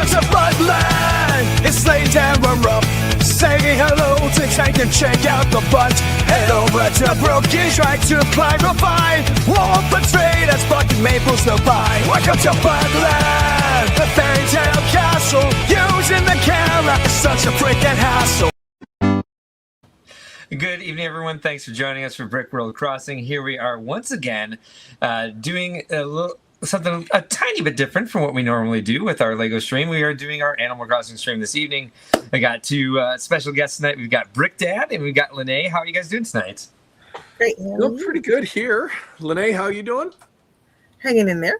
Welcome to Buttland. It's laid down we're up. Saying hello to Hank and check out the butt. Head over to Broken, try to clarify. Won't betray that's fucking Maples no pie. Welcome to Buttland, the fairy tale castle. Using the camera is such a freaking hassle. Good evening, everyone. Thanks for joining us for Brickworld Crossing. Here we are once again, doing something a tiny bit different from what we normally do with our Lego stream. We are doing our Animal Crossing stream this evening. I got two special guests tonight. We've got Brick Dad and we've got Lenee. How are you guys doing tonight? Great. Doing pretty good here. Lenee, how are you doing? Hanging in there.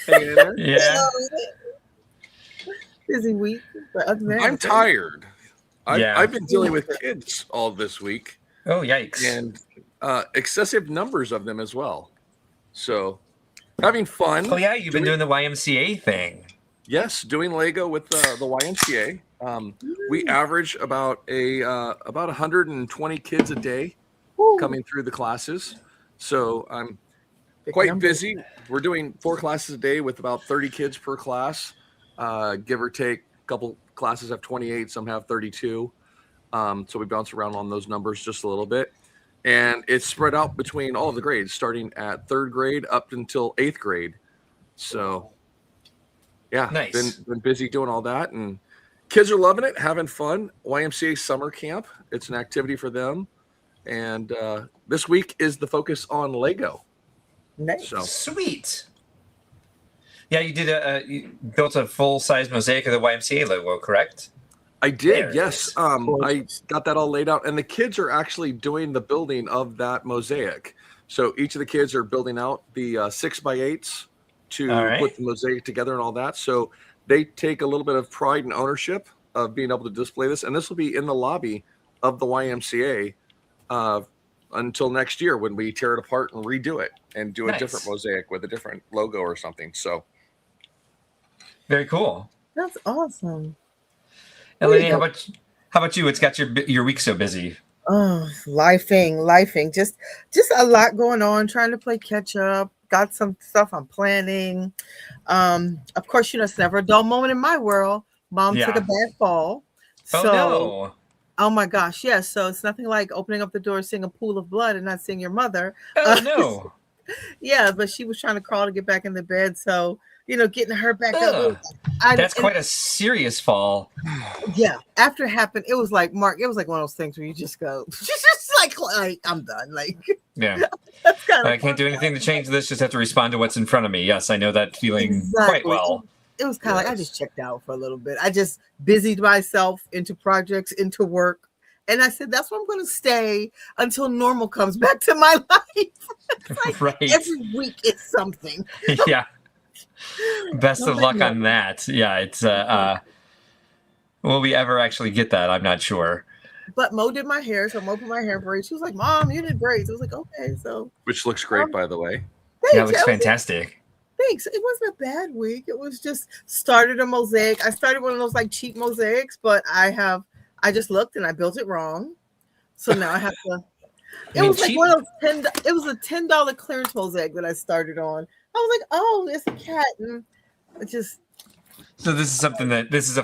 Hanging in there? Yeah. Busy week. But other than that, I'm tired. Yeah. I've been dealing with kids all this week. Oh, yikes. And excessive numbers of them as well. So, having fun. Oh, yeah, you've been doing the YMCA thing. Yes, doing Lego with the YMCA. We average about 120 kids a day coming through the classes. So I'm quite busy. We're doing 4 classes a day with about 30 kids per class, give or take. A couple classes have 28, some have 32. So we bounce around on those numbers just a little bit. And it's spread out between all of the grades, starting at 3rd grade up until 8th grade. So, yeah, nice. Been busy doing all that. And kids are loving it, having fun. YMCA summer camp, it's an activity for them. And this week is the focus on Lego. Nice. So. Sweet. Yeah, you did you built a full-size mosaic of the YMCA logo, correct? I did, There yes. I got that all laid out, and the kids are actually doing the building of that mosaic. So each of the kids are building out the 6x8s to put the mosaic together and all that. So they take a little bit of pride and ownership of being able to display this, and this will be in the lobby of the YMCA until next year when we tear it apart and redo it and do a different mosaic with a different logo or something. So very cool. That's awesome. Lenee, how about you? What's got your week so busy? Oh, lifing. Just a lot going on. Trying to play catch up. Got some stuff I'm planning. Of course, it's never a dull moment in my world. Mom took a bad fall. Oh no. Oh my gosh, yes. So it's nothing like opening up the door, seeing a pool of blood, and not seeing your mother. Oh no. Yeah, but she was trying to crawl to get back in the bed. So getting her back up. That's quite a serious fall. Yeah. After it happened, it was like, Mark, it was like one of those things where you just go, just like I'm done. Like, yeah. I can't do anything to change this. Just have to respond to what's in front of me. Yes, I know that feeling quite well. It was kind of like I just checked out for a little bit. I just busied myself into projects, into work. And I said, that's where I'm going to stay until normal comes back to my life. Like every week it's something. Yeah. Best of luck on that. Yeah, it's will we ever actually get that? I'm not sure. But Mo did my hair, so Mo put my hair in braids. She was like, "Mom, you did braids." I was like, "Okay." So which looks great, by the way. Thanks. Yeah, it looks fantastic. Thanks. It wasn't a bad week. It was just started a mosaic. I started one of those like cheap mosaics, but I just looked and I built it wrong. So now I have to. It was like one of those it was a $10 clearance mosaic that I started on. I was like, oh, it's a cat, and it just. So this is something that this is a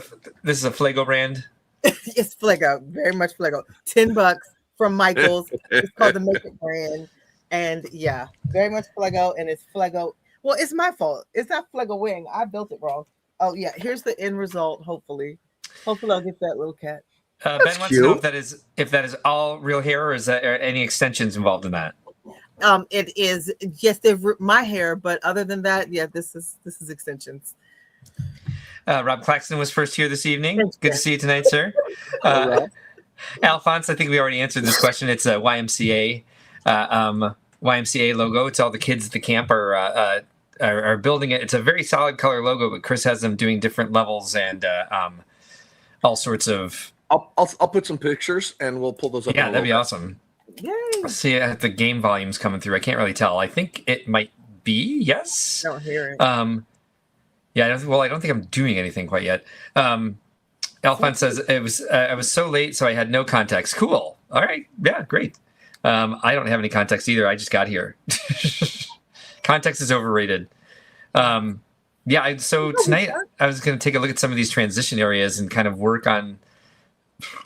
Flego brand. It's Flego, very much Flego. $10 from Michaels. It's called the Make It brand, and yeah, very much Flego, and it's Flego. Well, it's my fault. It's not Flego wing. I built it wrong. Oh yeah, here's the end result. Hopefully I'll get that little cat. Ben wants to know if that is all real hair, or is there any extensions involved in that? It is, yes, they've ripped my hair, but other than that, yeah, this is extensions. Rob Claxton was first here this evening. Good to see you tonight, sir. Alphonse, I think we already answered this question. It's a YMCA logo. It's all the kids at the camp are building it. It's a very solid color logo, but Chris has them doing different levels and all sorts of. I'll put some pictures and we'll pull those up. Yeah, that'd be awesome. Yay. Let's see if the game volume's coming through. I can't really tell. I think it might be. Yes. I don't hear it. Yeah. I don't think I'm doing anything quite yet. Alphonse says I was so late, so I had no context. Cool. All right. Yeah. Great. I don't have any context either. I just got here. Context is overrated. Yeah, so tonight I was going to take a look at some of these transition areas and kind of work on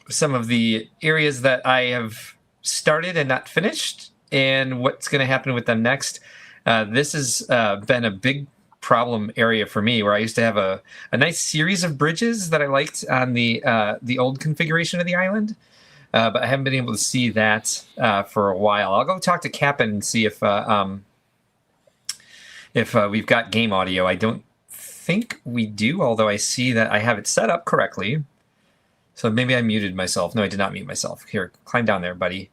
some of the areas that I have started and not finished, and what's going to happen with them next. This has been a big problem area for me, where I used to have a nice series of bridges that I liked on the old configuration of the island, but I haven't been able to see that for a while. I'll go talk to Cap'n and see if we've got game audio. I don't think we do, although I see that I have it set up correctly. So maybe I muted myself. No, I did not mute myself. Here, climb down there, buddy.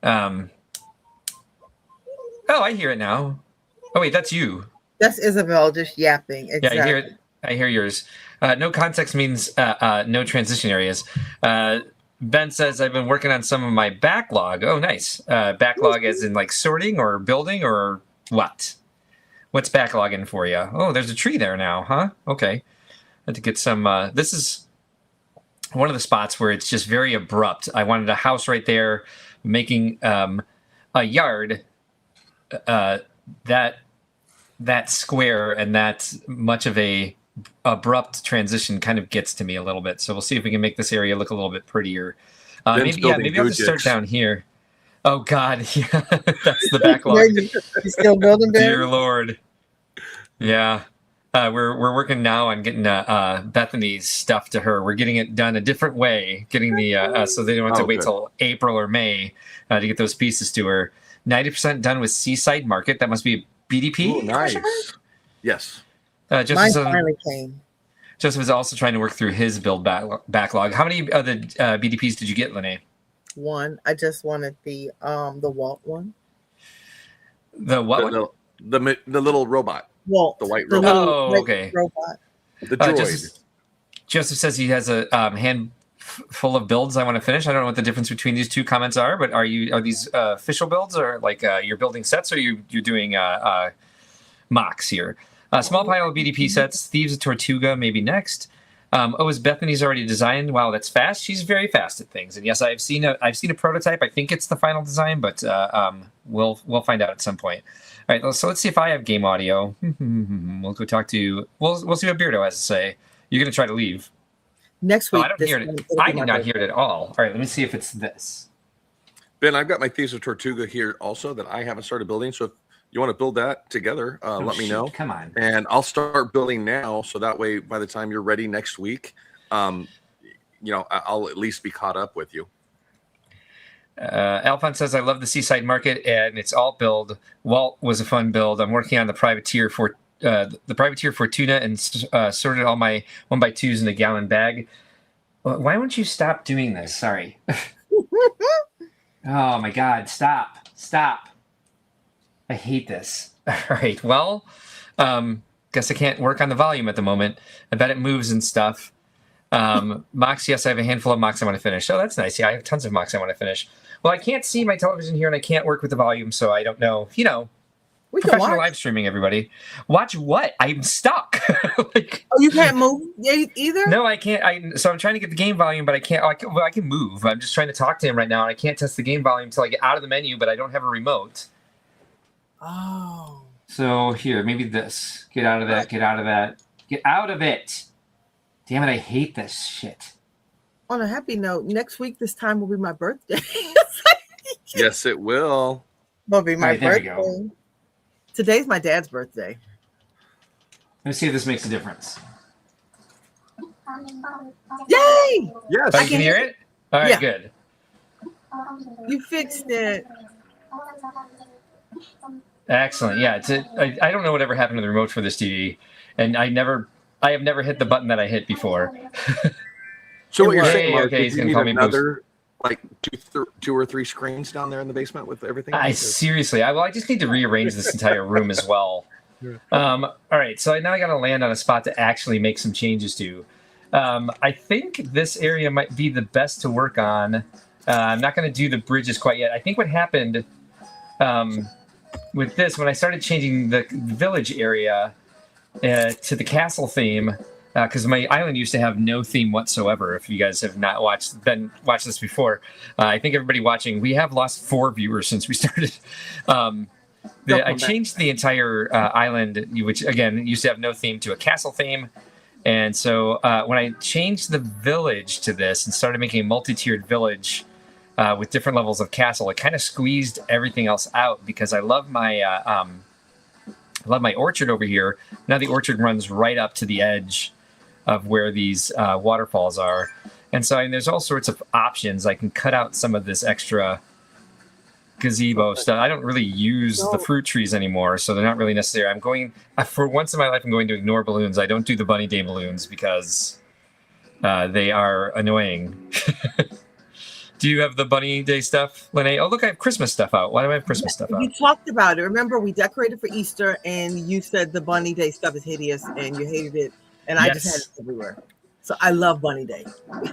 Oh, I hear it now. Oh, wait, that's you. That's Isabel just yapping. Exactly. Yeah, I hear it. I hear yours. No context means no transition areas. Ben says, I've been working on some of my backlog. Oh, nice. Backlog as in like sorting or building or what? What's backlogging for you? Oh, there's a tree there now, huh? Okay. I had to get some... this is one of the spots where it's just very abrupt. I wanted a house right there, making a yard that square and that much of a abrupt transition kind of gets to me a little bit. So we'll see if we can make this area look a little bit prettier. Maybe I'll just start down here. Oh God, yeah, that's the backlog. You still building, Ben? Dear Lord. Yeah. We're working now on getting Bethany's stuff to her. We're getting it done a different way, getting the so they don't have to wait till April or May to get those pieces to her. 90% done with Seaside Market. That must be BDP. Ooh, nice. Yes. Mine finally came. Joseph is also trying to work through his build backlog. How many of the BDPs did you get, Lenee? One. I just wanted the Walt one. The what one? The little robot. Walt. The white robot. Oh, okay. Robot. The droid. Joseph says he has a handful of builds I want to finish. I don't know what the difference between these two comments are, but are these official builds, or like you're building sets, or you're doing mocks here? Small pile of BDP sets. Thieves of Tortuga maybe next. Is Bethany's already designed? Wow, that's fast. She's very fast at things. And yes, I've seen a prototype. I think it's the final design, but we'll find out at some point. All right, so let's see if I have game audio. We'll go talk to. We'll see what Beardo has to say. You're gonna try to leave. Next week. I don't hear it. I do not hear it at all. All right, let me see if it's this. Ben, I've got my Thieves of Tortuga here also that I haven't started building. So if you want to build that together, let me know. Come on. And I'll start building now, so that way by the time you're ready next week, I'll at least be caught up with you. Alphonse says, I love the Seaside Market, and it's all build. Walt was a fun build. I'm working on the Privateer Fortuna and sorted all my 1x2s in a gallon bag. Why won't you stop doing this? Sorry. Oh my God, stop. I hate this. All right, well, guess I can't work on the volume at the moment. I bet it moves and stuff. Mocks, yes, I have a handful of mocks I want to finish. Oh, that's nice. Yeah, I have tons of mocks I want to finish. Well, I can't see my television here, and I can't work with the volume, so I don't know. We professional live streaming, everybody. Watch what? I'm stuck. Oh, you can't move either? No, I can't. So I'm trying to get the game volume, but I can't. I can move. I'm just trying to talk to him right now, and I can't test the game volume until I get out of the menu, but I don't have a remote. Oh. So here, maybe this. Get out of that. Get out of that. Get out of it. Damn it, I hate this shit. On a happy note, next week this time will be my birthday. Yes, it will. Will be my there we birthday. go. Today's my dad's birthday. Let me see if this makes a difference. Yay! Yes. I can hear it? All right, Yeah. good. You fixed it. Excellent. Yeah, I don't know whatever happened to the remote for this TV, and I have never hit the button that I hit before. So what you're saying, Mark, okay, he's you gonna need call me another, like two or three screens down there in the basement with everything? Seriously, I just need to rearrange this entire room as well. All right, so now I got to land on a spot to actually make some changes to. I think this area might be the best to work on. I'm not going to do the bridges quite yet. I think what happened with this, when I started changing the village area to the castle theme, because my island used to have no theme whatsoever. If you guys have not watched this before, I think everybody watching, we have lost 4 viewers since we started. I changed the entire island, which again used to have no theme, to a castle theme. And so when I changed the village to this and started making a multi-tiered village with different levels of castle, it kind of squeezed everything else out, because I love my orchard over here. Now the orchard runs right up to the edge of where these waterfalls are. And so there's all sorts of options. I can cut out some of this extra gazebo stuff. I don't really use the fruit trees anymore, so they're not really necessary. I'm going, for once in my life, I'm going to ignore balloons. I don't do the Bunny Day balloons because they are annoying. Do you have the Bunny Day stuff, Lenee? Oh, look, I have Christmas stuff out. Why do I have Christmas stuff out? You talked about it. Remember, we decorated for Easter, and you said the Bunny Day stuff is hideous, and you hated it, and I just had it everywhere. So I love Bunny Day.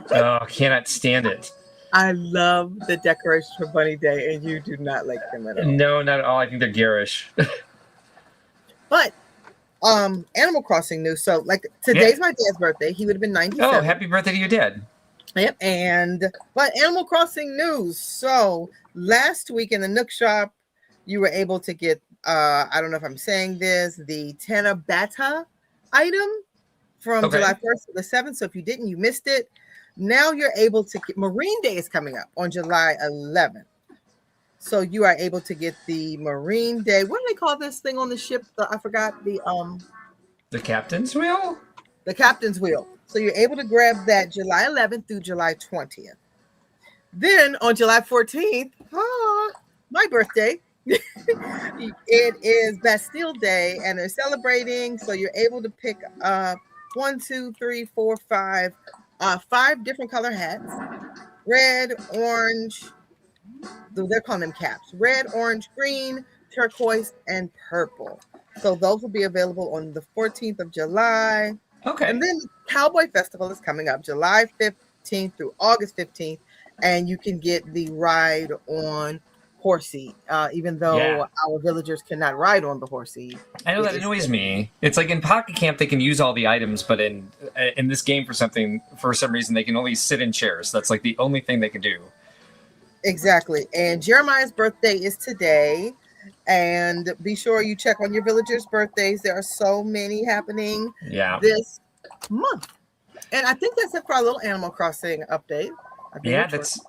Oh, cannot stand it. I love the decorations for Bunny Day, and you do not like them at all. No, not at all. I think they're garish. But Animal Crossing news. So, like, today's my dad's birthday. He would have been 97. Oh, happy birthday to your dad. Yep. But Animal Crossing news. So last week in the Nook Shop, you were able to get, I don't know if I'm saying this, the Tanabata item from July 1st to the 7th. So if you didn't, you missed it. Now you're able to get, Marine Day is coming up on July 11th. So you are able to get the Marine Day. What do they call this thing on the ship? I forgot the captain's wheel? The captain's wheel. So you're able to grab that July 11th through July 20th. Then on July 14th, my birthday, it is Bastille Day, and they're celebrating. So you're able to pick up 5 different color hats: red, orange. They're calling them caps: red, orange, green, turquoise, and purple. So those will be available on the 14th of July. Okay. And then the Cowboy Festival is coming up July 15th through August 15th, and you can get the ride on Horsey, even though our villagers cannot ride on the Horsey. I know that annoys me. It's like in Pocket Camp, they can use all the items, but in this game, for some reason, they can only sit in chairs. That's like the only thing they can do. Exactly. And Jeremiah's birthday is today. And be sure you check on your villagers' birthdays. There are so many happening this month. And I think that's it for our little Animal Crossing update. Yeah, that's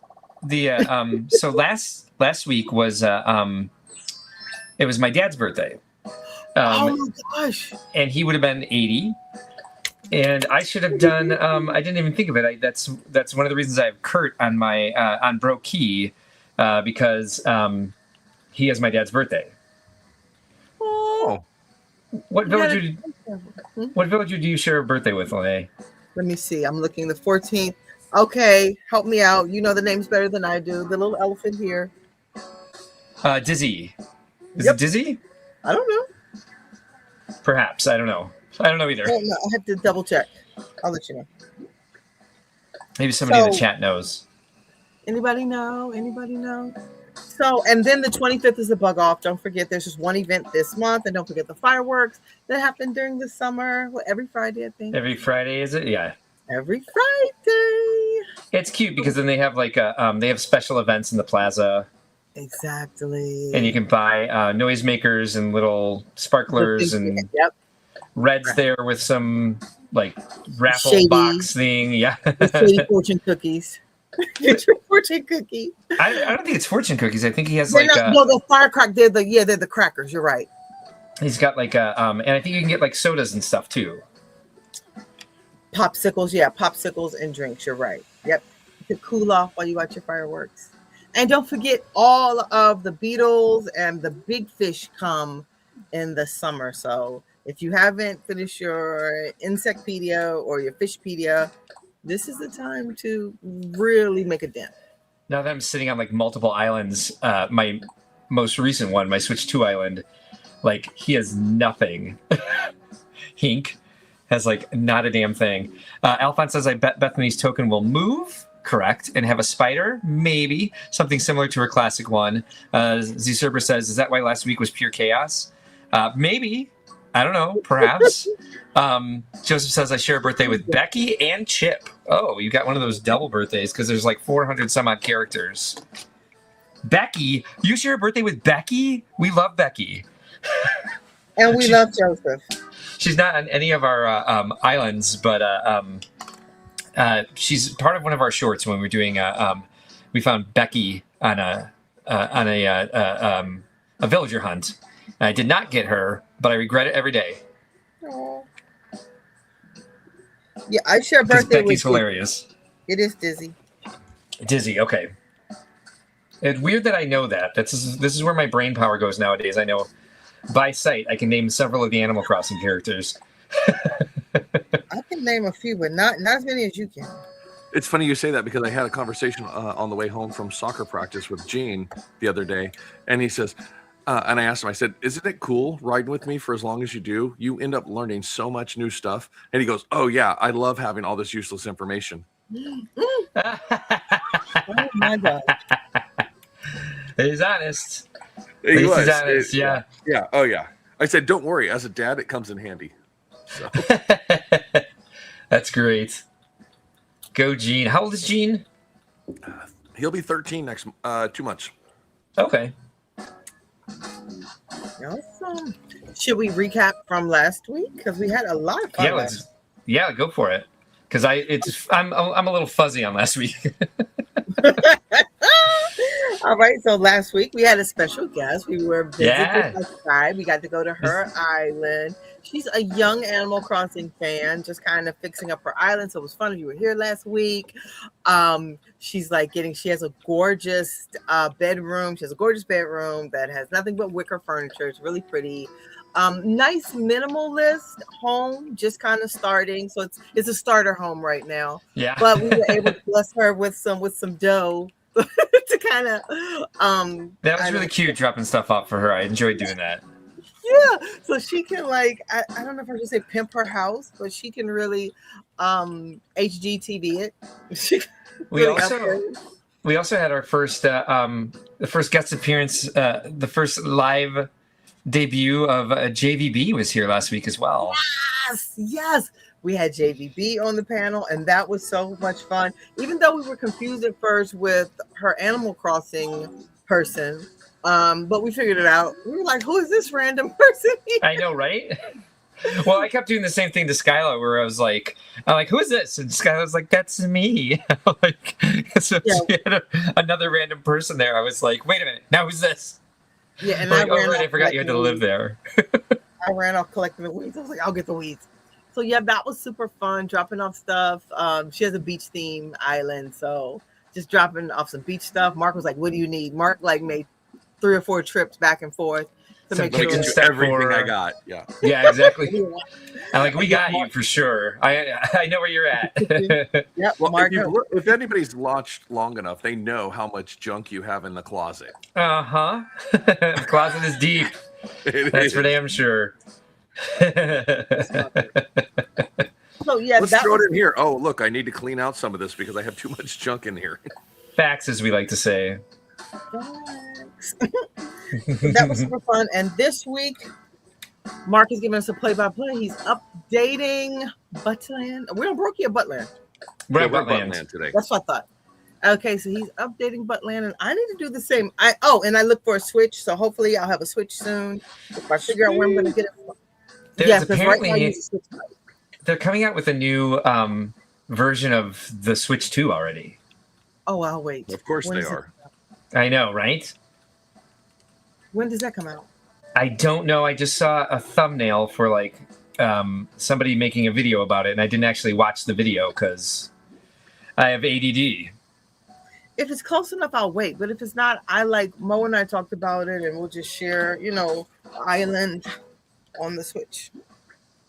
the so last week was it was my dad's birthday. Oh my gosh. And he would have been 80. And I should have done I didn't even think of it. That's one of the reasons I have Kurt on my on Bro Key because he has my dad's birthday. Oh. What village do you share a birthday with, Lenee? Let me see. I'm looking the 14th. Okay, help me out. You know the names better than I do. The little elephant here. Dizzy. Is it Dizzy? I don't know. Perhaps. I don't know. I don't know either. I have to double check. I'll let you know. Maybe somebody in the chat knows. Anybody know? So, and then the 25th is a bug off. Don't forget, there's just one event this month. And don't forget the fireworks that happen during the summer. Well, every Friday, I think. Every Friday, is it? Yeah. Every Friday. It's cute because then they have like they have special events in the plaza. Exactly. And you can buy noisemakers and little sparklers and Red's there with some like raffle box thing. Yeah. Shady fortune cookies. Get your fortune cookie. I don't think it's fortune cookies. I think he has the firecracker. They're the crackers. You're right. He's got like and I think you can get like sodas and stuff too. Popsicles and drinks. You're right. Yep. To cool off while you watch your fireworks. And don't forget, all of the beetles and the big fish come in the summer. So if you haven't finished your Insectpedia or your Fishpedia, this is the time to really make a dent. Now that I'm sitting on like multiple islands, my most recent one, my Switch 2 island, like he has nothing. Hink has like not a damn thing. Alphonse says, I bet Bethany's token will move. Correct. And have a spider? Maybe. Something similar to her classic one. Z-Serber says, is that why last week was pure chaos? Maybe. I don't know. Perhaps. Joseph says, I share a birthday with Becky and Chip. Oh, you got one of those double birthdays because there's like 400 some odd characters. Becky, you share a birthday with Becky? We love Becky. And we love Joseph. She's not on any of our islands, but she's part of one of our shorts when we're doing. We found Becky on a villager hunt. And I did not get her, but I regret it every day. Aww. Yeah, I share a birthday with Becky's hilarious. It is Dizzy. Dizzy, okay. It's weird that I know that. This is where my brain power goes nowadays. I know by sight I can name several of the Animal Crossing characters. I can name a few, but not as many as you can. It's funny you say that because I had a conversation on the way home from soccer practice with Gene the other day, and he says, and I asked him, I said, isn't it cool riding with me for as long as you do? You end up learning so much new stuff. And he goes, oh yeah, I love having all this useless information. Oh my God. He's honest. He was. He's honest, yeah. Yeah. Oh yeah. I said, don't worry. As a dad, it comes in handy. So. That's great. Go, Gene. How old is Gene? He'll be 13 next 2 months. Okay. Awesome. Should we recap from last week? Because we had a lot of fun. Yeah, go for it. Because I'm a little fuzzy on last week. All right, so last week we had a special guest. We were visiting with Sky. We got to go to her island. She's a young Animal Crossing fan, just kind of fixing up her island. So it was fun if you were here last week. She has a gorgeous bedroom. She has a gorgeous bedroom that has nothing but wicker furniture. It's really pretty. Nice minimalist home, just kind of starting. So it's a starter home right now. Yeah. But we were able to bless her with some dough to kind of that was really cute, dropping stuff off for her. I enjoyed doing that. Yeah, so she can I don't know if I should say pimp her house, but she can really HGTV it. We also had our first the first guest appearance, the first live debut of JVB was here last week as well. Yes. We had JVB on the panel, and that was so much fun. Even though we were confused at first with her Animal Crossing person, but we figured it out. We were like, who is this random person here? I know, right? Well, I kept doing the same thing to Skylar, where I'm like, who is this? And Skylar was like, that's me. So she had another random person there. I was like, wait a minute, now who's this? Yeah, and I forgot you had to live there. I ran off collecting the weeds. I was like, I'll get the weeds. So yeah, that was super fun, dropping off stuff. She has a beach theme island, so just dropping off some beach stuff. Mark was like, what do you need? Mark made 3 or 4 trips back and forth to make sure everything I got. Yeah. Yeah, exactly. We got you for sure. I know where you're at. Yeah. Well, Mark, if anybody's watched long enough, they know how much junk you have in the closet. The closet is deep. That's for damn sure. So yeah, let's throw it in here. Oh, look, I need to clean out some of this because I have too much junk in here. Facts, as we like to say. That was super fun. And this week, Mark is giving us a play-by-play. He's updating Buttland. We're on Brookie or Buttland? We're at Buttland today. That's what I thought. Okay, so he's updating Buttland, and I need to do the same. And I look for a Switch, so hopefully I'll have a Switch soon. If I figure out where I'm going to get it from. Yes, apparently they're coming out with a new version of the Switch 2 already. Oh, I'll wait. Of course they are. I know, right? When does that come out? I don't know. I just saw a thumbnail for somebody making a video about it, and I didn't actually watch the video because I have ADD. If it's close enough, I'll wait. But if it's not, Mo and I talked about it, and we'll just share, island on the Switch.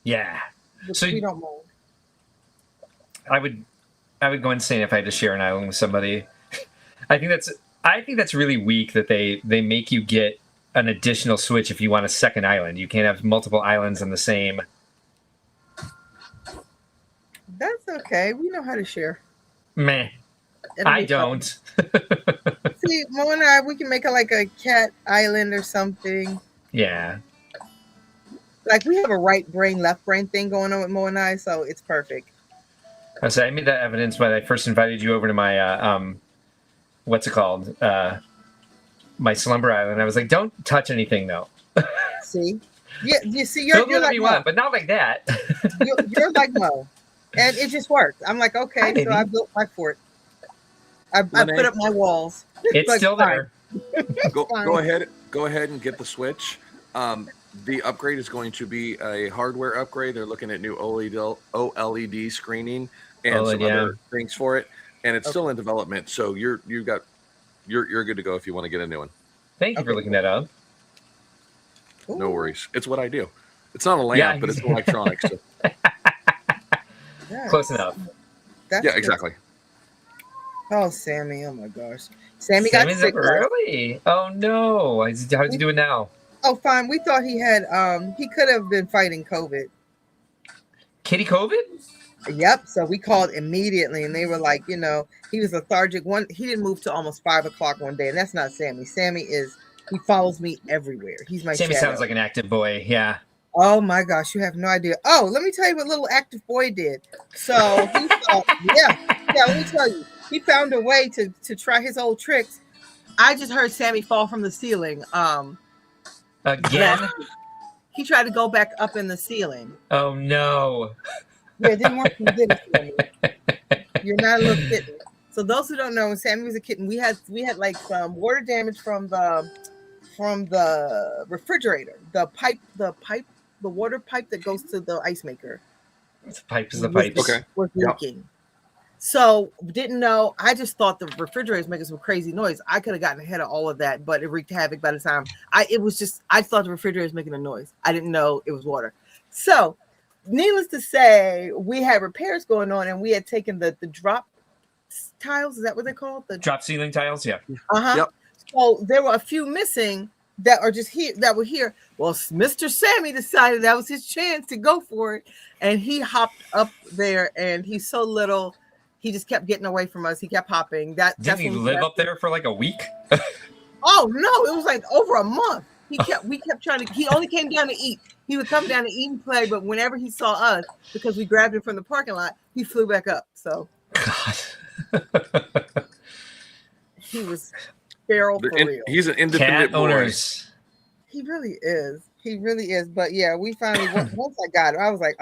Yeah. So we don't mind. I would go insane if I had to share an island with somebody. I think that's really weak that they make you get an additional Switch if you want a second island. You can't have multiple islands on the same. That's okay. We know how to share. Meh. I don't. See, Mo and I, we can make a cat island or something. Yeah. We have a right brain, left brain thing going on with Mo and I, so it's perfect. I made that evidence when I first invited you over to my what's it called? my slumber island. I was like, don't touch anything though. See, yeah, you see, Build you're whatever like you Mo. want, but not like that. You're like Mo, and it just worked. I'm like, okay, Hi, so baby. I built my fort. I put up my walls. It's like, still fine. there. Go ahead and get the Switch. The upgrade is going to be a hardware upgrade. They're looking at new OLED screening and OLED, some yeah. other things for it, and it's still in development. So you're good to go if you want to get a new one. Thank you for looking that up. No Ooh. worries. It's what I do. It's not a lamp, Yeah. but it's electronics. So. Yes. Close enough. That's Yeah, good. exactly. Oh, Sammy! Oh my gosh, Sammy got Sammy's sick. up early. Oh no! How's he doing now? Oh, fine. We thought he had he could have been fighting COVID. Kitty COVID? Yep. So we called immediately, and they were like, he was lethargic. He didn't move to almost 5:00 one day, and that's not Sammy. Sammy he follows me everywhere. He's my Sammy shadow. sounds like an active boy. Yeah. Oh my gosh, you have no idea. Oh, let me tell you what little active boy did. So he thought, let me tell you, he found a way to try his old tricks. I just heard Sammy fall from the ceiling. Again? He tried to go back up in the ceiling. Oh no. Yeah, it didn't work. You did it. You're not a little kitten. So those who don't know, when Sammy was a kitten, we had like some water damage from the refrigerator, the water pipe that goes to the ice maker. The pipe is the pipe. Okay. Was leaking. So didn't know. I just thought the refrigerator was making some crazy noise. I could have gotten ahead of all of that, but it wreaked havoc by the time I thought the refrigerator was making a noise. I didn't know it was water. So needless to say, we had repairs going on, and we had taken the drop tiles. Is that what they're called? The Drop ceiling tiles? Yeah. Yep. So there were a few missing that are just here that were here. Well, Mr. Sammy decided that was his chance to go for it, and he hopped up there, and he's so little, he just kept getting away from us. He kept hopping. Didn't he live up there for like a week? Oh no, it was like over a month. We kept trying to. He only came down to eat. He would come down to eat and play, but whenever he saw us, because we grabbed him from the parking lot, he flew back up. So God. he was feral for real. He's an independent Cat boy. owners. He really is. He really is. But yeah, we finally once I got him, I was like,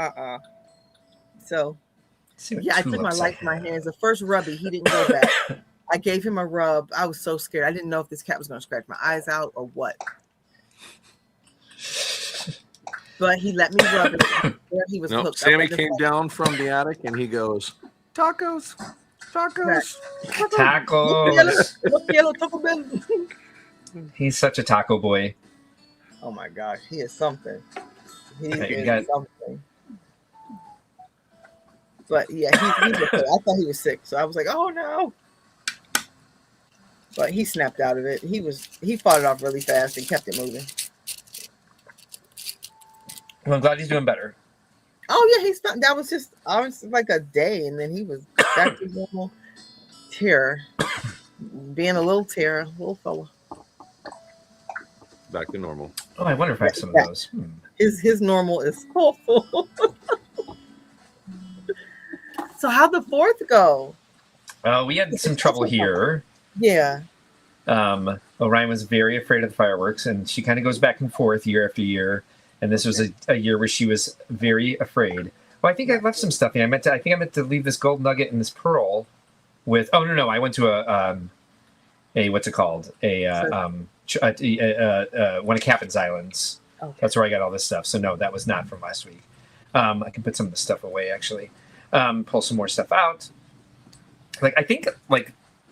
So yeah, I took my life in my hands. The first rubby, he didn't go back. I gave him a rub. I was so scared. I didn't know if this cat was going to scratch my eyes out or what. But he let me rub it. There he was hooked. Sammy came down from the attic and he goes, tacos. Tacos. Yellow Taco Bell. He's such a taco boy. Oh my gosh, he is something. He is got- something. But yeah, he's okay. I thought he was sick, so I was like, oh no. But he snapped out of it. He fought it off really fast and kept it moving. Well, I'm glad he's doing better. Oh yeah, he's not. That was just honestly like a day, and then he was back to normal. Terror, being a little terror, little fella. Back to normal. Oh, I wonder if I have some of those. His normal is awful. So how'd the 4th go? We had some trouble here. Yeah. Orion was very afraid of the fireworks, and she kind of goes back and forth year after year. And this was a year where she was very afraid. Well, I think I left some stuff in. I think I meant to leave this gold nugget and this pearl with. Oh no, I went to a what's it called? One of Captain's Islands. Okay. That's where I got all this stuff. So no, that was not from last week. I can put some of the stuff away actually. Pull some more stuff out. I think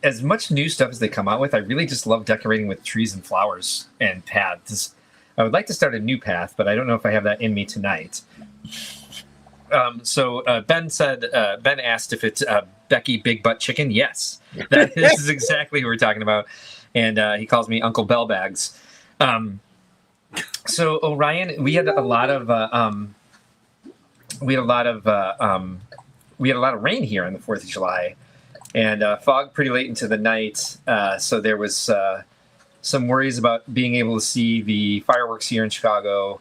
as much new stuff as they come out with, I really just love decorating with trees and flowers and paths. I would like to start a new path, but I don't know if I have that in me tonight. So Ben asked if it's Becky Big Butt Chicken. Yes, this is exactly what we're talking about. And he calls me Uncle Bellbags. So Orion, we had a lot of rain here on the 4th of July, and fog pretty late into the night. So there was some worries about being able to see the fireworks here in Chicago.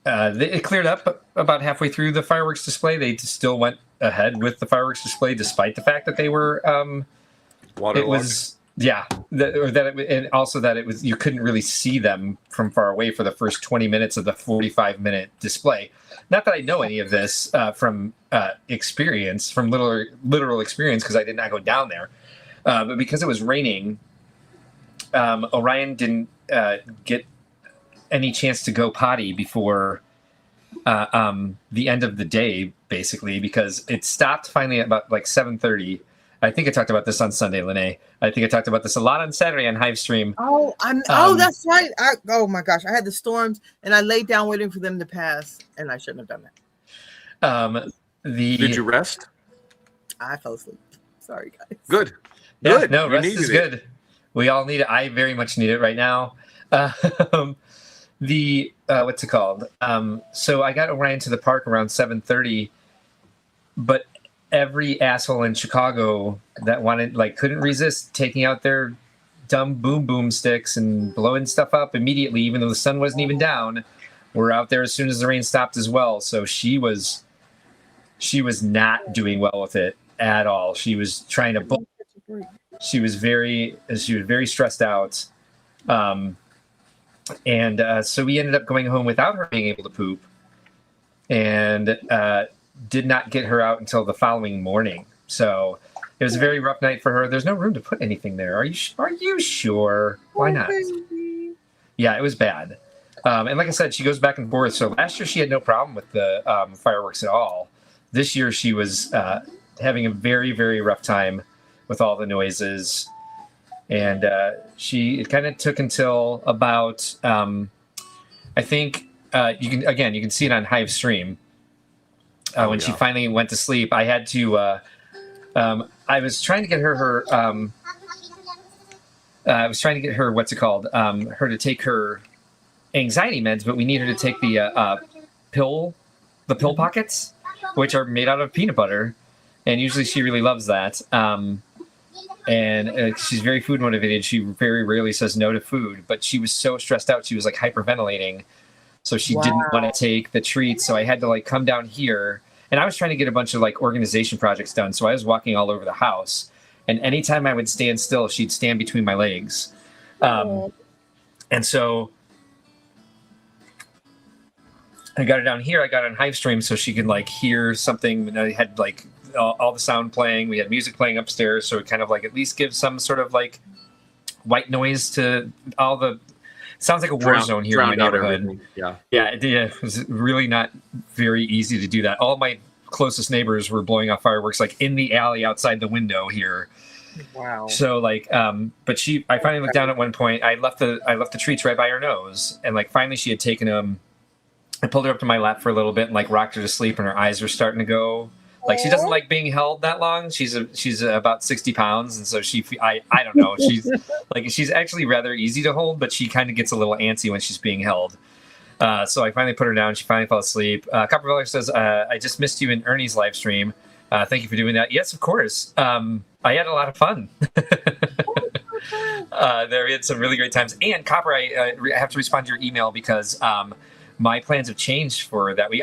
It cleared up about halfway through the fireworks display. They still went ahead with the fireworks display despite the fact that they were Waterlogged. Yeah, and also that it was you couldn't really see them from far away for the first 20 minutes of the 45-minute display. Not that I know any of this from experience, from literal experience, because I did not go down there. But because it was raining, Orion didn't get any chance to go potty before the end of the day, basically, because it stopped finally at about like 7:30. I think I talked about this on Sunday, Lenee. I think I talked about this a lot on Saturday on Hive Stream. Oh, that's right. Oh my gosh, I had the storms and I laid down waiting for them to pass, and I shouldn't have done that. Did you rest? I fell asleep. Sorry, guys. Good. Yeah, Good. no, You rest is needed good. it. We all need it. I very much need it right now. What's it called? So I got Orion to the park around 7:30, but every asshole in Chicago that couldn't resist taking out their dumb boom sticks and blowing stuff up immediately, even though the sun wasn't even down, were out there as soon as the rain stopped as well. So she was not doing well with it at all. She was trying to she was very stressed out. So we ended up going home without her being able to poop, and did not get her out until the following morning. So it was a very rough night for her. There's no room to put anything there. Are you sure? Why not? Yeah, it was bad. And like I said, she goes back and forth. So last year she had no problem with the fireworks at all. This year she was having a very, very rough time with all the noises. And it kind of took until about, I think you can see it on Hive Stream. When she finally went to sleep, I had to. I was trying to get her. I was trying to get her. What's it called? Her to take her anxiety meds, but we need her to take the pill pockets, which are made out of peanut butter, and usually she really loves that. And she's very food motivated. She very rarely says no to food, but she was so stressed out. She was like hyperventilating. So she didn't want to take the treats. So I had to come down here, and I was trying to get a bunch of organization projects done. So I was walking all over the house, and anytime I would stand still, she'd stand between my legs. And so I got her down here. I got on Hive Stream so she could hear something. And I had all the sound playing. We had music playing upstairs. So it kind of at least gives some sort of white noise to all the, sounds like a war zone here in my neighborhood. Yeah, it was really not very easy to do that. All my closest neighbors were blowing off fireworks in the alley outside the window here. Wow. So but I finally looked down at one point. I left the treats right by her nose, and finally she had taken them. I pulled her up to my lap for a little bit and rocked her to sleep, and her eyes were starting to go. She doesn't like being held that long. She's about 60 pounds, and so I don't know. She's she's actually rather easy to hold, but she kind of gets a little antsy when she's being held. So I finally put her down. She finally fell asleep. Copperfeller says, "I just missed you in Ernie's live stream. Thank you for doing that." Yes, of course. I had a lot of fun. There we had some really great times. And Copper, I have to respond to your email because my plans have changed for that week.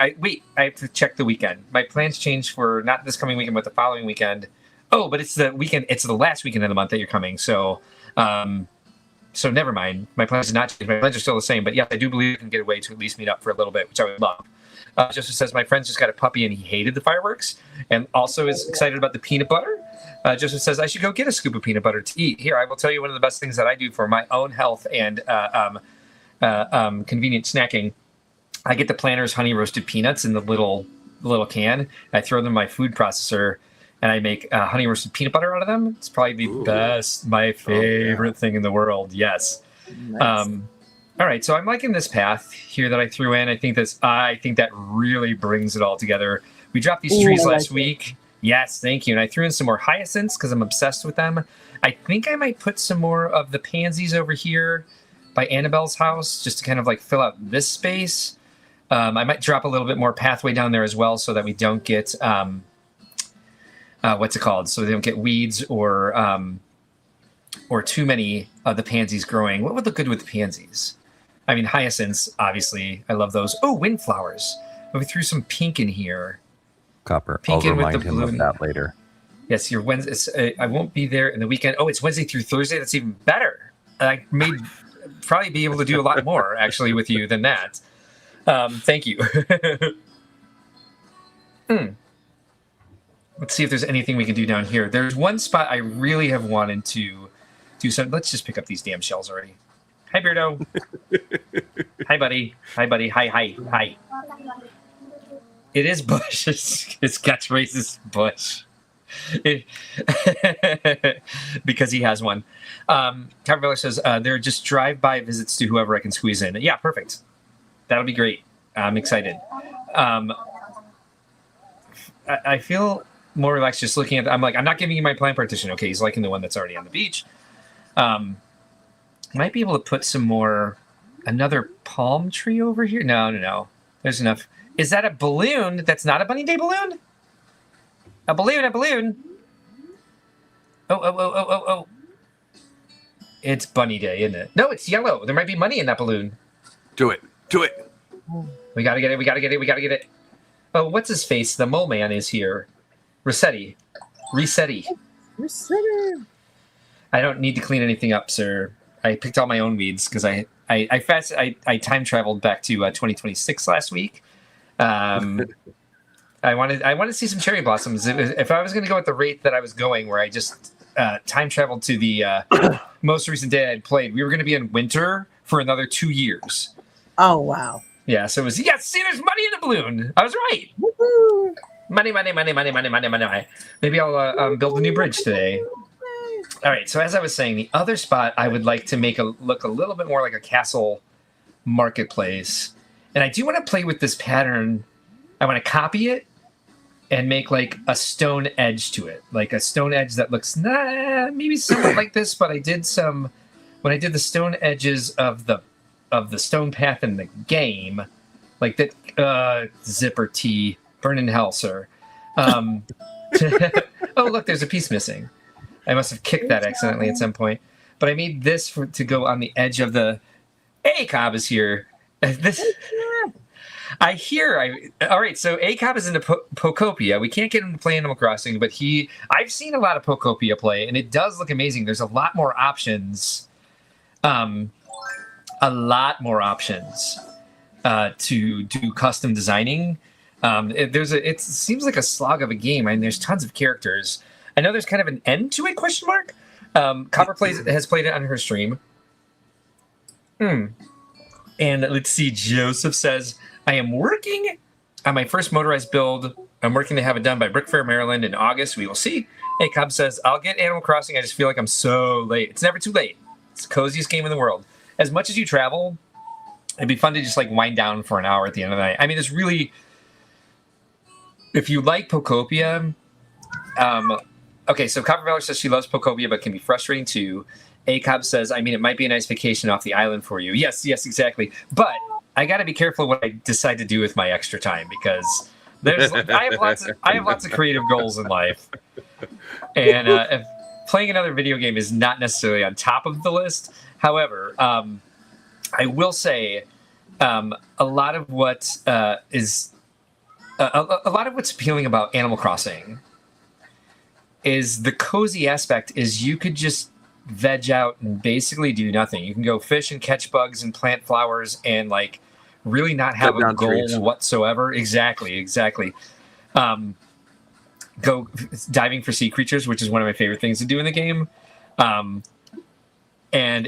I have to check the weekend. My plans changed for not this coming weekend, but the following weekend. Oh, but it's the weekend. It's the last weekend of the month that you're coming. So, so never mind. My plans did not change. My plans are still the same. But yes, I do believe we can get away to at least meet up for a little bit, which I would love. Joseph says my friend just got a puppy and he hated the fireworks, and also is excited about the peanut butter. Joseph says I should go get a scoop of peanut butter to eat. Here, I will tell you one of the best things that I do for my own health and convenient snacking. I get the Planters honey roasted peanuts in the little can. I throw them in my food processor, and I make honey roasted peanut butter out of them. It's probably the best, my favorite thing in the world. Yes. Nice. All right, so I'm liking this path here that I threw in. I think that really brings it all together. We dropped these trees last week. Yes, thank you. And I threw in some more hyacinths because I'm obsessed with them. I think I might put some more of the pansies over here by Annabelle's house just to kind of fill out this space. I might drop a little bit more pathway down there as well so that we don't get what's it called? So they don't get weeds or too many of the pansies growing. What would look good with the pansies? I mean, hyacinths, obviously. I love those. Oh, windflowers. We threw some pink in here. Copper. Pink I'll in with remind the him blue. of that later. Yes, your Wednesday. I won't be there in the weekend. Oh, it's Wednesday through Thursday. That's even better. I may probably be able to do a lot more actually with you than that. Thank you. Let's see if there's anything we can do down here. There's one spot I really have wanted to do something. Let's just pick up these damn shells already. Hi, Beardo. Hi, buddy. Hi, buddy. Hi. It is Bush. His catchphrase is Bush. Because he has one. Carver says, there are just drive-by visits to whoever I can squeeze in. Yeah, perfect. That'll be great. I'm excited. I feel more relaxed just looking at I'm not giving you my plant partition. Okay, he's liking the one that's already on the beach. Might be able to put another palm tree over here. No. There's enough. Is that a balloon? That's not a Bunny Day balloon? A balloon. Oh. It's Bunny Day, isn't it? No, it's yellow. There might be money in that balloon. Do it. We gotta get it. Oh, what's his face? The mole man is here. Resetti. I don't need to clean anything up, sir. I picked all my own weeds because I time traveled back to 2026 last week. I wanted to see some cherry blossoms. If I was going to go at the rate that I was going, where I just time traveled to the most recent day I'd played, we were going to be in winter for another 2 years. Oh, wow. Yeah, so it was, see, there's money in the balloon. I was right. Woo-hoo. Money. Maybe I'll build a new bridge today. All right, so as I was saying, the other spot I would like to make look a little bit more like a castle marketplace. And I do want to play with this pattern. I want to copy it and make like a stone edge to it. Like a stone edge that looks maybe somewhat like this, but when I did the stone edges of the stone path in the game, like that zipper T, burn in hell, sir. Oh, look, there's a piece missing. I must have kicked that accidentally at some point. But I made this to go on the edge of the... Hey, Cobb is here. All right, so A-Cobb is into Pocopia. We can't get him to play Animal Crossing, but I've seen a lot of Pocopia play, and it does look amazing. There's a lot more options. To do custom designing. It seems like a slog of a game. I mean, there's tons of characters. I know there's kind of an end to it, question mark. Copper has played it on her stream. And let's see, Joseph says, I am working on my first motorized build. I'm working to have it done by Brick Fair, Maryland in August. We will see. Hey, Cobb says, I'll get Animal Crossing. I just feel like I'm so late. It's never too late. It's the coziest game in the world. As much as you travel, it'd be fun to just like wind down for an hour at the end of the night. I mean, it's really, if you like Pocopia, okay, so Coppervalor says she loves Pocopia, but can be frustrating too. A-Cobb says, I mean, it might be a nice vacation off the island for you. Yes, exactly. But I got to be careful what I decide to do with my extra time, because I have lots of creative goals in life. And if playing another video game is not necessarily on top of the list. However, I will say a lot of what's appealing about Animal Crossing is the cozy aspect is you could just veg out and basically do nothing. You can go fish and catch bugs and plant flowers and like really not have a goal whatsoever. Exactly. Go diving for sea creatures, which is one of my favorite things to do in the game. And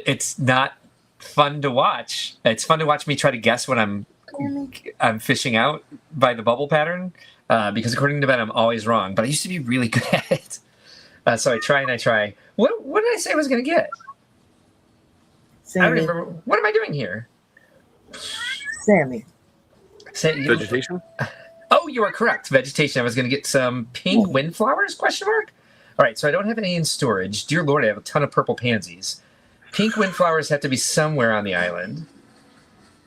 it's not fun to watch. It's fun to watch me try to guess when I'm fishing out by the bubble pattern, because according to Ben, I'm always wrong. But I used to be really good at it. So I try. What did I say I was going to get? Sammy. I don't remember. What am I doing here? Sammy. Vegetation? Oh, you are correct. Vegetation. I was going to get some pink windflowers, question mark? All right, so I don't have any in storage. Dear Lord, I have a ton of purple pansies. Pink windflowers have to be somewhere on the island.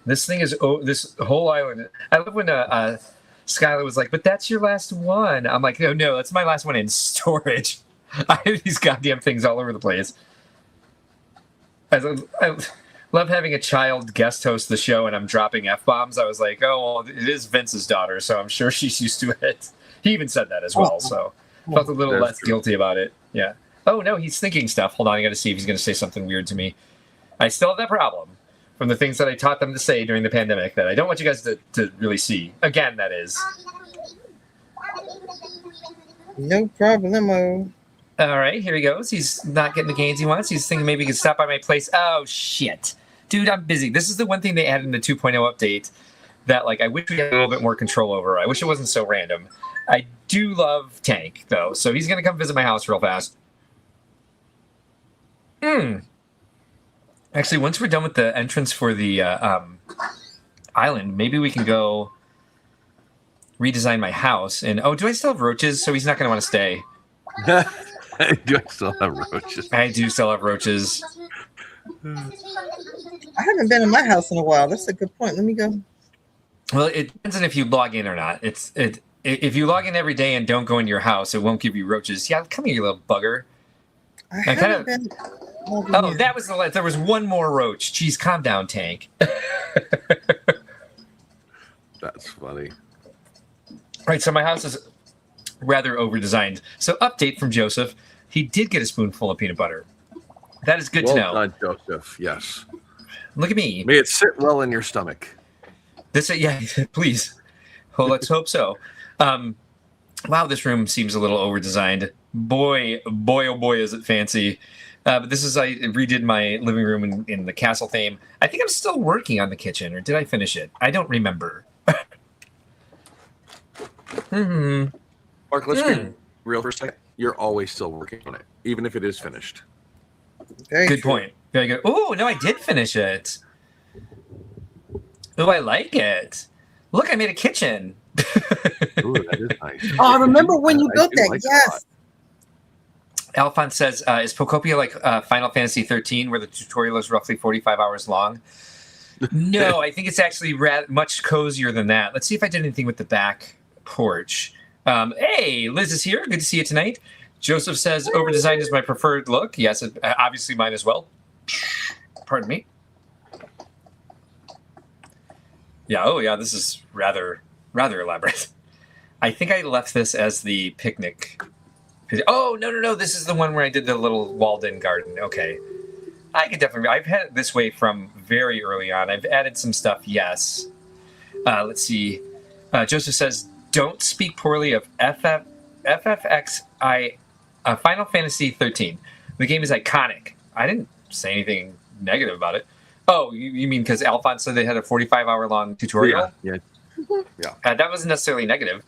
This thing is this whole island. I love when Skylar was like, but that's your last one. I'm like, no, that's my last one in storage. I have these goddamn things all over the place. I love having a child guest host the show and I'm dropping F-bombs. I was like, oh, well, it is Vince's daughter, so I'm sure she's used to it. He even said that as well. So Felt a little That's less true. guilty about it. Yeah. Oh no, he's thinking stuff. Hold on, I got to see if he's going to say something weird to me. I still have that problem from the things that I taught them to say during the pandemic that I don't want you guys to really see. Again, that is. No problemo. All right, here he goes. He's not getting the gains he wants. He's thinking maybe he could stop by my place. Oh, shit. Dude, I'm busy. This is the one thing they added in the 2.0 update that, like, I wish we had a little bit more control over. I wish it wasn't so random. I do love Tank, though, so he's going to come visit my house real fast. Actually, once we're done with the entrance for the island, maybe we can go redesign my house. And, oh, do I still have roaches? So he's not going to want to stay. Do I still have roaches? I do still have roaches. I haven't been in my house in a while. That's a good point. Let me go. Well, it depends on if you log in or not. If you log in every day and don't go into your house, it won't give you roaches. Yeah, come here, you little bugger. I haven't been. Oh, that was there was one more roach. Jeez, calm down, Tank. That's funny. All right, so my house is rather over-designed. So update from Joseph. He did get a spoonful of peanut butter. That is good to know. Well done, Joseph. Yes. Look at me. May it sit well in your stomach. Yeah, please. Well, let's hope so. Wow, this room seems a little over-designed. Boy, oh boy, is it fancy. But this is, I redid my living room in the castle theme. I think I'm still working on the kitchen, or did I finish it? I don't remember. Mark, let's be real for a second. You're always still working on it, even if it is finished. Good point. Very good. Oh, no, I did finish it. Oh, I like it. Look, I made a kitchen. Ooh, that is nice. Oh, I remember when you built that. Like Yes. Alphonse says, is Pocopia like Final Fantasy 13, where the tutorial is roughly 45 hours long? No, I think it's actually much cozier than that. Let's see if I did anything with the back porch. Hey, Liz is here. Good to see you tonight. Joseph says, over-designed is my preferred look. Yes, obviously mine as well. Pardon me. Yeah, oh yeah, this is rather elaborate. I think I left this as the picnic. Oh, no, this is the one where I did the little walled-in garden. Okay. I could definitely... I've had it this way from very early on. I've added some stuff, yes. Let's see. Joseph says, don't speak poorly of FFXI Final Fantasy 13. The game is iconic. I didn't say anything negative about it. Oh, you mean because Alphonse said they had a 45-hour-long tutorial? Yeah. That wasn't necessarily negative.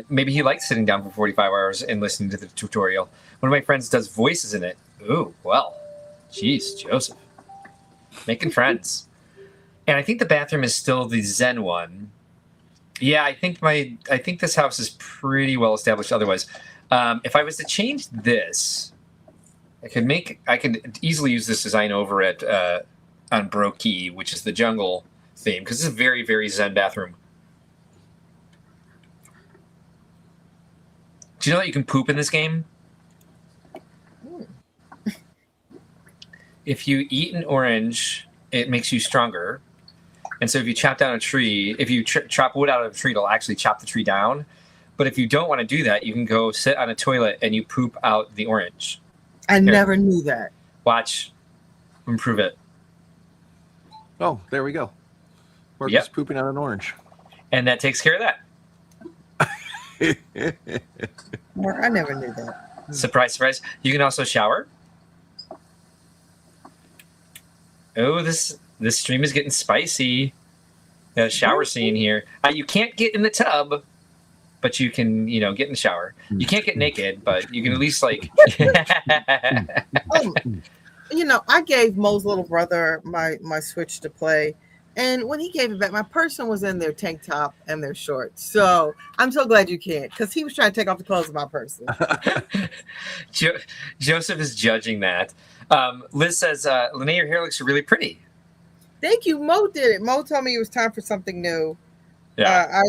Maybe he likes sitting down for 45 hours and listening to the tutorial. One of my friends does voices in it. Ooh, well, jeez, Joseph. Making friends. And I think the bathroom is still the Zen one. Yeah, I think this house is pretty well established otherwise. If I was to change this, I could easily use this design over at on Brokey, which is the jungle theme, because it's a very, very Zen bathroom. Do you know that you can poop in this game? If you eat an orange, it makes you stronger. And so if you chop down a tree, if you chop wood out of a tree, it'll actually chop the tree down. But if you don't want to do that, you can go sit on a toilet and you poop out the orange. I never knew that. Watch. Improve it. Oh, there we go. We're just pooping out an orange. And that takes care of that. I never knew that. Surprise, surprise. You can also shower. Oh, this stream is getting spicy. Got a shower scene here. You can't get in the tub, but you can, get in the shower. You can't get naked, but you can at least like. I gave Mo's little brother my Switch to play, and when he gave it back, my person was in their tank top and their shorts. So I'm so glad you can't, because he was trying to take off the clothes of my person. Joseph is judging that. Liz says, Lenee, your hair looks really pretty. Thank you. Mo did it. Mo told me it was time for something new. Yeah.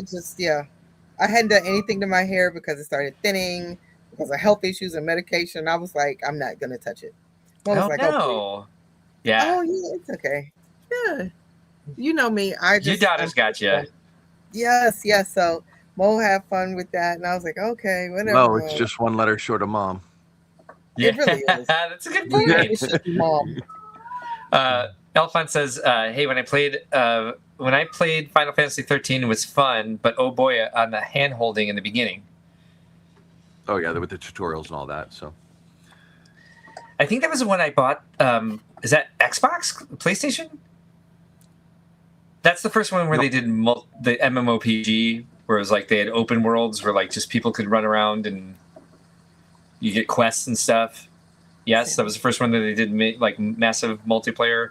I hadn't done anything to my hair because it started thinning because of health issues and medication. I was like, I'm not going to touch it. Mo was like, no. okay. Yeah. Oh, yeah, it's okay. Yeah. You know me. Your daughter's got you. Yes. So Mo had fun with that, and I was like, okay, whatever. No, it's just one letter short of mom. It really is. That's a good It's point. just mom. Elfon says, "Hey, when I played Final Fantasy 13, it was fun, but oh boy, on the hand holding in the beginning." Oh yeah, with the tutorials and all that. So I think that was the one I bought. Is that Xbox, PlayStation? That's the first one where they did the MMOPG, where it was like they had open worlds where like just people could run around and you get quests and stuff. Yes, that was the first one that they did like massive multiplayer.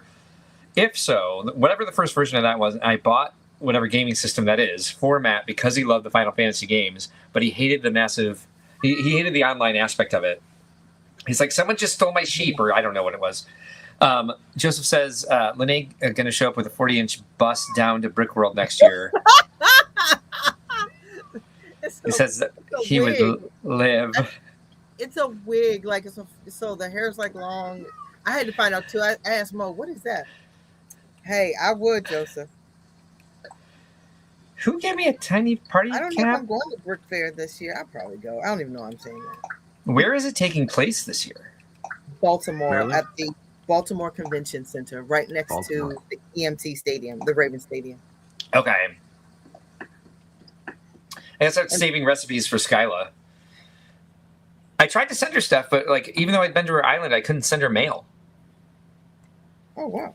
If so, whatever the first version of that was, I bought whatever gaming system that is for Matt because he loved the Final Fantasy games, but he hated the massive. He hated the online aspect of it. He's like, someone just stole my sheep, or I don't know what it was. Joseph says, Lenee going to show up with a 40-inch bus down to Brickworld next year. He says that he would live. It's a wig, like so the hair's like long. I had to find out too. I asked Mo, what is that? Hey, I would, Joseph. Who gave me a tiny party cap? I don't know if I'm going to Brick Fair this year. I'll probably go. I don't even know I'm saying that. Where is it taking place this year? Baltimore, Maryland? at the Baltimore Convention Center, right next to the EMT Stadium, the Raven Stadium. Okay. I gotta start saving recipes for Skyla. I tried to send her stuff, but like even though I'd been to her island, I couldn't send her mail. Oh wow.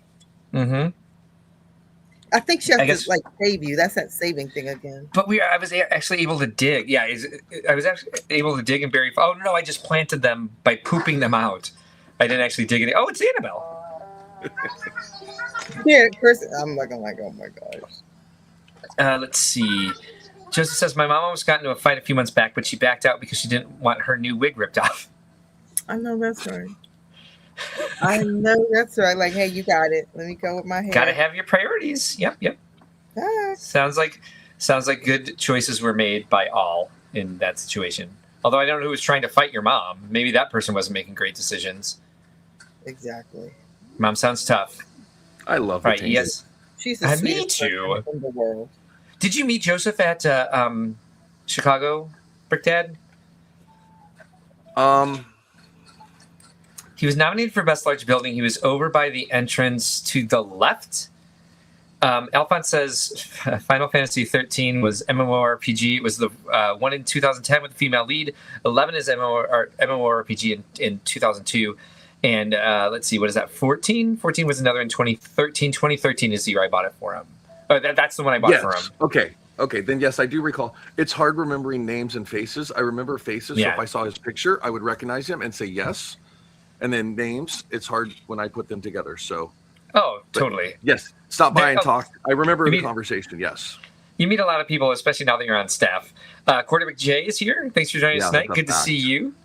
Mm-hmm. I think she has to like save you. That's that saving thing again. But I was actually able to dig. Yeah, I was actually able to dig and bury. Oh no, I just planted them by pooping them out. I didn't actually dig it. Oh, it's Annabelle. Yeah, Chris. I'm looking like, oh my gosh. Let's see. Joseph says, my mom almost got into a fight a few months back, but she backed out because she didn't want her new wig ripped off. I know that's right. I know that's right. Like, hey, you got it. Let me go with my hair. Gotta have your priorities. Yep. Sounds like good choices were made by all in that situation. Although I don't know who was trying to fight your mom. Maybe that person wasn't making great decisions. Exactly. Mom sounds tough. I love right. Yes. She's the sweetest me too. person in the world. Did you meet Joseph at Chicago, Brick Dad? He was nominated for Best Large Building. He was over by the entrance to the left. Alphonse says Final Fantasy 13 was MMORPG. It was the one in 2010 with the female lead. 11 is MMORPG in 2002. And let's see, what is that? 14? 14 was another in 2013. 2013 is the year I bought it for him. Oh, that's the one I bought for him. Okay. Then yes, I do recall. It's hard remembering names and faces. I remember faces. Yeah. So if I saw his picture, I would recognize him and say yes. And then names, it's hard when I put them together. So. Oh, totally. Yes. Stop by and talk. I remember the conversation. Yes. You meet a lot of people, especially now that you're on staff. Quarterback Jay is here. Thanks for joining us tonight. Good to see you.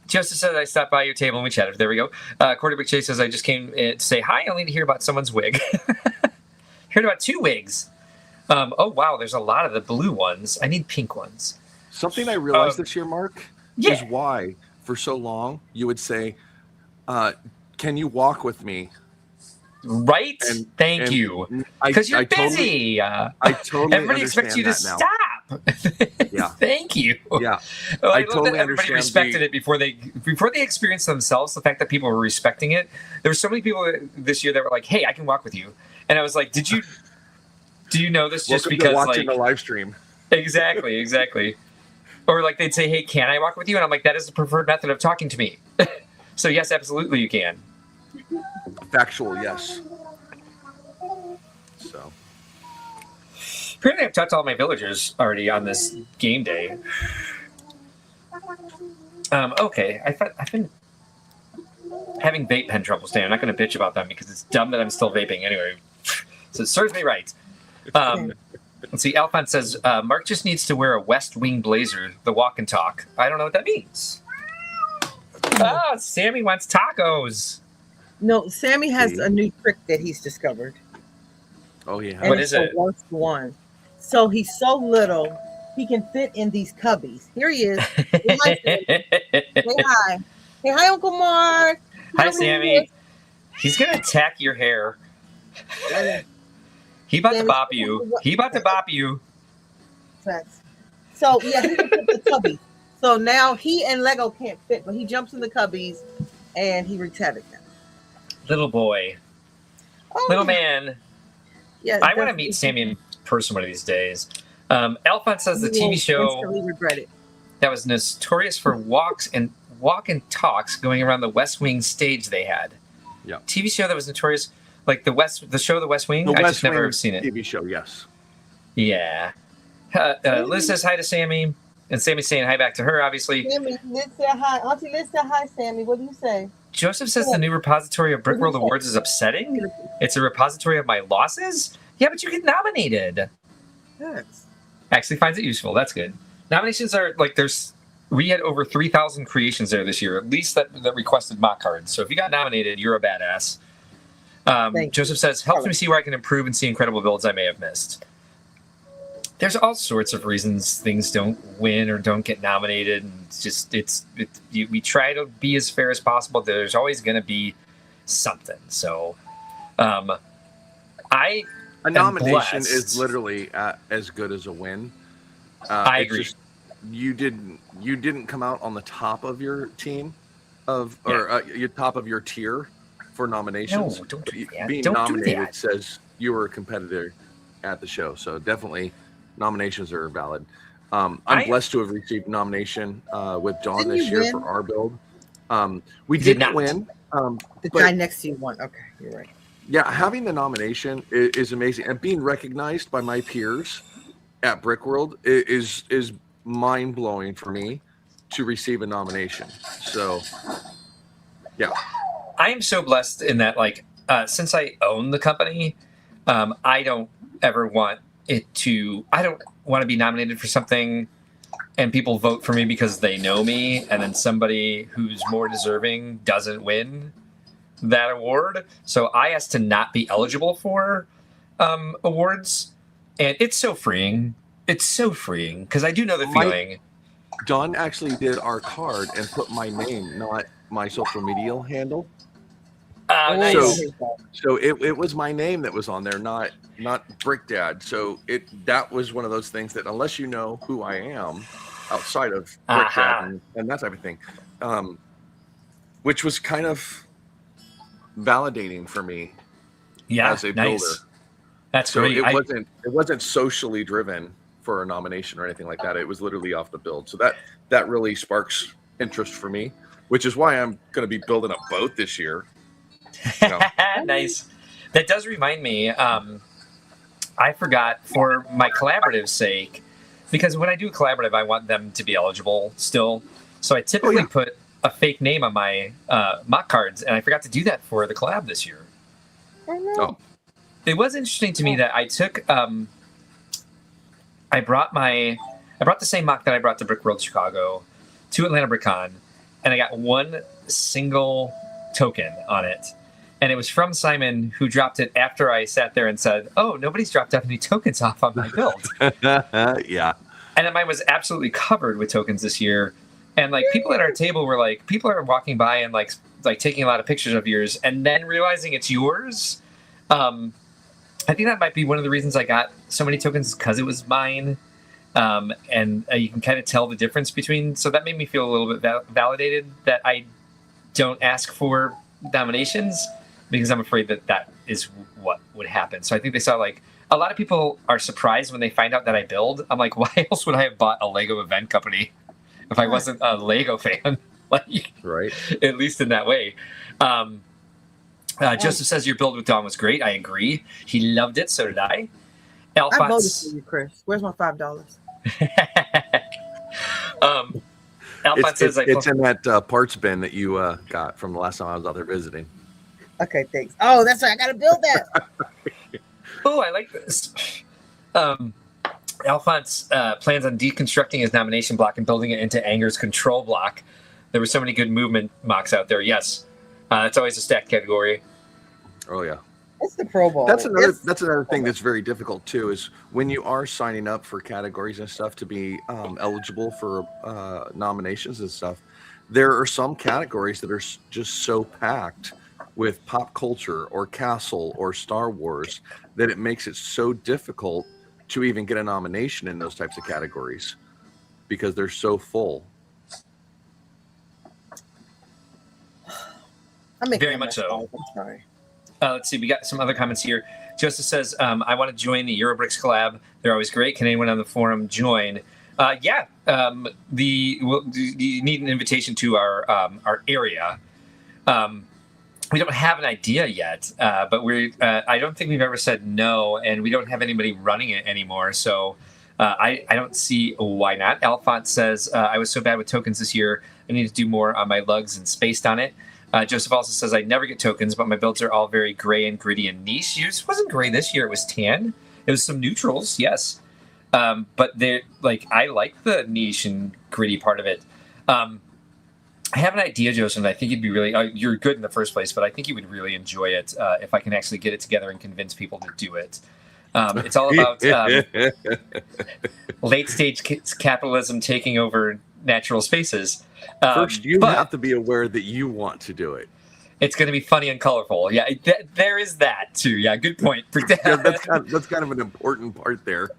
Joseph says I stopped by your table and we chatted. There we go. Quarterback Jay says I just came to say hi. Only to hear about someone's wig. Heard about 2 wigs. Oh wow, there's a lot of the blue ones. I need pink ones. Something I realized this year, Mark, is why for so long you would say, "Can you walk with me?" Right? Thank you. Because you're busy. I totally everybody expects you to stop. Yeah. Thank you. Yeah. Well, I love totally that everybody respected it before they experienced themselves. The fact that people were respecting it. There were so many people this year that were like, "Hey, I can walk with you," and I was like, "Do you know this just Welcome because to watching like the live stream?" Exactly. Or like they'd say, "Hey, can I walk with you?" And I'm like, "That is the preferred method of talking to me." So yes, absolutely, you can. Factual, yes. So. Apparently, I've talked to all my villagers already on this game day. Okay, I've been having vape pen troubles today. I'm not going to bitch about them because it's dumb that I'm still vaping anyway. So it serves me right. Let's see. Alphonse says Mark just needs to wear a West Wing blazer, the walk and talk. I don't know what that means. Sammy wants tacos. No, Sammy has a new trick that he's discovered. Oh yeah. And what is it? The worst one. So he's so little, he can fit in these cubbies. Here he is. Say hi. Hey, hi, Uncle Mark. Hi, Sammy. He's gonna attack your hair. He about to bop you. Facts. So yeah, he can fit the cubbies. So now he and Lego can't fit, but he jumps in the cubbies and he wreaks havoc now. Little boy. Oh, Little yeah. man. Yeah, I want to meet Sammy in person one of these days. Alphonse says the You will TV show instantly regret it. that was notorious for walk and talks going around the West Wing stage they had. Yeah. TV show that was notorious, like the show The West Wing. The I West just never Wing have seen it. TV show, yes. Yeah. Liz says hi to Sammy, and Sammy's saying hi back to her, obviously. Sammy, Liz said hi. Auntie Liz said hi, Sammy. What do you say? Joseph says the new repository of Brickworld Awards is upsetting. It's a repository of my losses. Yeah, but you get nominated. Yes. Actually finds it useful. That's good. Nominations are like we had over 3,000 creations there this year, at least that requested mock cards. So if you got nominated, you're a badass. Joseph says, helps me see where I can improve and see incredible builds I may have missed. There's all sorts of reasons things don't win or don't get nominated. And it's just, we try to be as fair as possible. There's always going to be something. So a nomination is literally as good as a win. I agree. Just, you didn't come out on the top of your team your top of your tier for nominations. No, don't do that. Being Don't nominated do that. says you were a competitor at the show. So definitely nominations are valid. I'm blessed to have received nomination with Dawn this year for our build. We didn't win. The guy next to you won. Okay, you're right. Yeah, having the nomination is amazing, and being recognized by my peers at Brickworld is mind blowing for me to receive a nomination. So, yeah, I am so blessed in that, like, since I own the company, I don't ever want I don't want to be nominated for something and people vote for me because they know me, and then somebody who's more deserving doesn't win that award. So I asked to not be eligible for awards, and it's so freeing. It's so freeing because I do know the feeling. Don actually did our card and put my name, not my social media handle. Nice. So it was my name that was on there, not Brick Dad. So that was one of those things that unless you know who I am outside of Brick Dad and that type of thing, which was kind of validating for me as a builder. That's so great. It wasn't socially driven for a nomination or anything like that. It was literally off the build. So that really sparks interest for me, which is why I'm going to be building a boat this year. You know. Nice. That does remind me. I forgot for my collaborative's sake, because when I do a collaborative, I want them to be eligible still. So I typically put a fake name on my mock cards, and I forgot to do that for the collab this year. Oh. It was interesting to me that I took. I brought the same mock that I brought to Brickworld Chicago to Atlanta BrickCon, and I got one single token on it. And it was from Simon, who dropped it after I sat there and said, "Oh, nobody's dropped any tokens off on my build." Yeah. And then mine was absolutely covered with tokens this year. And like people at our table were like, people are walking by and like taking a lot of pictures of yours, and then realizing it's yours. I think that might be one of the reasons I got so many tokens, because it was mine. And you can kind of tell the difference between. So that made me feel a little bit validated that I don't ask for nominations, because I'm afraid that is what would happen. So I think they saw, like, a lot of people are surprised when they find out that I build. I'm like, why else would I have bought a Lego event company if I wasn't a Lego fan? Like, right. At least in that way. Joseph says your build with Dawn was great. I agree. He loved it. So did I. Alphonse, I voted for you, Chris. Where's my $5? Alphonse says it's in that parts bin that you got from the last time I was out there visiting. Okay, thanks. Oh, that's right. I got to build that. Oh, I like this. Alphonse plans on deconstructing his nomination block and building it into Anger's control block. There were so many good movement mocks out there. Yes. It's always a stacked category. Oh, yeah. It's the Pro Bowl. That's another thing that's very difficult, too, is when you are signing up for categories and stuff to be eligible for nominations and stuff, there are some categories that are just so packed with pop culture or Castle or Star Wars that it makes it so difficult to even get a nomination in those types of categories because they're so full. Very much so. I'm sorry. Let's see. We got some other comments here. Joseph says, I want to join the Eurobricks collab. They're always great. Can anyone on the forum join? Yeah. You need an invitation to our area. We don't have an idea yet, but I don't think we've ever said no, and we don't have anybody running it anymore. So I don't see why not. Alphonse says, I was so bad with tokens this year. I need to do more on my lugs and spaced on it. Joseph also says, I never get tokens, but my builds are all very gray and gritty and niche. Yours wasn't gray this year. It was tan. It was some neutrals, yes. But they're I like the niche and gritty part of it. I have an idea, Joseph, and I think you'd be really, you're good in the first place, but I think you would really enjoy it if I can actually get it together and convince people to do it. It's all about late stage capitalism taking over natural spaces. First, you have to be aware that you want to do it. It's going to be funny and colorful. Yeah, there is that too. Yeah, good point. That's kind of an important part there.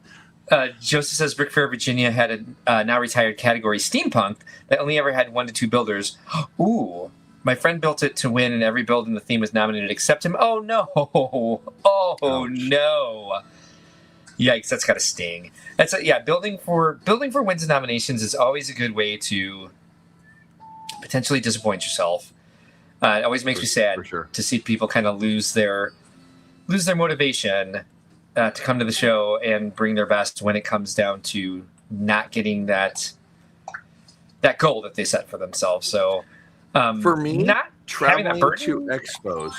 Joseph says Brick Fair Virginia had a now retired category steampunk that only ever had 1 to 2 builders. Ooh, my friend built it to win, and every build in the theme was nominated except him. Oh no! Oh Ouch. No! Yikes! That's got to sting. Building for wins and nominations is always a good way to potentially disappoint yourself. It always makes me sad to see people kind of lose their motivation to come to the show and bring their best when it comes down to not getting that goal that they set for themselves. So for me, not traveling to expos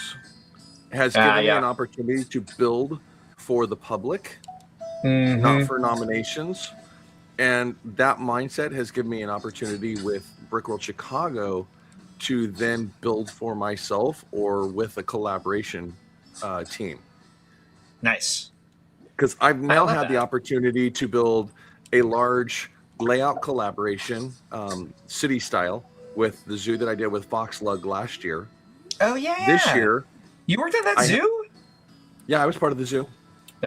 has given me an opportunity to build for the public, not for nominations. And that mindset has given me an opportunity with Brickworld Chicago to then build for myself or with a collaboration team. Nice. Because I've now had the opportunity to build a large layout collaboration, city style, with the zoo that I did with Fox Lug last year. Oh, yeah. This year. You worked at that zoo? Yeah, I was part of the zoo.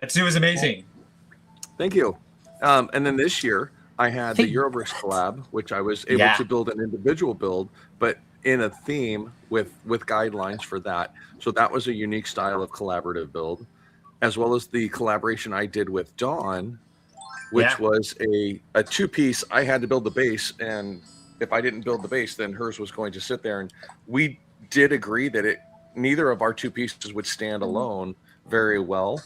That zoo is amazing. Thank you. And then this year, I had the Eurobricks collab, which I was able to build an individual build, but in a theme with guidelines for that. So that was a unique style of collaborative build, as well as the collaboration I did with Dawn, which was a 2-piece. I had to build the base, and if I didn't build the base, then hers was going to sit there. And we did agree that neither of our 2 pieces would stand alone very well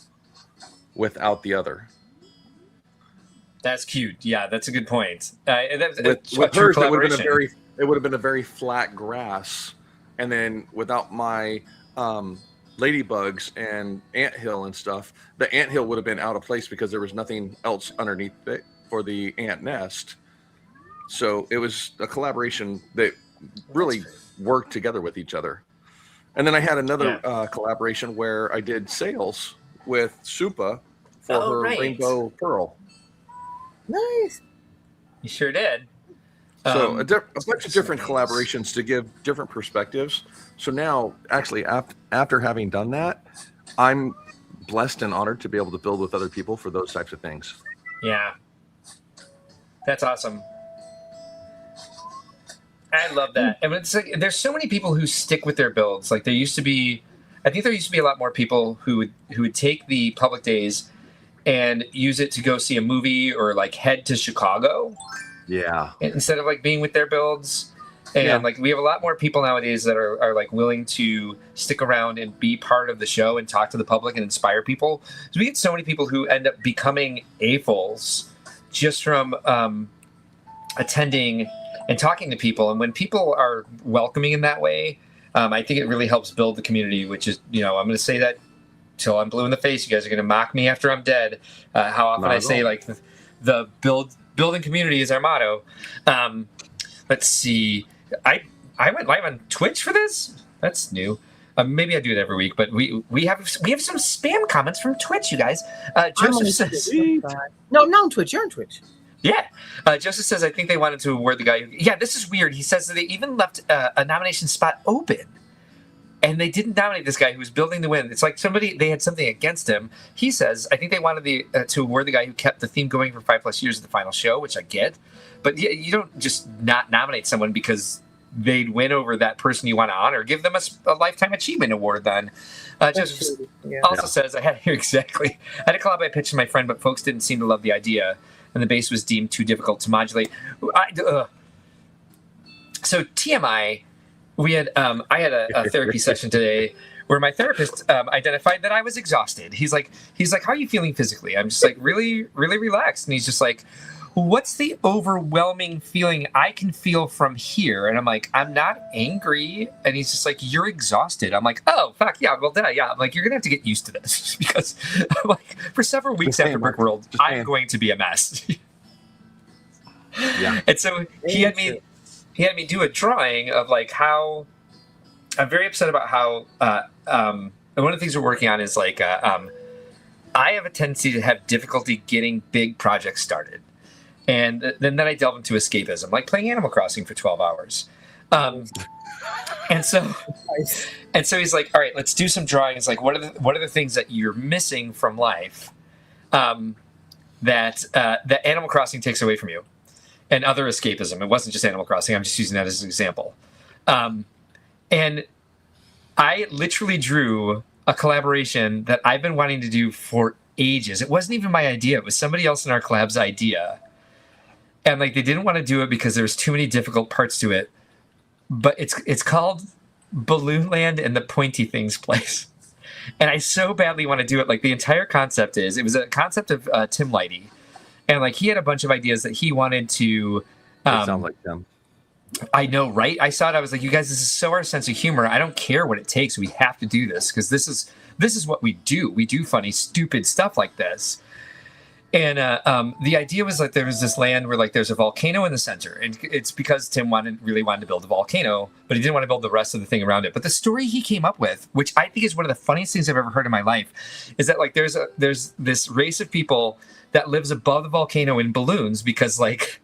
without the other. That's cute. Yeah, that's a good point. With hers, it would have been a very flat grass, and then without my ladybugs and anthill and stuff, the anthill would have been out of place because there was nothing else underneath it for the ant nest. So it was a collaboration that really worked together with each other. And then I had another collaboration where I did sails with Supa for her Rainbow Pearl. Nice. You sure did. So a bunch of different collaborations to give different perspectives. So now, actually, after having done that, I'm blessed and honored to be able to build with other people for those types of things. Yeah. That's awesome. I love that. And it's there's so many people who stick with their builds. I think there used to be a lot more people who would take the public days and use it to go see a movie or head to Chicago. Yeah. Instead of being with their builds. And we have a lot more people nowadays that are willing to stick around and be part of the show and talk to the public and inspire people. So we get so many people who end up becoming AFOLs just from attending and talking to people. And when people are welcoming in that way, I think it really helps build the community, which is, I'm going to say that till I'm blue in the face. You guys are going to mock me after I'm dead. How often I say the building community is our motto. Let's see. I went live on Twitch for this. That's new. Maybe I do it every week, but we have some spam comments from Twitch, you guys. Joseph says, "No, I'm not on Twitch. You're on Twitch." Yeah. Joseph says, I think they wanted to award the guy. Yeah, this is weird. He says that they even left a nomination spot open. And they didn't nominate this guy who was building the wind. It's like they had something against him. He says, I think they wanted to award the guy who kept the theme going for 5+ years at the final show, which I get. But you don't just not nominate someone because they'd win over that person you want to honor. Give them a lifetime achievement award then. Just also says, I had here exactly. I had a collab I pitched to my friend, but folks didn't seem to love the idea, and the bass was deemed too difficult to modulate. So TMI, I had a therapy session today where my therapist identified that I was exhausted. He's like, how are you feeling physically? I'm just like, really, really relaxed. And he's just like, what's the overwhelming feeling I can feel from here? And I'm like, I'm not angry. And he's just like, you're exhausted. I'm like, oh, fuck, yeah, well, yeah. I'm like, you're going to have to get used to this because I'm like, for several weeks after Brickworld, I'm going to be a mess. Yeah. And so he had me do a drawing of like how I'm very upset about how and one of the things we're working on is like I have a tendency to have difficulty getting big projects started. And then I delve into escapism, like playing Animal Crossing for 12 hours. And so he's like, all right, let's do some drawings. Like, what are the things that you're missing from life that Animal Crossing takes away from you? And other escapism. It wasn't just Animal Crossing. I'm just using that as an example. And I literally drew a collaboration that I've been wanting to do for ages. It wasn't even my idea. It was somebody else in our collab's idea. And like they didn't want to do it because there was too many difficult parts to it. But it's called Balloon Land and the Pointy Things Place. And I so badly want to do it. Like the entire concept it was a concept of Tim Leighty. And like he had a bunch of ideas that he wanted to sound like them. I know, right? I saw it. I was like, you guys, this is so our sense of humor. I don't care what it takes. We have to do this because this is what we do. We do funny, stupid stuff like this. And the idea was like there was this land where like there's a volcano in the center, and it's because Tim really wanted to build a volcano, but he didn't want to build the rest of the thing around it. But the story he came up with, which I think is one of the funniest things I've ever heard in my life, is that like there's this race of people that lives above the volcano in balloons because like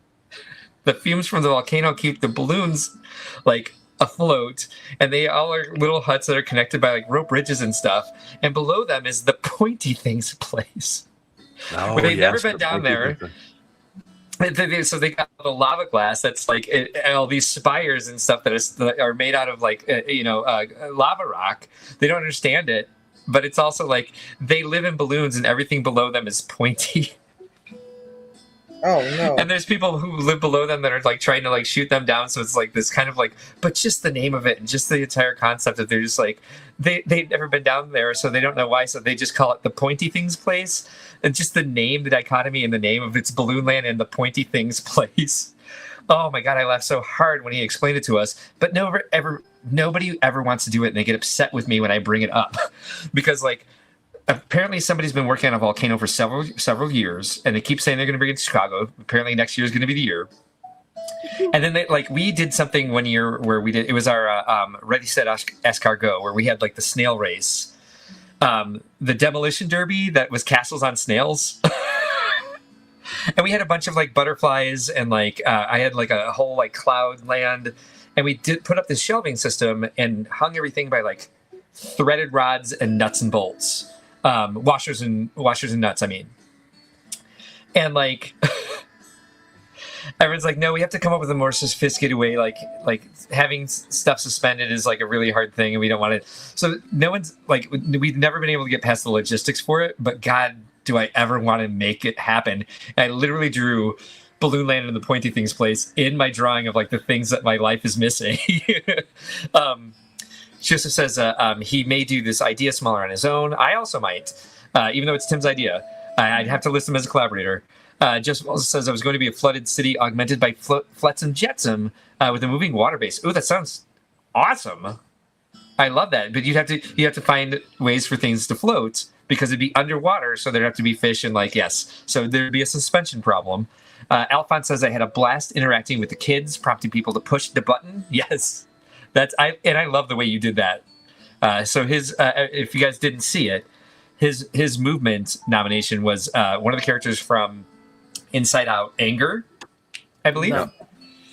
the fumes from the volcano keep the balloons like afloat, and they all are little huts that are connected by like rope bridges and stuff. And below them is the Pointy Things Place. But they've never been down there. So they got the lava glass that's like all these spires and stuff that are made out of like lava rock. They don't understand it, but it's also like they live in balloons and everything below them is pointy. Oh no! And there's people who live below them that are like trying to like shoot them down. So it's like this kind of like, but just the name of it and just the entire concept that they're just like they've never been down there, so they don't know why. So they just call it the Pointy Things Place, and just the name, the dichotomy in the name of it's Balloon Land and the Pointy Things Place. Oh my god, I laughed so hard when he explained it to us. But nobody ever wants to do it, and they get upset with me when I bring it up because like. Apparently somebody's been working on a volcano for several years, and they keep saying they're going to bring it to Chicago. Apparently next year is going to be the year. And then we did something one year where it was our Ready, Set, Escargot, where we had like the snail race, the demolition derby that was castles on snails. And we had a bunch of like butterflies, and like I had like a whole like cloud land, and we did put up this shelving system and hung everything by like threaded rods and nuts and bolts. Washers and nuts, I mean. And like everyone's like, no, we have to come up with a more sophisticated way. Like having stuff suspended is like a really hard thing, and we don't want it. So no one's like, we've never been able to get past the logistics for it. But God, do I ever want to make it happen? And I literally drew Balloon Land and the Pointy Things Place in my drawing of like the things that my life is missing. Joseph says he may do this idea smaller on his own. I also might, even though it's Tim's idea. I'd have to list him as a collaborator. Joseph also says I was going to be a flooded city augmented by Flotsam Jetsam with a moving water base. Ooh, that sounds awesome. I love that. But you have to find ways for things to float because it'd be underwater, so there'd have to be fish and like, yes. So there'd be a suspension problem. Alphonse says I had a blast interacting with the kids, prompting people to push the button. Yes. I love the way you did that. So his, if you guys didn't see it, his movement nomination was one of the characters from Inside Out, Anger, I believe. No,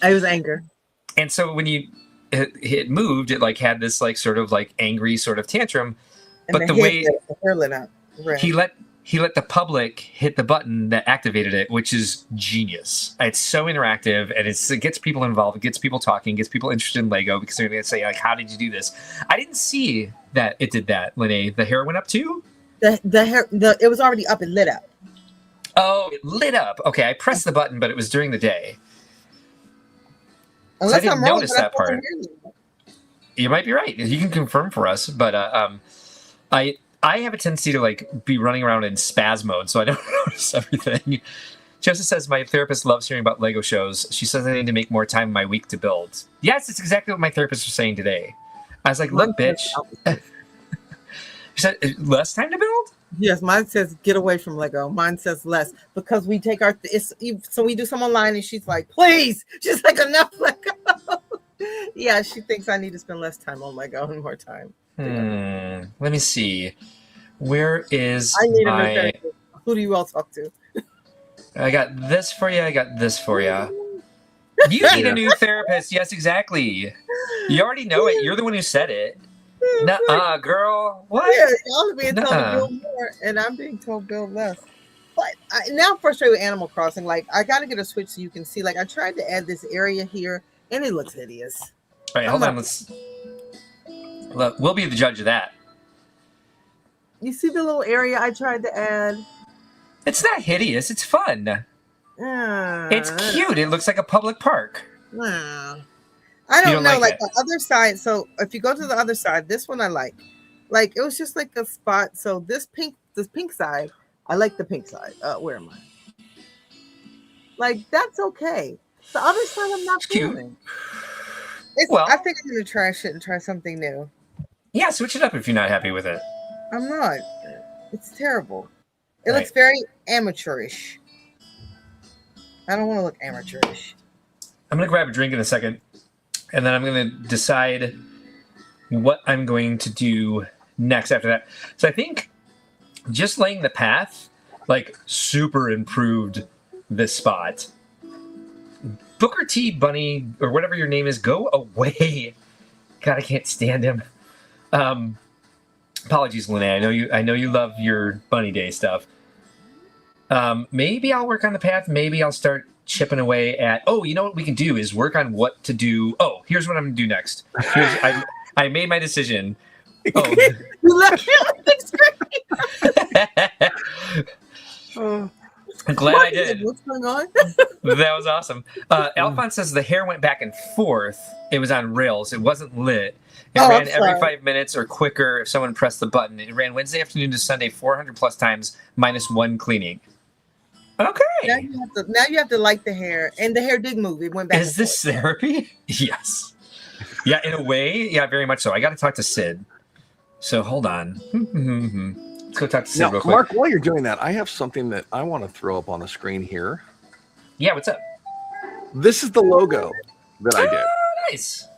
I was Anger. And so when you it moved. It like had this like sort of like angry sort of tantrum, And but the way hair lit up. Right. he let the public hit the button that activated it, which is genius. It's so interactive, and it gets people involved, it gets people talking, gets people interested in Lego because they're going to say like, "How did you do this?" I didn't see that it did that. Lenee, the hair went up too. The hair, it was already up and lit up. Oh, it lit up. Okay, I pressed the button, but it was during the day. Unless I didn't I'm wrong, notice but I that thought part. You might be right. You can confirm for us, but I have a tendency to like be running around in spaz mode, so I don't notice everything. Joseph says my therapist loves hearing about Lego shows. She says I need to make more time in my week to build. Yes, it's exactly what my therapist was saying today. I was like, "Look, bitch." She said, "Less time to build?" Yes, mine says get away from Lego. Mine says less because we take our so we do some online, and she's like, "Please," she's like, "Enough Lego." Yeah, she thinks I need to spend less time on Lego and more time. Let me see. Where is I need my... a new therapist. Who do you all talk to? I got this for you. I got this for you. You need a new therapist. Yes, exactly. You already know it. You're the one who said it. Nuh-uh, girl. What? Yeah, y'all are being told to build more, and I'm being told build less. But now I'm frustrated with Animal Crossing. Like, I got to get a Switch so you can see. Like, I tried to add this area here, and it looks hideous. All right, hold on. Look, we'll be the judge of that. You see the little area I tried to add? It's not hideous. It's fun. It's cute. It looks like a public park. I don't know. Like the other side. So if you go to the other side, this one I like. Like it was just like a spot. So this pink side, I like the pink side. Where am I? Like that's okay. The other side, I'm not feeling. Well, I think I'm gonna try shit and try something new. Yeah, switch it up if you're not happy with it. I'm not. It's terrible. It looks very amateurish. I don't want to look amateurish. I'm gonna grab a drink in a second, and then I'm gonna decide what I'm going to do next after that. So I think just laying the path, like, super improved this spot. Booker T. Bunny, or whatever your name is, go away. God, I can't stand him. Apologies, Lenee. I know you love your Bunny Day stuff. Maybe I'll work on the path. Maybe I'll start chipping away at... Oh, you know what we can do is work on what to do. Oh, here's what I'm going to do next. I made my decision. Oh. You left me on the screen. I'm glad I did. What's going on? That was awesome. Alphonse says the hair went back and forth. It was on rails. It wasn't lit. It ran every 5 minutes or quicker if someone pressed the button. It ran Wednesday afternoon to Sunday 400 plus times, -1 cleaning. Okay. Now you have to like the hair. And the hair did move. It went back. Is this therapy? Yes. Yeah, in a way. Yeah, very much so. I got to talk to Sid. So hold on. Let's go talk to Sid real quick. Mark, while you're doing that, I have something that I want to throw up on the screen here. Yeah, what's up? This is the logo that I did. Nice.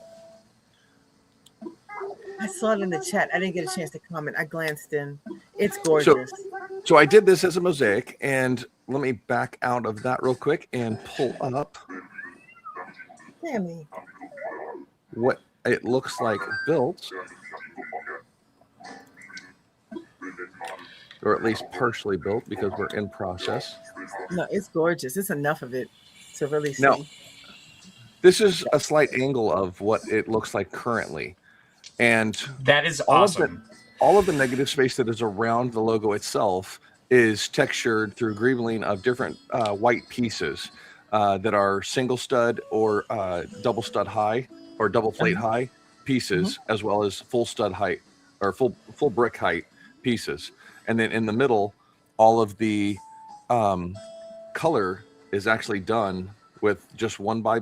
I saw it in the chat. I didn't get a chance to comment. I glanced in. It's gorgeous. So I did this as a mosaic, and let me back out of that real quick and pull up what it looks like built, or at least partially built because we're in process. No, it's gorgeous. It's enough of it to really see. No, this is a slight angle of what it looks like currently. And that is awesome. All of the negative space that is around the logo itself is textured through greebling of different white pieces that are single stud or double stud high or double plate high pieces, as well as full stud height or full brick height pieces. And then in the middle, all of the color is actually done with just one by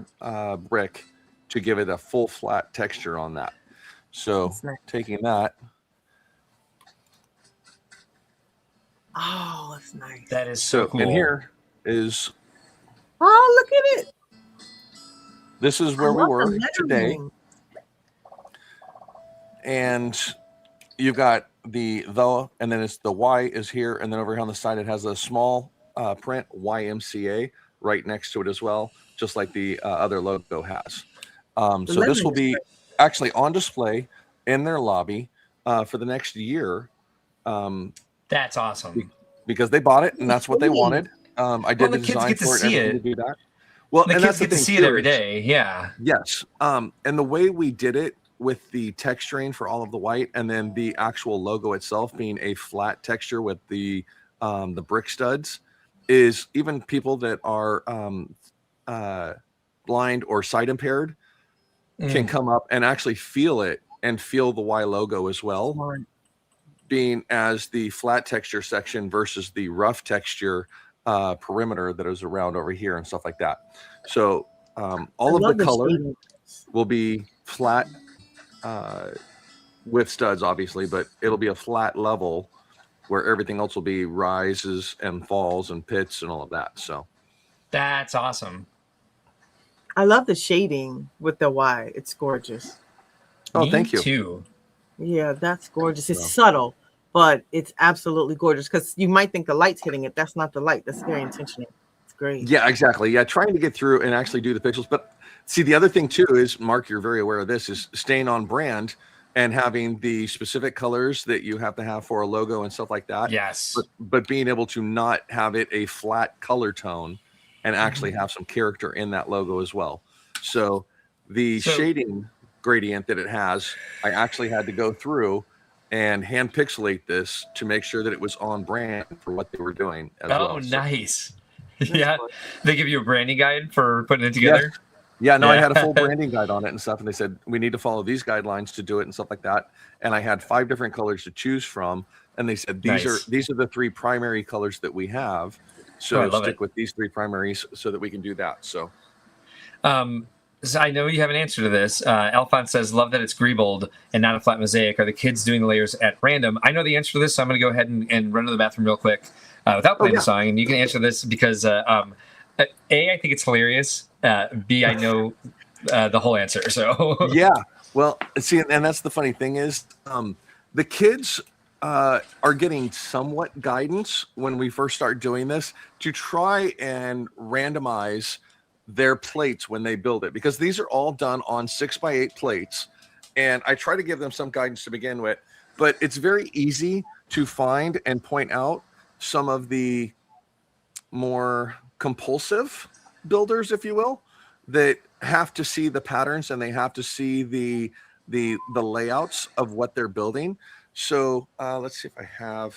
brick to give it a full flat texture on that. So taking that. Oh, that's nice. That is so cool. And here is. Oh, look at it. This is where we were today. And you've got the, and then it's the Y is here. And then over here on the side, it has a small print YMCA right next to it as well, just like the other logo has. So this will be actually on display in their lobby for the next year. That's awesome. Because they bought it and that's what they wanted. I did the design for it. To do that. Well, the kids get to see it every day. Yeah. Yes. And the way we did it with the texturing for all of the white, and then the actual logo itself being a flat texture with the brick studs, is even people that are blind or sight impaired can come up and actually feel it and feel the Y logo as well, being as the flat texture section versus the rough texture perimeter that is around over here and stuff like that. So all of the color will be flat with studs, obviously, but it'll be a flat level where everything else will be rises and falls and pits and all of that. So that's awesome. I love the shading with the Y. It's gorgeous. Oh, thank you. Too. Yeah, that's gorgeous. It's subtle, but it's absolutely gorgeous, because you might think the light's hitting it. That's not the light. That's very intentional. It's great. Yeah, exactly. Yeah, trying to get through and actually do the pixels. But see, the other thing too is, Mark, you're very aware of this, is staying on brand and having the specific colors that you have to have for a logo and stuff like that. Yes. But being able to not have it a flat color tone and actually have some character in that logo as well. So the shading gradient that it has, I actually had to go through and hand pixelate this to make sure that it was on brand for what they were doing as well. Oh, nice. Yeah. They give you a branding guide for putting it together? Yes. Yeah, no, I had a full branding guide on it and stuff, and they said we need to follow these guidelines to do it and stuff like that. And I had 5 different colors to choose from, and they said these are the 3 primary colors that we have. So stick with these 3 primaries so that we can do that. So, so I know you have an answer to this. Alphonse says, love that it's greebled and not a flat mosaic. Are the kids doing the layers at random? I know the answer to this, so I'm going to go ahead and run to the bathroom real quick without playing the song. And you can answer this because, A, I think it's hilarious. B, I know the whole answer. So yeah, well, see, and that's the funny thing is the kids are getting somewhat guidance when we first start doing this to try and randomize their plates when they build it, because these are all done on 6x8 plates, and I try to give them some guidance to begin with, but it's very easy to find and point out some of the more compulsive builders, if you will, that have to see the patterns and they have to see the layouts of what they're building. So let's see if I have,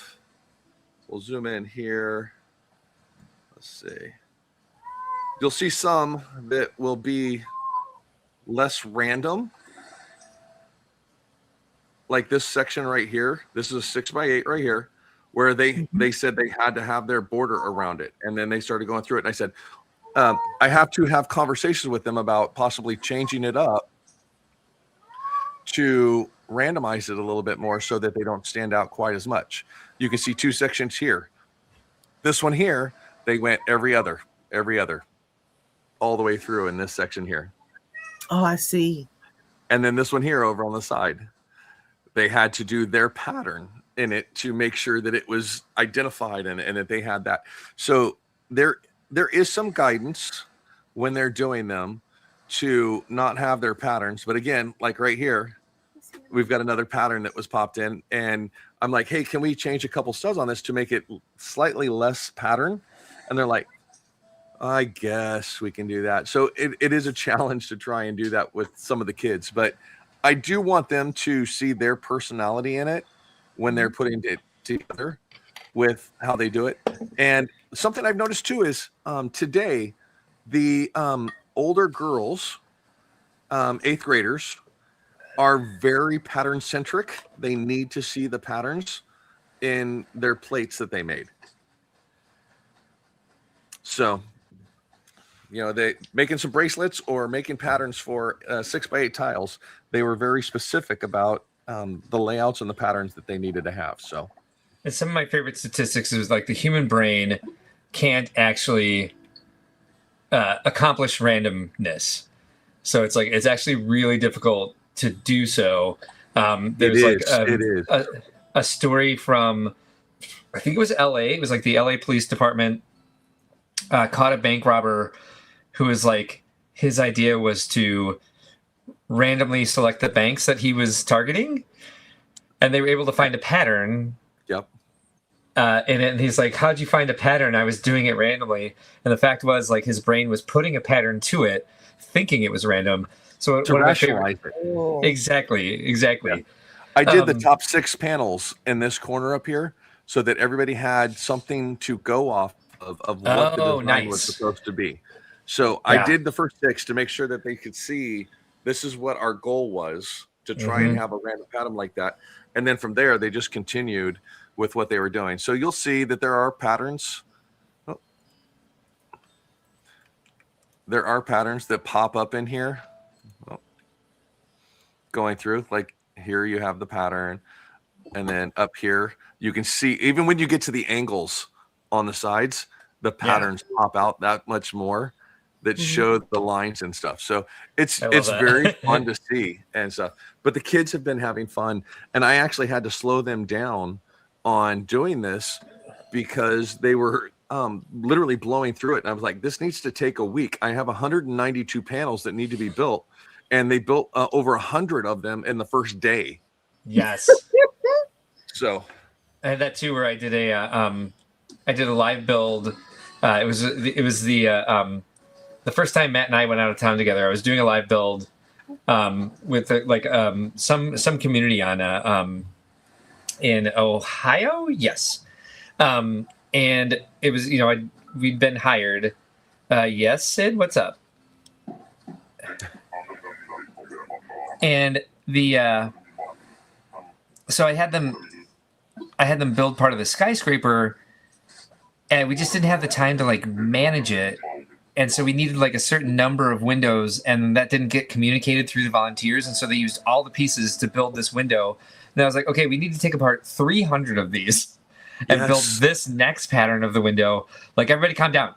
we'll zoom in here. Let's see. You'll see some that will be less random. Like this section right here. This is a 6x8 right here, where they said they had to have their border around it. And then they started going through it. And I said, I have to have conversations with them about possibly changing it up to randomize it a little bit more so that they don't stand out quite as much. You can see 2 sections here. This one here, they went every other, all the way through in this section here. Oh, I see. And then this one here over on the side, they had to do their pattern in it to make sure that it was identified and that they had that. So there is some guidance when they're doing them to not have their patterns. But again, like right here, we've got another pattern that was popped in, and I'm like, hey, can we change a couple studs on this to make it slightly less pattern? And they're like, I guess we can do that. So it is a challenge to try and do that with some of the kids, but I do want them to see their personality in it when they're putting it together with how they do it. And something I've noticed too is today, the older girls, 8th graders, are very pattern centric. They need to see the patterns in their plates that they made. So, you know, they making some bracelets or making patterns for 6x8 tiles. They were very specific about the layouts and the patterns that they needed to have. So, and some of my favorite statistics is like the human brain can't actually accomplish randomness. So it's like it's actually really difficult to do so. There's a story from, I think it was LA. It was like the LA Police Department caught a bank robber who was like, his idea was to randomly select the banks that he was targeting, and they were able to find a pattern. Yep. And he's like, how'd you find a pattern? I was doing it randomly. And the fact was, like, his brain was putting a pattern to it, thinking it was random. So To rationalize it. Exactly. Yeah. I did the top 6 panels in this corner up here so that everybody had something to go off of what the design was supposed to be. So I did the first 6 to make sure that they could see this is what our goal was, to try and have a random pattern like that. And then from there, they just continued with what they were doing. So you'll see that there are patterns. Oh. There are patterns that pop up in here. Oh. Going through, like here you have the pattern. And then up here, you can see, even when you get to the angles on the sides, the patterns pop out that much more, that show the lines and stuff. So it's very fun to see and stuff. But the kids have been having fun. And I actually had to slow them down on doing this because they were literally blowing through it. And I was like, this needs to take a week. I have 192 panels that need to be built. And they built over 100 of them in the first day. Yes. So I had that too, where I did a live build. It was the first time Matt and I went out of town together. I was doing a live build with some community on in Ohio. Yes. And it was, we'd been hired. Yes, Sid, what's up? And so I had them build part of the skyscraper, and we just didn't have the time to like manage it. And so we needed like a certain number of windows, and that didn't get communicated through the volunteers. And so they used all the pieces to build this window. And I was like, okay, we need to take apart 300 of these and build this next pattern of the window. Like, everybody calm down.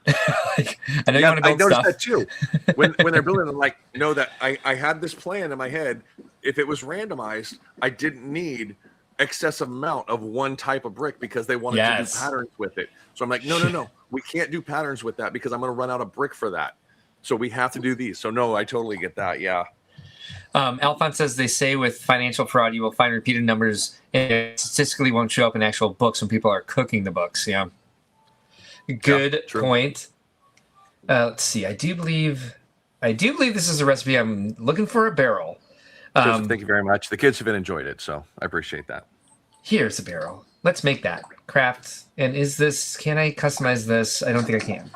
Like, I know you want to build stuff. I noticed that too. When they're building, I'm like, no, that I had this plan in my head. If it was randomized, I didn't need excessive amount of one type of brick because they wanted to do patterns with it. So I'm like, no. We can't do patterns with that because I'm going to run out of brick for that. So we have to do these. So no, I totally get that. Yeah. Alphonse says they say with financial fraud, you will find repeated numbers and it statistically won't show up in actual books when people are cooking the books. Yeah. Good point. Let's see. I do believe this is a recipe. I'm looking for a barrel. Joseph, thank you very much. The kids have enjoyed it, so I appreciate that. Here's a barrel. Let's make that. Craft. And can I customize this? I don't think I can.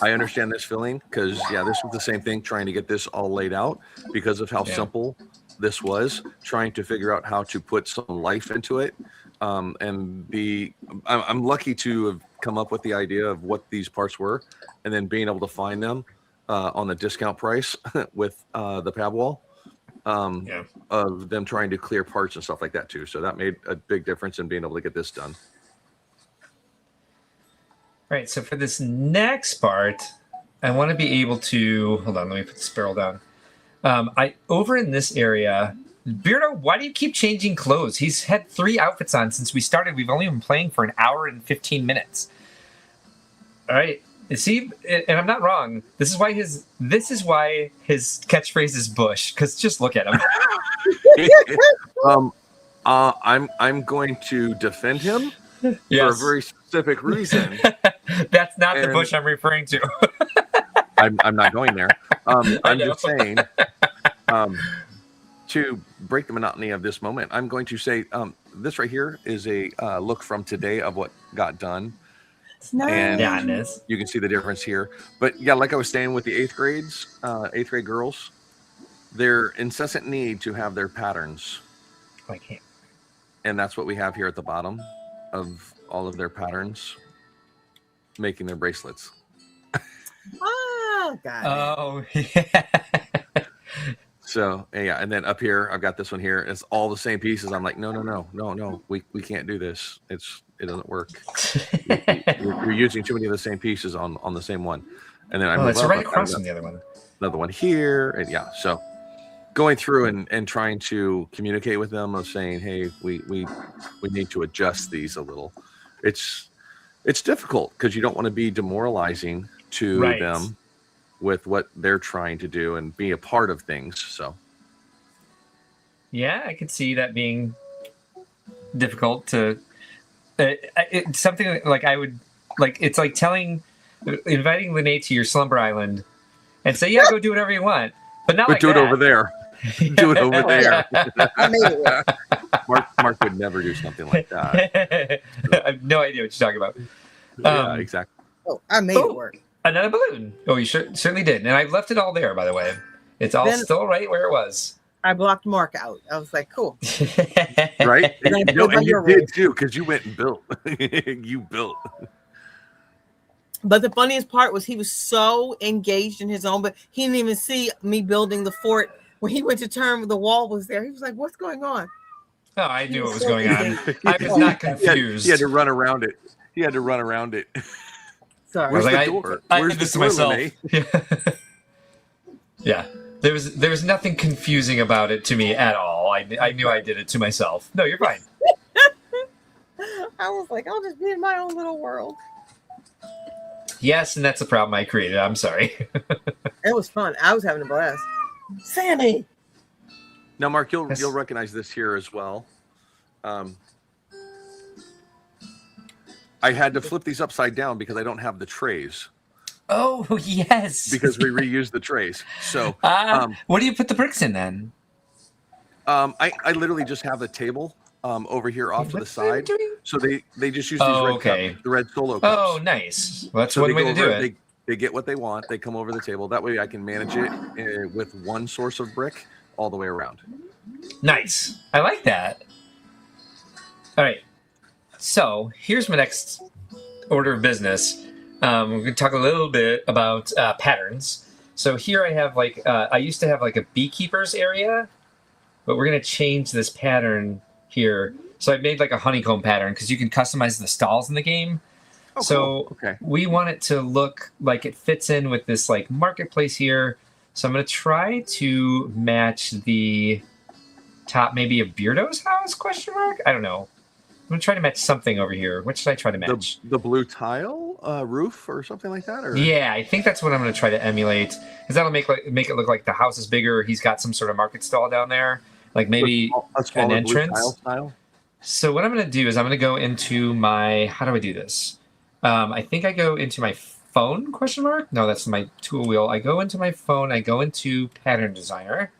I understand this feeling because, this was the same thing, trying to get this all laid out because of how simple this was, trying to figure out how to put some life into it. I'm lucky to have come up with the idea of what these parts were and then being able to find them on the discount price with the pad wall. Of them trying to clear parts and stuff like that too. So that made a big difference in being able to get this done. All right. So for this next part, I want to be able to, hold on, let me put this barrel down. Over in this area, Beardo, why do you keep changing clothes? He's had 3 outfits on since we started. We've only been playing for an hour and 15 minutes. All right. See, and I'm not wrong. This is why his catchphrase is Bush. Because just look at him. I'm going to defend him for a very specific reason. That's not the Bush I'm referring to. I'm not going there. I'm just saying to break the monotony of this moment. I'm going to say this right here is a look from today of what got done. And you can see the difference here. But like I was saying with the 8th grade girls, their incessant need to have their patterns. I can't. And that's what we have here at the bottom of all of their patterns, making their bracelets. Oh, got it. Oh, yeah. So, and then up here, I've got this one here. It's all the same pieces. I'm like, no. We can't do this. It doesn't work. You're using too many of the same pieces on the same one. And then it's right across from the other one. Another one here. And so going through and trying to communicate with them of saying, hey, we need to adjust these a little. It's difficult because you don't want to be demoralizing to them with what they're trying to do and be a part of things. So Yeah, I could see that being difficult to. It's something like I would like. It's like inviting Lenee to your slumber island, and say, "Yeah, go do whatever you want," but not But like do it that. over there. Do it over there. I made it work. Mark would never do something like that. I have no idea what you're talking about. Yeah, exactly. Oh, I made it work. Another balloon. Oh, you certainly did, and I've left it all there, by the way. It's all still right where it was. I blocked Mark out. I was like, cool. Right? Then and you did too, because you went and built. You built. But the funniest part was he was so engaged in his own, but he didn't even see me building the fort. When he went to turn, the wall was there. He was like, what's going on? Oh, I knew what was going on. I was not confused. He had to run around it. Sorry. I was like, door? I Where's did the this to door, myself. Lenee? Yeah. There was nothing confusing about it to me at all. I knew I did it to myself. No, you're fine. I was like, I'll just be in my own little world. Yes, and that's the problem I created. I'm sorry. It was fun. I was having a blast. Sammy. Now, Mark, you'll recognize this here as well. I had to flip these upside down because I don't have the trays. Oh, yes. Because we reused the trays. So, what do you put the bricks in then? I literally just have the table over here off to the side. So they just use these the red solo cups. Oh, nice. Well, that's one way to do it. They get what they want. They come over the table. That way I can manage it with one source of brick all the way around. Nice. I like that. All right. So here's my next order of business. We're going to talk a little bit about patterns. So here I have I used to have like a beekeeper's area, but we're going to change this pattern here. So I made like a honeycomb pattern because you can customize the stalls in the game. Oh, so cool. We want it to look like it fits in with this like marketplace here. So I'm going to try to match the top maybe of Beardo's house, ? I don't know. I'm going to try to match something over here. What should I try to match? The blue tile roof or something like that? Or? Yeah, I think that's what I'm going to try to emulate. Because that'll make it look like the house is bigger. He's got some sort of market stall down there. Like maybe an entrance. Blue tile style? So what I'm going to do is I'm going to go into my... How do I do this? I think I go into my phone, ? No, that's my tool wheel. I go into my phone. I go into Pattern Designer.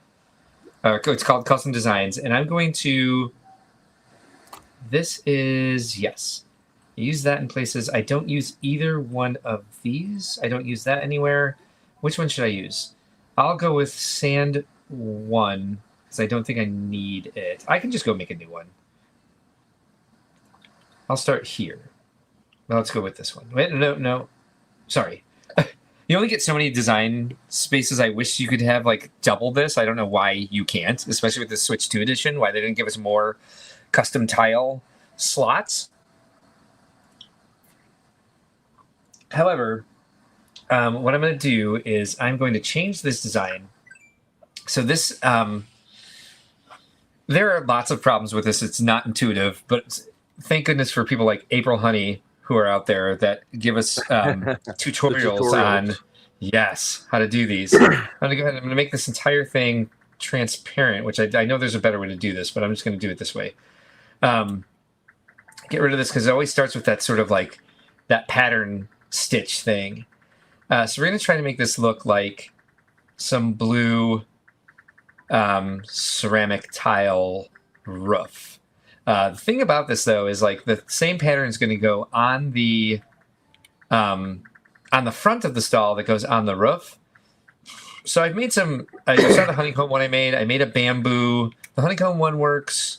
It's called Custom Designs. And I'm going to... This is... Yes. I use that in places. I don't use either one of these. I don't use that anywhere. Which one should I use? I'll go with Sand 1 because I don't think I need it. I can just go make a new one. I'll start here. Well, let's go with this one. Wait, no. Sorry. You only get so many design spaces. I wish you could have like double this. I don't know why you can't, especially with the Switch 2 edition, why they didn't give us more custom tile slots. However, what I'm going to do is I'm going to change this design. So this, there are lots of problems with this. It's not intuitive, but thank goodness for people like April Honey who are out there that give us tutorials on, how to do these. I'm going to go ahead and I'm going to make this entire thing transparent, which I know there's a better way to do this, but I'm just going to do it this way. Get rid of this because it always starts with that sort of like that pattern stitch thing. So we're going to try to make this look like some blue ceramic tile roof. The thing about this though is like the same pattern is going to go on the front of the stall that goes on the roof. So I've made some. I saw the honeycomb one I made a bamboo. The honeycomb one works.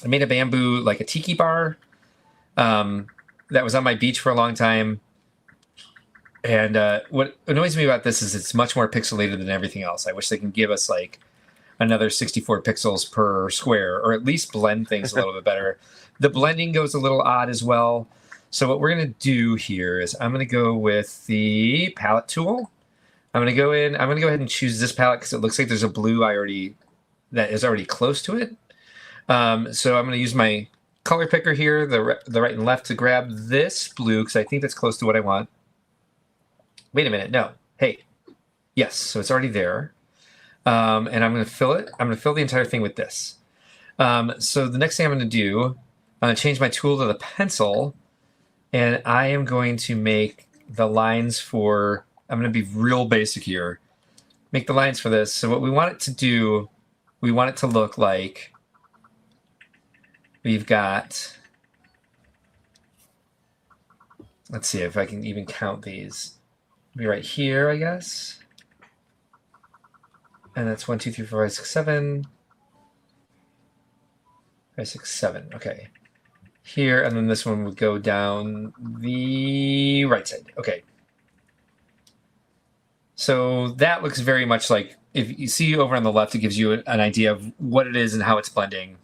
I made a bamboo like a tiki bar that was on my beach for a long time. And what annoys me about this is it's much more pixelated than everything else. I wish they can give us like another 64 pixels per square, or at least blend things a little bit better. The blending goes a little odd as well. So what we're going to do here is I'm going to go with the palette tool. I'm going to go ahead and choose this palette because it looks like there's a blue that is already close to it. So I'm going to use my color picker here, the right and left, to grab this blue because I think that's close to what I want. Wait a minute. No. Hey. Yes. So it's already there. And I'm going to fill it. I'm going to fill the entire thing with this. So the next thing I'm going to do, I'm going to change my tool to the pencil, and I am going to make the lines for, I'm going to be real basic here, make the lines for this. So what we want it to do, we want it to look like we've got, let's see if I can even count these. Be right here, I guess. And that's 1, 2, 3, 4, 5, 6, 7. 5, 6, 7. Okay. Here, and then this one would go down the right side. Okay. So that looks very much like, if you see over on the left, it gives you an idea of what it is and how it's blending.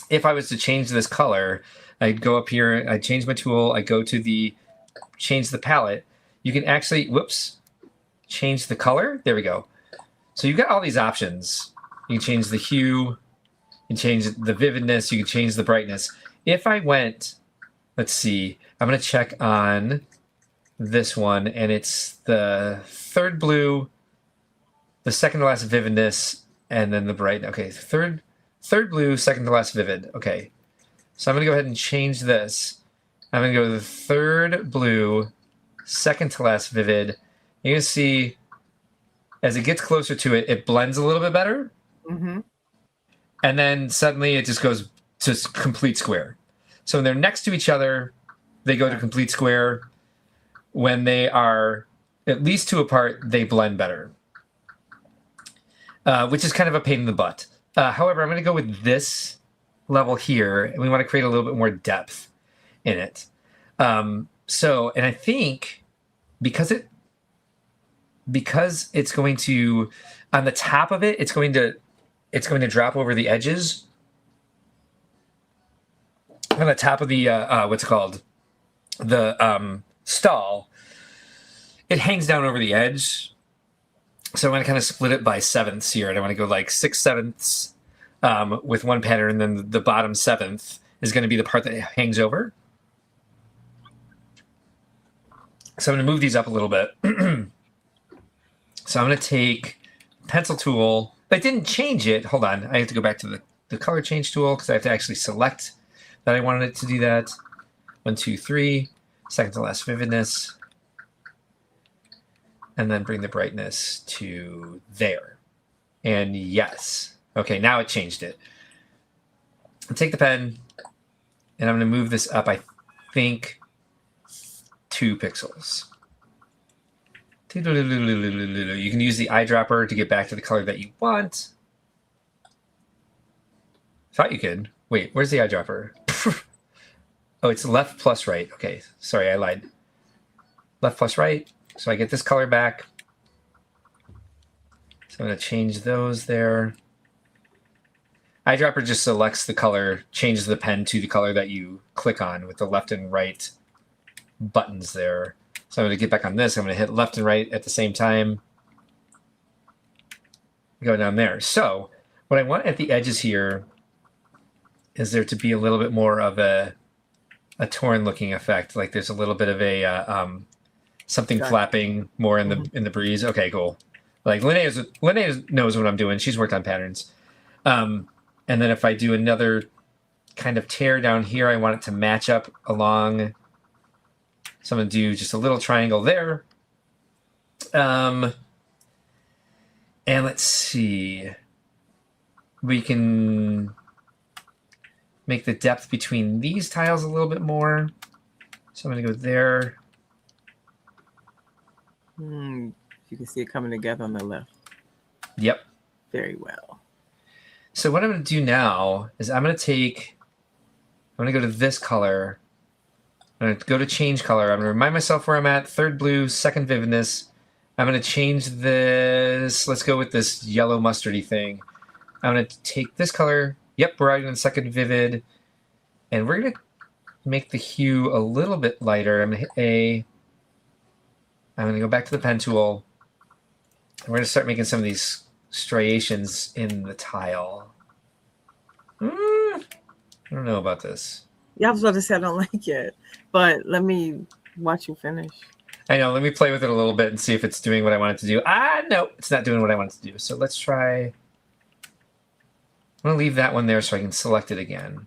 If I was to change this color, I'd go up here, I'd change my tool, I go to the, change the palette. You can actually, whoops, change the color. There we go. So you've got all these options. You can change the hue, you can change the vividness, you can change the brightness. If I went, let's see, I'm going to check on this one, and it's the third blue, the second to last vividness, and then the bright. Okay, third blue, second to last vivid. Okay, so I'm going to go ahead and change this. I'm going to go to the third blue, second to last vivid. You can see as it gets closer to it, it blends a little bit better. Mm-hmm. And then suddenly it just goes to complete square. So when they're next to each other, they go to complete square. When they are at least 2 apart, they blend better, which is kind of a pain in the butt. However, I'm going to go with this level here, and we want to create a little bit more depth in it. And I think because it's going to, on the top of it, it's going to drop over the edges. On the top of the what's it called, the stall, it hangs down over the edge. So I'm going to kind of split it by sevenths here, and I want to go like 6 sevenths with one pattern, and then the bottom seventh is going to be the part that hangs over. So I'm going to move these up a little bit. So I'm going to take pencil tool. I didn't change it. Hold on. I have to go back to the color change tool because I have to actually select that I wanted it to do that. 1, 2, 3. Second to last vividness. And then bring the brightness to there. And yes. Okay, now it changed it. I'll take the pen, and I'm going to move this up, I think, 2 pixels. You can use the eyedropper to get back to the color that you want. Thought you could. Wait, where's the eyedropper? Oh, it's left plus right. Okay, sorry, I lied. Left plus right. So I get this color back. So I'm going to change those there. Eyedropper just selects the color, changes the pen to the color that you click on with the left and right buttons there. So I'm going to get back on this. I'm going to hit left and right at the same time. Go down there. So what I want at the edges here is there to be a little bit more of a torn looking effect. Like there's a little bit of a something flapping more in the breeze. Okay, cool. Like Lenee knows what I'm doing. She's worked on patterns. And then if I do another kind of tear down here, I want it to match up along. So I'm going to do just a little triangle there. And let's see. We can make the depth between these tiles a little bit more. So I'm going to go there. You can see it coming together on the left. Yep. Very well. So what I'm going to do now is I'm going to go to this color. I'm going to go to change color. I'm going to remind myself where I'm at. Third blue, second vividness. I'm going to change this. Let's go with this yellow mustardy thing. I'm going to take this color. Yep, we're already in second vivid. And we're going to make the hue a little bit lighter. I'm going to hit A. I'm going to go back to the pen tool. And we're going to start making some of these striations in the tile. I don't know about this. Yeah, I was about to say I don't like it, but let me watch you finish. I know. Let me play with it a little bit and see if it's doing what I want it to do. No, it's not doing what I want it to do. So let's try. I'm going to leave that one there so I can select it again.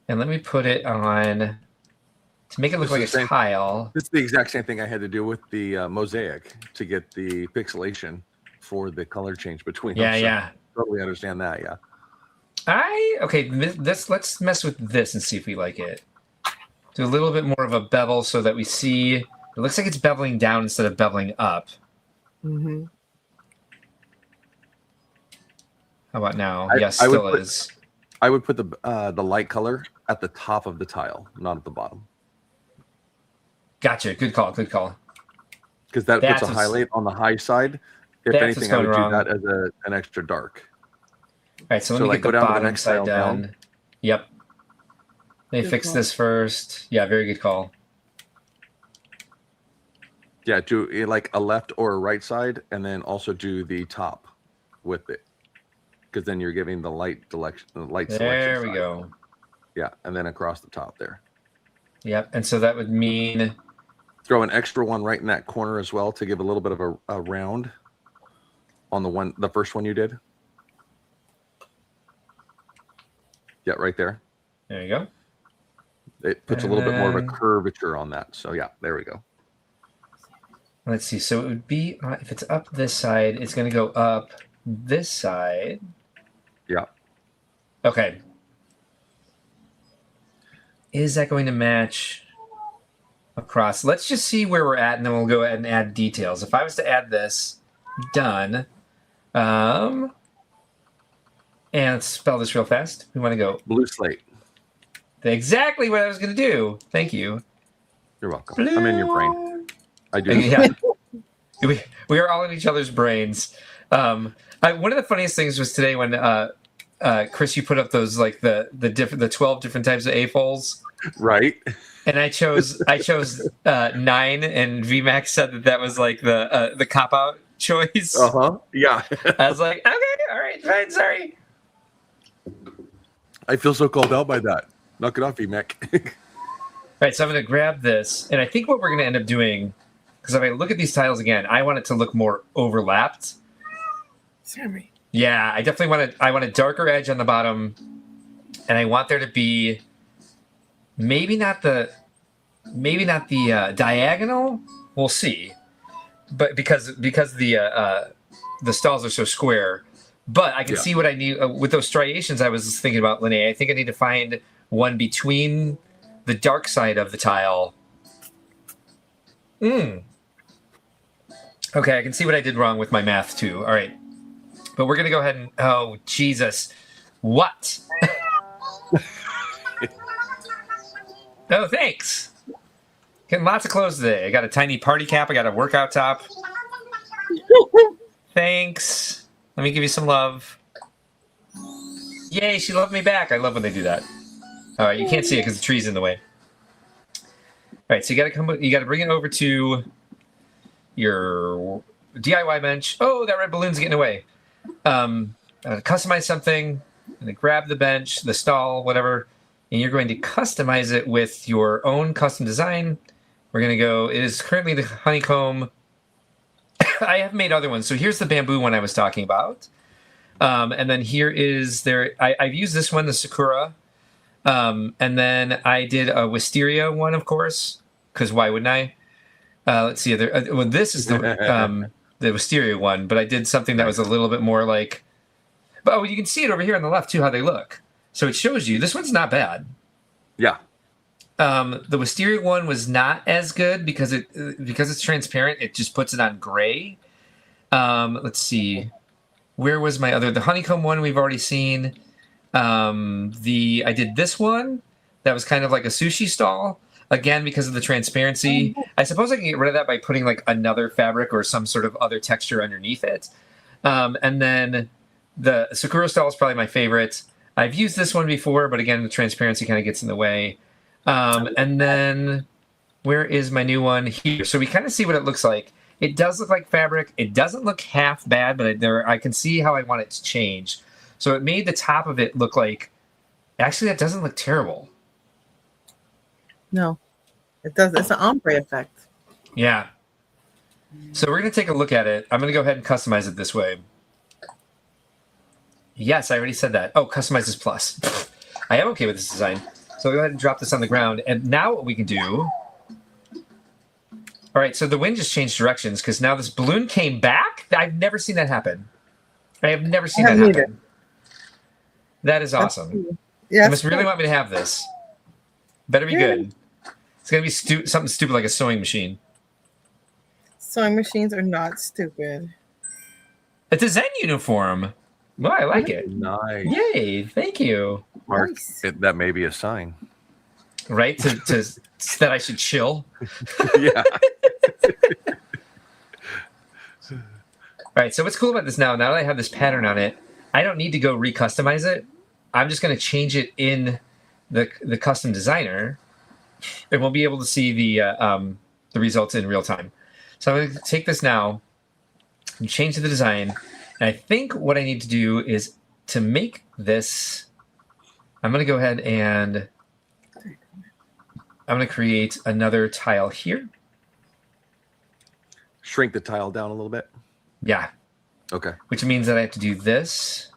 And let me put it on to make it look like a tile. It's the exact same thing I had to do with the mosaic to get the pixelation for the color change between them. Yeah. Totally understand that. Yeah. Let's mess with this and see if we like it. Do a little bit more of a bevel so that we see it looks like it's beveling down instead of beveling up. Mm-hmm. How about now? Yes, still is. I would put the light color at the top of the tile, not at the bottom. Gotcha. Good call. Because that puts a highlight on the high side. If anything, I would do that as an extra dark. All right, so let me get the bottom side down. Yep. Let me fix this first. Yeah, very good call. Yeah, do like a left or a right side, and then also do the top with it, because then you're giving the light selection. There we go. Yeah, and then across the top there. Yep, and so that would mean throw an extra one right in that corner as well to give a little bit of a round on the first one you did. Yeah, right there. There you go. It puts a little bit more of a curvature on that. So yeah, there we go. Let's see. So it would be, if it's up this side, it's going to go up this side. Yeah. Okay. Is that going to match across? Let's just see where we're at, and then we'll go ahead and add details. If I was to add this, done. And let's spell this real fast. We want to go blue slate. Exactly what I was going to do. Thank you. You're welcome. Blue. I'm in your brain. I do. Yeah. we are all in each other's brains. One of the funniest things was today when Chris, you put up those like the 12 different types of AFOLs. Right. And I chose 9, and VMAX said that was like the cop out choice. Yeah. I was like, okay, all right, fine, sorry. I feel so called out by that. Knock it off, VMAC. All right, so I'm going to grab this, and I think what we're going to end up doing, because if I look at these tiles again, I want it to look more overlapped. Sammy. Yeah, I definitely want a darker edge on the bottom, and I want there to be maybe not the diagonal. We'll see, but because the stalls are so square, but I can see what I need with those striations. I was thinking about, Lenee. I think I need to find one between the dark side of the tile. Okay, I can see what I did wrong with my math too. All right. But we're going to go ahead and... Oh, Jesus. What? Oh, thanks. Getting lots of clothes today. I got a tiny party cap. I got a workout top. Thanks. Let me give you some love. Yay, she loved me back. I love when they do that. All right, you can't see it because the tree's in the way. All right, so you got to bring it over to your DIY bench. Oh, that red balloon's getting away. Customize something, and then grab the bench, the stall, whatever, and you're going to customize it with your own custom design. We're going to go, it is currently the honeycomb. I have made other ones. So here's the bamboo one I was talking about. And then here is I've used this one, the Sakura. And then I did a wisteria one, of course, because why wouldn't I? Let's see. This is the wisteria one, but I did something that was a little bit more like... Oh, you can see it over here on the left, too, how they look. So it shows you. This one's not bad. Yeah. The wisteria one was not as good because it's transparent. It just puts it on gray. Let's see. Where was my other... The honeycomb one we've already seen. I did this one. That was kind of like a sushi stall. Again, because of the transparency. I suppose I can get rid of that by putting like another fabric or some sort of other texture underneath it. And then the Sakura stall is probably my favorite. I've used this one before, but again, the transparency kind of gets in the way. And then where is my new one? Here. So we kind of see what it looks like. It does look like fabric. It doesn't look half bad, but I can see how I want it to change. So it made the top of it look like... Actually, that doesn't look terrible. No. It does. It's an ombre effect. Yeah. So we're going to take a look at it. I'm going to go ahead and customize it this way. Yes, I already said that. Oh, customize this plus. I am okay with this design. So I'll go ahead and drop this on the ground. And now what we can do... All right, so the wind just changed directions because now this balloon came back? I've never seen that happen. I have never seen that happen. That is awesome. Yeah, You must really want me to have this. Better be good. It's going to be something stupid like a sewing machine. Sewing machines are not stupid. It's a Zen uniform. Well, I like it. Nice. Yay, thank you. Mark, Nice. that may be a sign. Right? To that I should chill. Yeah. All right, so what's cool about this now that I have this pattern on it, I don't need to go re-customize it. I'm just going to change it in the custom designer, and we'll be able to see the results in real time. So I'm going to take this now and change the design. And I think what I need to do is to make this, I'm going to go ahead and I'm going to create another tile here. Shrink the tile down a little bit. Yeah. Okay. Which means that I have to do this.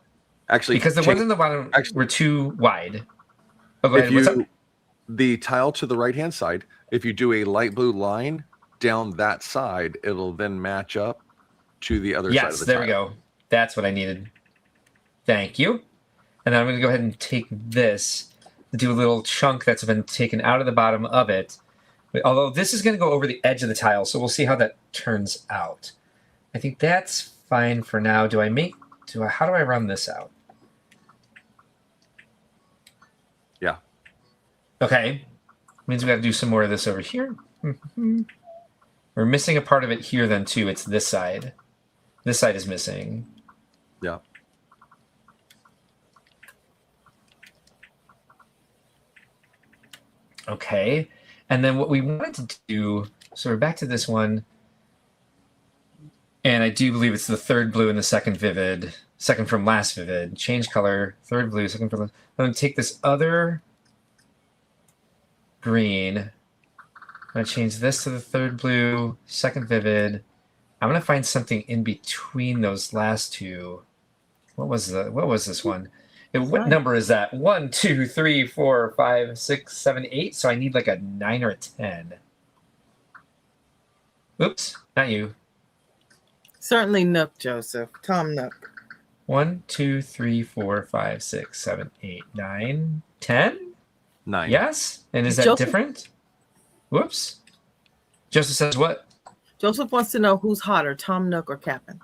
Actually, Because the ones on the bottom were too wide. Oh, go if ahead. What's up? the tile to the right hand side, if you do a light blue line down that side, it'll then match up to the other side of the tile. Yes, there we go. That's what I needed. Thank you. And then I'm going to go ahead and take this, do a little chunk that's been taken out of the bottom of it. Although this is going to go over the edge of the tile, so we'll see how that turns out. I think that's fine for now. How do I run this out? Yeah. Okay. Means we got to do some more of this over here. We're missing a part of it here then too. It's this side. This side is missing. Yeah. Okay. And then what we wanted to do, so we're back to this one. And I do believe it's the third blue and the second vivid, second from last vivid. Change color, third blue, second from last. I'm going to take this other green. I'm going to change this to the third blue, second vivid. I'm going to find something in between those last two. What was this one? What number is that? 1, 2, 3, 4, 5, 6, 7, 8. So I need like a 9 or a 10. Oops, not you. Certainly Nook, Joseph. Tom Nook. 1, 2, 3, 4, 5, 6, 7, 8, 9, 10? 9. Yes? And is that Joseph? different? Whoops. Joseph says what? Joseph wants to know who's hotter, Tom Nook or Captain.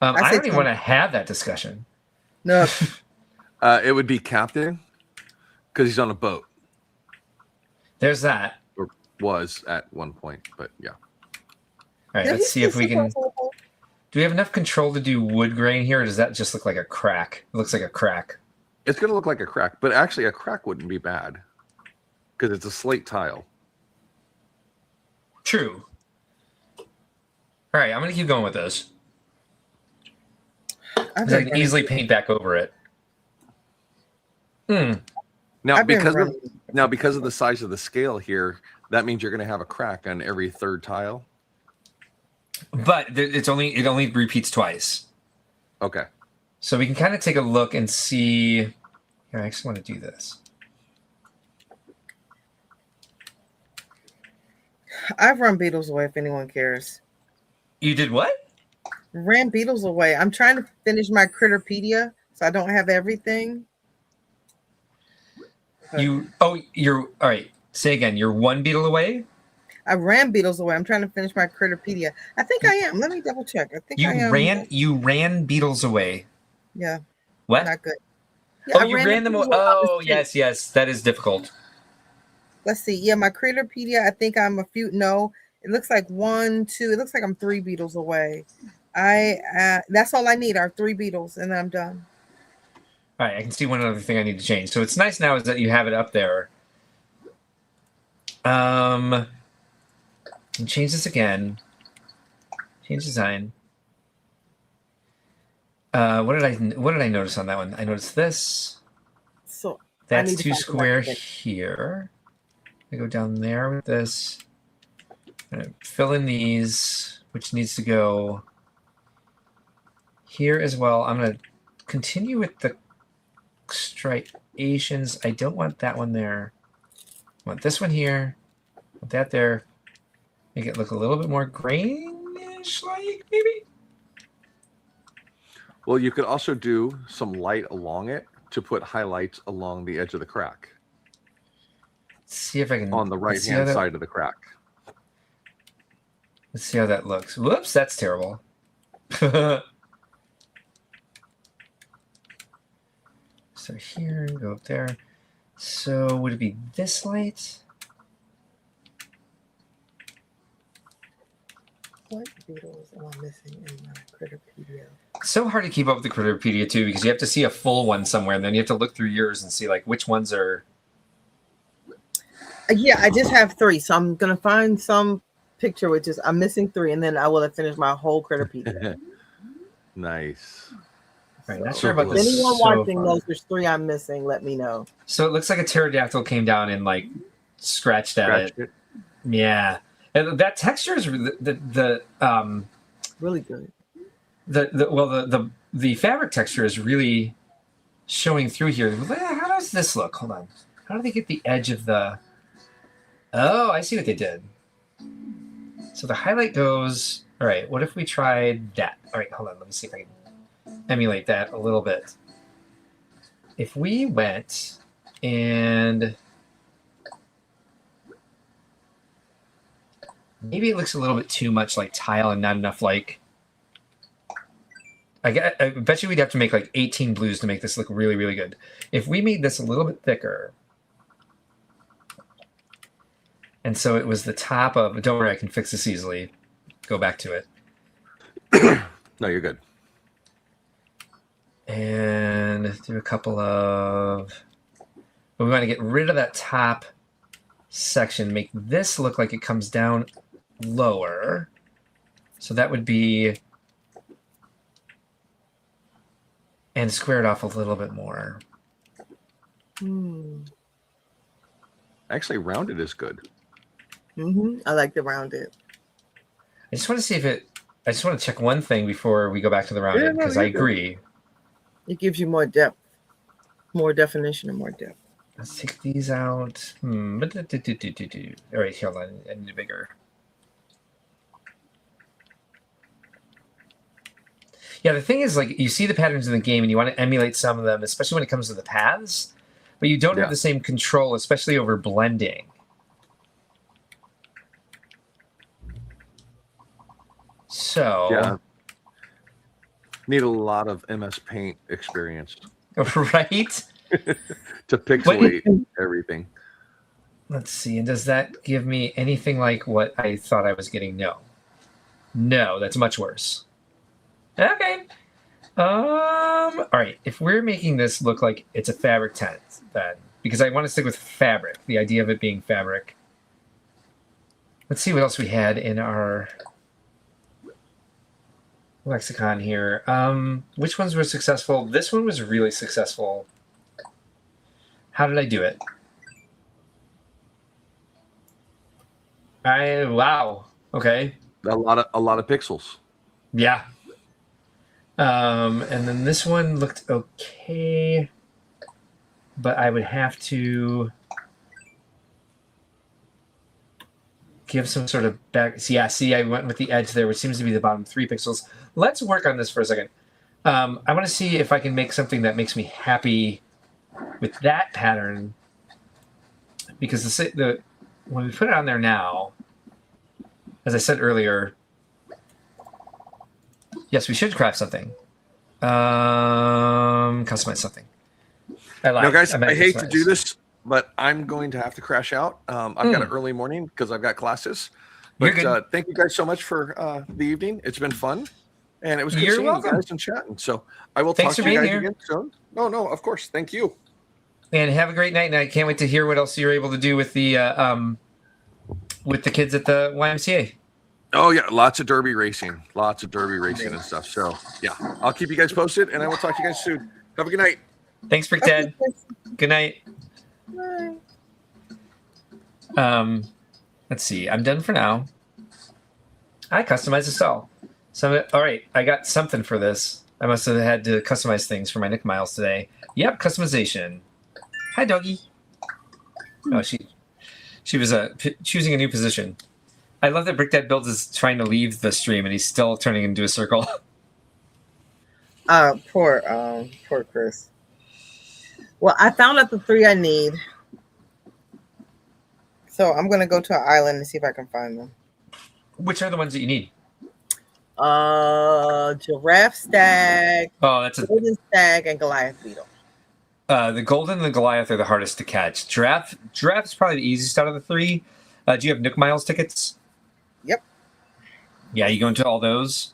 I don't even want to have that discussion. Nook. It would be Captain because he's on a boat. There's that. Or was at one point, but yeah. All right, let's see if we can... Do we have enough control to do wood grain here, or does that just look like a crack? It looks like a crack. It's going to look like a crack, but actually a crack wouldn't be bad because it's a slate tile. True. All right, I'm going to keep going with this. I can easily paint back over it. Now, because of the size of the scale here, that means you're going to have a crack on every third tile. But it only repeats twice. Okay. So we can kind of take a look and see. Here, I actually want to do this. I've run beetles away if anyone cares. You did what? Ran beetles away. I'm trying to finish my Critterpedia, so I don't have everything. You're all right. Say again. You're one beetle away? I ran beetles away. I'm trying to finish my Critterpedia. I think I am. Let me double check. I think I am. You ran beetles away. Yeah. What? Not good. Yeah, you ran them away. Oh, yes. That is difficult. Let's see. Yeah, my Critterpedia, I think I'm a few. No, it looks like 1, 2. It looks like I'm 3 beetles away. That's all I need are 3 beetles, and then I'm done. All right, I can see one other thing I need to change. So it's nice now is that you have it up there. And change this again. Change design. What did I notice on that one? I noticed this. So that's too square here. I go down there with this. I'm gonna fill in these, which needs to go here as well. I'm gonna continue with the striations. I don't want that one there. I want this one here. Want that there. Make it look a little bit more grainish, like maybe. Well, you could also do some light along it to put highlights along the edge of the crack. Let's see if I can on the right-hand side of the crack. Let's see how that looks. Whoops, that's terrible. So here, go up there. So would it be this light? What beetles am I missing in my Critterpedia? It's so hard to keep up with the Critterpedia too, because you have to see a full one somewhere, and then you have to look through yours and see like which ones are. Yeah, I just have 3, so I'm gonna find some picture which is I'm missing 3, and then I will have finished my whole Critterpedia. Nice. Right, not sure about If this. anyone so watching far. knows there's 3 I'm missing, let me know. So it looks like a pterodactyl came down and like scratched at Scratched it. Yeah, and that texture is the Really good. the fabric texture is really showing through here. How does this look? Hold on. How do they get the edge of the? Oh, I see what they did. So the highlight goes. All right. What if we tried that? All right. Hold on. Let me see if I can emulate that a little bit. If we went and maybe it looks a little bit too much like tile and not enough like. I bet you we'd have to make like 18 blues to make this look really, really good. If we made this a little bit thicker, and so it was the top of. Don't worry, I can fix this easily. Go back to it. No, you're good. And do a couple of. We want to get rid of that top section. Make this look like it comes down lower. So that would be. And square it off a little bit more. Actually, rounded is good. I like the rounded. I just want to see if it. I just want to check one thing before we go back to the rounded because I agree. It gives you more depth, more definition, and more depth. Let's take these out. All right, hold on. I need it bigger. Yeah, the thing is, like, you see the patterns in the game and you want to emulate some of them, especially when it comes to the paths, but you don't have the same control, especially over blending. So... Yeah. Need a lot of MS Paint experience. Right? To pixelate everything. Let's see, and does that give me anything like what I thought I was getting? No. No, that's much worse. Okay. All right. If we're making this look like it's a fabric tent, then because I want to stick with fabric, the idea of it being fabric. Let's see what else we had in our lexicon here. Which ones were successful? This one was really successful. How did I do it? Wow. Okay. A lot of pixels. Yeah. And then this one looked okay, but I would have to give some sort of back. Yeah, see, I went with the edge there, which seems to be the bottom 3 pixels. Let's work on this for a second. I want to see if I can make something that makes me happy with that pattern, because the when we put it on there now, as I said earlier, yes, we should craft something. Customize something. Now, guys, I hate to do this, but I'm going to have to crash out. I've got an early morning because I've got classes. But thank you guys so much for the evening. It's been fun. And it was good seeing you guys and chatting. So I will talk to you guys again soon. No, of course. Thank you. And have a great night. And I can't wait to hear what else you're able to do with the kids at the YMCA. Oh, yeah. Lots of derby racing. And stuff. So, yeah. I'll keep you guys posted, and I will talk to you guys soon. Have a good night. Thanks, Brick Dad. Good night. Bye. Let's see. I'm done for now. I customized the stall. So, all right, I got something for this. I must have had to customize things for my Nick Miles today. Yep, customization. Hi, doggy. Oh, she was choosing a new position. I love that Brick Dad Builds is trying to leave the stream and he's still turning into a circle. Poor Chris. Well, I found out the 3 I need. So I'm gonna go to an island and see if I can find them. Which are the ones that you need? Giraffe stag. Oh, that's a golden stag and Goliath beetle. The golden and the Goliath are the hardest to catch. Giraffe's probably the easiest out of the 3. Do you have Nook Miles tickets? Yep. Yeah, you go into all those?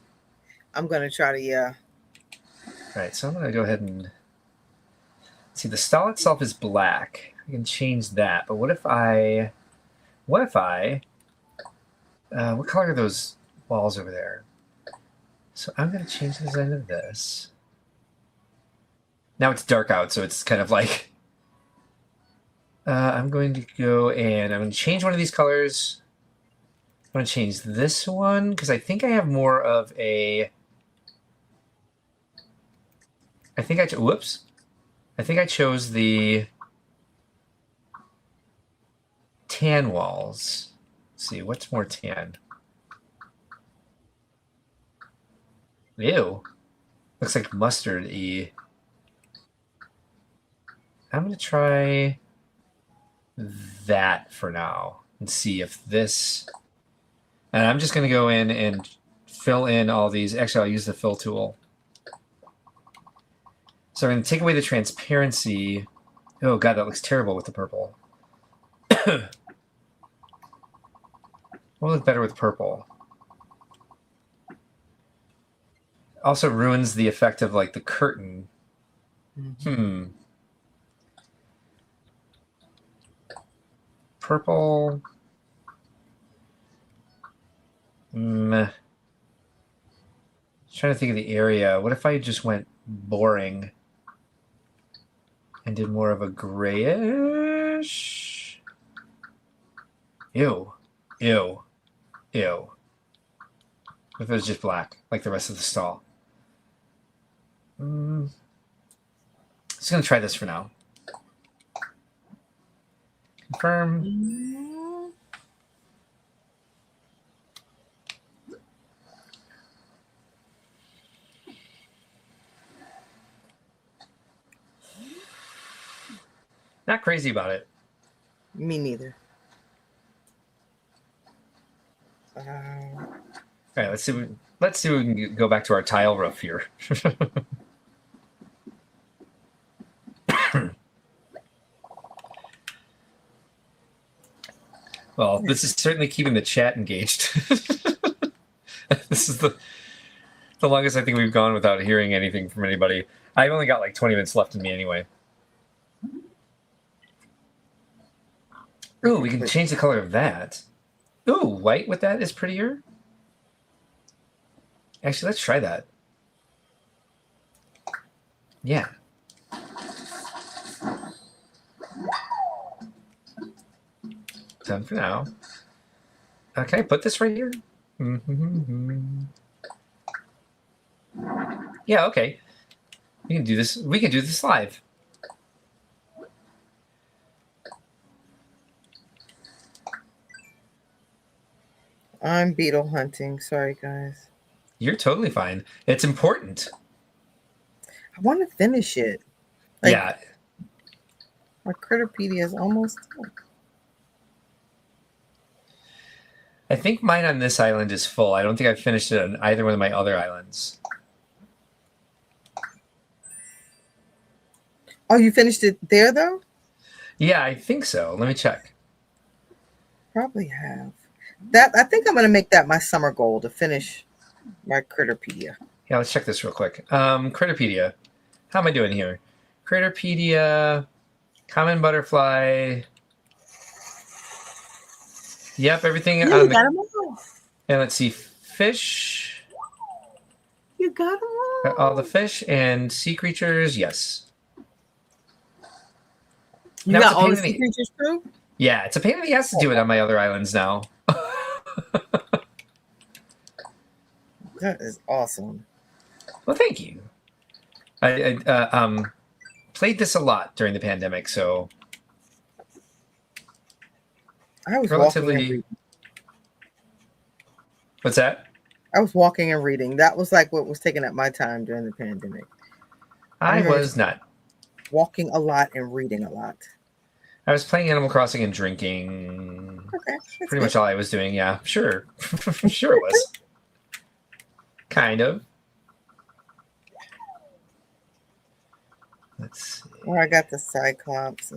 I'm going to try to, yeah. All right, so I'm going to go ahead and... See, the stall itself is black. I can change that, but what if I... what color are those walls over there? So I'm going to change the design of this. Now it's dark out, so it's kind of like... I'm going to go and I'm going to change one of these colors. I'm going to change this one because I think I have more of a... I think I chose the tan walls. Let's see, what's more tan? Ew. Looks like mustard-y. I'm going to try that for now and see if this... And I'm just going to go in and fill in all these. Actually, I'll use the fill tool. So I'm going to take away the transparency. Oh, God, that looks terrible with the purple. Will look better with purple. Also ruins the effect of, like, the curtain. Purple. Trying to think of the area. What if I just went boring and did more of a grayish? Ew. Ew. Ew. What if it was just black, like the rest of the stall? Just going to try this for now. Confirm. Not crazy about it. Me neither. All right, let's see. Let's see if we can go back to our tile roof here. Well, this is certainly keeping the chat engaged. This is the longest I think we've gone without hearing anything from anybody. I've only got like 20 minutes left in me anyway. Ooh, we can change the color of that. Ooh, white with that is prettier. Actually, let's try that. Yeah. Done for now. Okay, put this right here. Yeah, okay. We can do this. We can do this live. I'm beetle hunting. Sorry, guys. You're totally fine. It's important. I want to finish it. Like, yeah. My Critterpedia is almost done. I think mine on this island is full. I don't think I've finished it on either one of my other islands. Oh, you finished it there, though? Yeah, I think so. Let me check. Probably have. That I think I'm going to make that my summer goal to finish my Critterpedia. Yeah, let's check this real quick. Critterpedia. How am I doing here? Critterpedia, common butterfly. Yep, everything. Yeah, you got them all. And let's see, fish. You got them all. Got all the fish and sea creatures. Yes. You got all the sea creatures too? Yeah, it's a pain in the ass to do it on my other islands now. That is awesome. Well, thank you. I played this a lot during the pandemic, so I was walking and relatively. reading. What's that? I was walking and reading. That was like what was taking up my time during the pandemic. I was not. Walking a lot and reading a lot. I was playing Animal Crossing and drinking. Okay. Pretty much all I was doing. Yeah, sure. Sure it was. Kind of. Let's see. Oh, I got the Cyclops.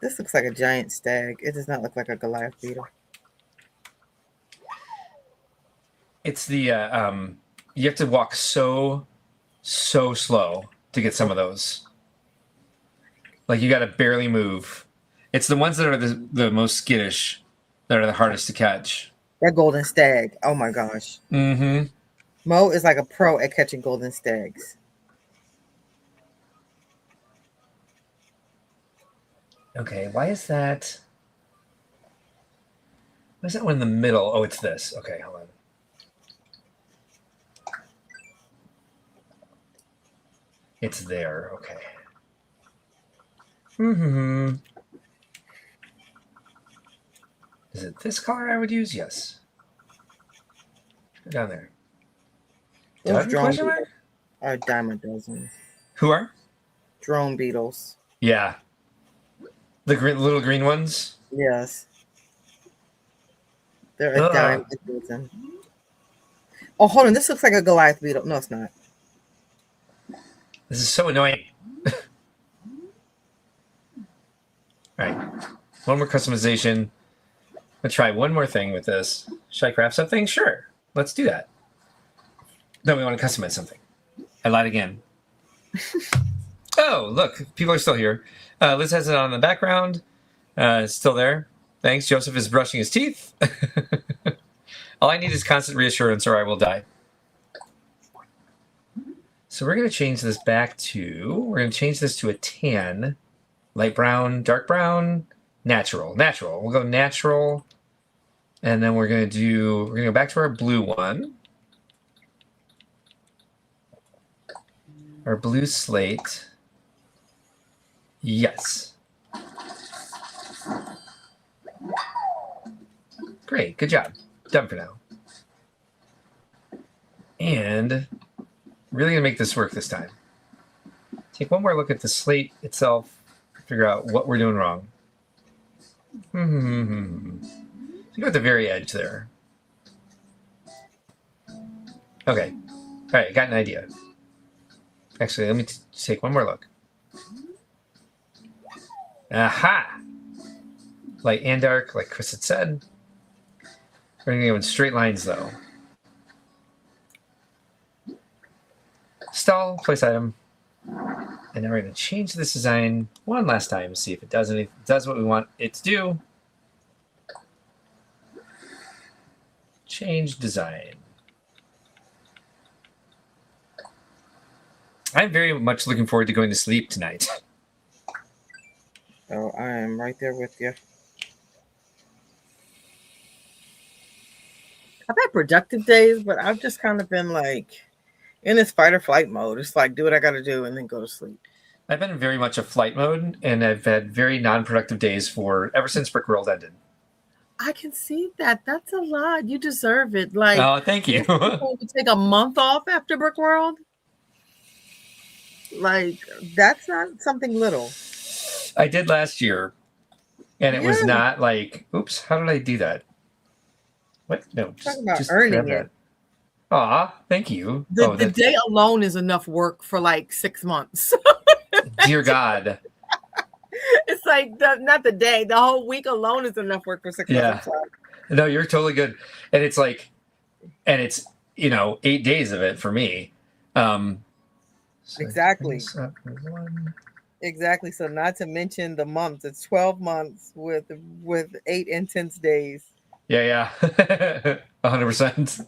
This looks like a giant stag. It does not look like a Goliath beetle. It's the you have to walk so slow to get some of those. Like you got to barely move. It's the ones that are the most skittish that are the hardest to catch. That golden stag. Oh my gosh. Mm-hmm. Mo is like a pro at catching golden stags. Okay, why is that? Why is that one in the middle? Oh, it's this. Okay, hold on. It's there. Okay. Mm-hmm. Is it this color I would use? Yes. Go down there. Those drone Question beetles mark? are a dime a dozen. Who are? Drone beetles. Yeah. The little green ones? Yes. They're a dime a dozen. Oh, hold on. This looks like a Goliath beetle. No, it's not. This is so annoying. All right. One more customization. Let's try one more thing with this. Should I craft something? Sure. Let's do that. No, we want to customize something. I lied again. Oh, look. People are still here. Liz has it on in the background. It's still there. Thanks. Joseph is brushing his teeth. All I need is constant reassurance or I will die. So we're going to change this back to, we're going to change this to a tan. Light brown, dark brown, natural. Natural. We'll go natural. And then we're going to go back to our blue one. Our blue slate. Yes. Great. Good job. Done for now. And really going to make this work this time. Take one more look at the slate itself. Figure out what we're doing wrong. Go at the very edge there. Okay. All right. Got an idea. Actually, let me take one more look. Aha! Light and dark, like Chris had said. We're going to go in straight lines, though. Stall, place item. And now we're going to change this design one last time, see if it does anything. Does what we want it to do. Change design. I'm very much looking forward to going to sleep tonight. Oh, I am right there with you. I've had productive days, but I've just kind of been like in this fight or flight mode. It's like do what I got to do and then go to sleep. I've been in very much a flight mode, and I've had very non-productive days ever since Brickworld ended. I can see that. That's a lot. You deserve it. Like, oh, thank you. To take a month off after Brickworld. Like, that's not something little. I did last year, and it was not like, oops, how did I do that? What? No, talking about earning it. Aw, thank you. The day alone is enough work for like 6 months. Dear God. It's like not the day. The whole week alone is enough work for 6 months. Yeah. No, you're totally good. And it's like, and it's 8 days of it for me. Exactly. Exactly. So not to mention the months. It's 12 months with 8 intense days. Yeah, 100%.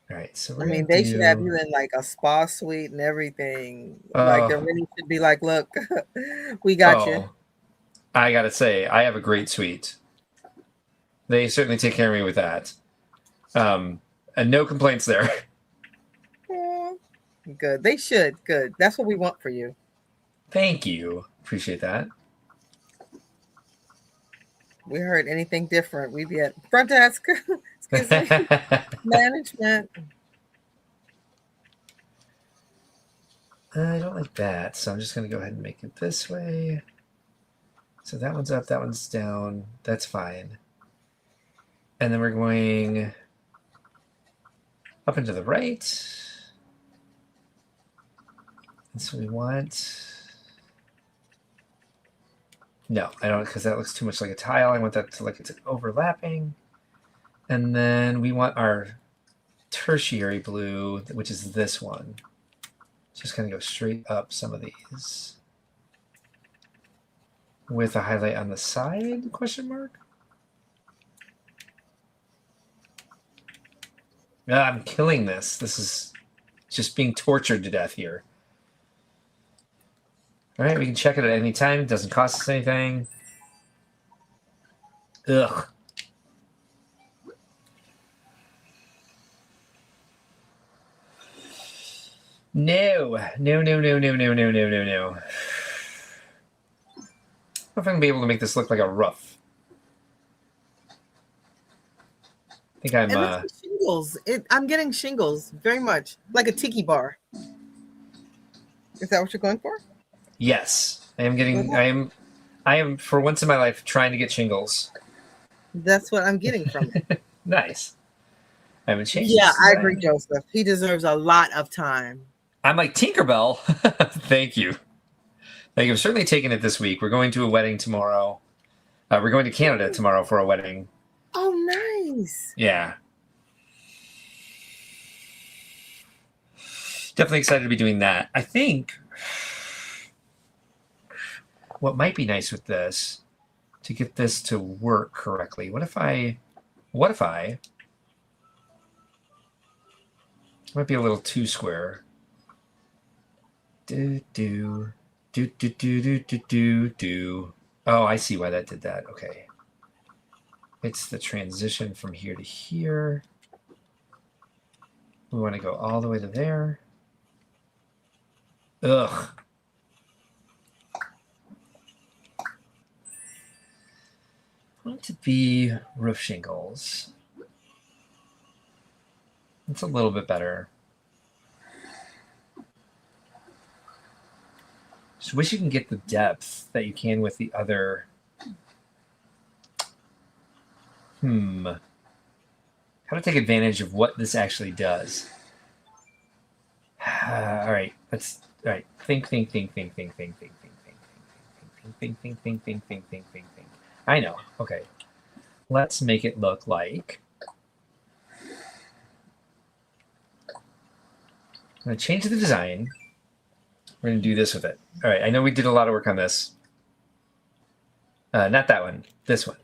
All right, so we're I gonna mean, they should have do. you in like a spa suite and everything. Like they Oh, really should be like, look, we got you. oh, I gotta say, I have a great suite. They certainly take care of me with that. And no complaints there. Aw, good. They should. Good. That's what we want for you. Thank you. Appreciate that. We heard anything different, we'd be at front desk. Excuse me. Management. I don't like that, so I'm just going to go ahead and make it this way. So that one's up, that one's down. That's fine. And then we're going up and to the right. And so we want... No, I don't, because that looks too much like a tile. I want that to look like it's overlapping. And then we want our tertiary blue, which is this one. Just going to go straight up some of these. With a highlight on the side, question mark? I'm killing this. This is just being tortured to death here. All right, we can check it at any time. It doesn't cost us anything. Ugh. No. No. I don't know if I'm going to be able to make this look like a roof. I think I'm... And it's the shingles. I'm getting shingles very much. Like a tiki bar. Is that what you're going for? Yes. I am getting... I am, for once in my life, trying to get shingles. That's what I'm getting from it. Nice. I haven't changed. Yeah, I agree, Joseph. He deserves a lot of time. I'm like, Tinkerbell. Thank you. Thank you. I'm certainly taking it this week. We're going to a wedding tomorrow. We're going to Canada tomorrow for a wedding. Oh, nice. Yeah. Definitely excited to be doing that. I think what might be nice with this, to get this to work correctly, what if I might be a little too square. Do. Oh, I see why that did that. Okay. It's the transition from here to here. We want to go all the way to there. Ugh. I want it to be roof shingles. It's a little bit better. Just wish you can get the depth that you can with the other. How to take advantage of what this actually does. All right, let's. All right, think. I know. Okay, let's make it look like. I'm gonna change the design. We're going to do this with it. All right, I know we did a lot of work on this. Not that one. This one.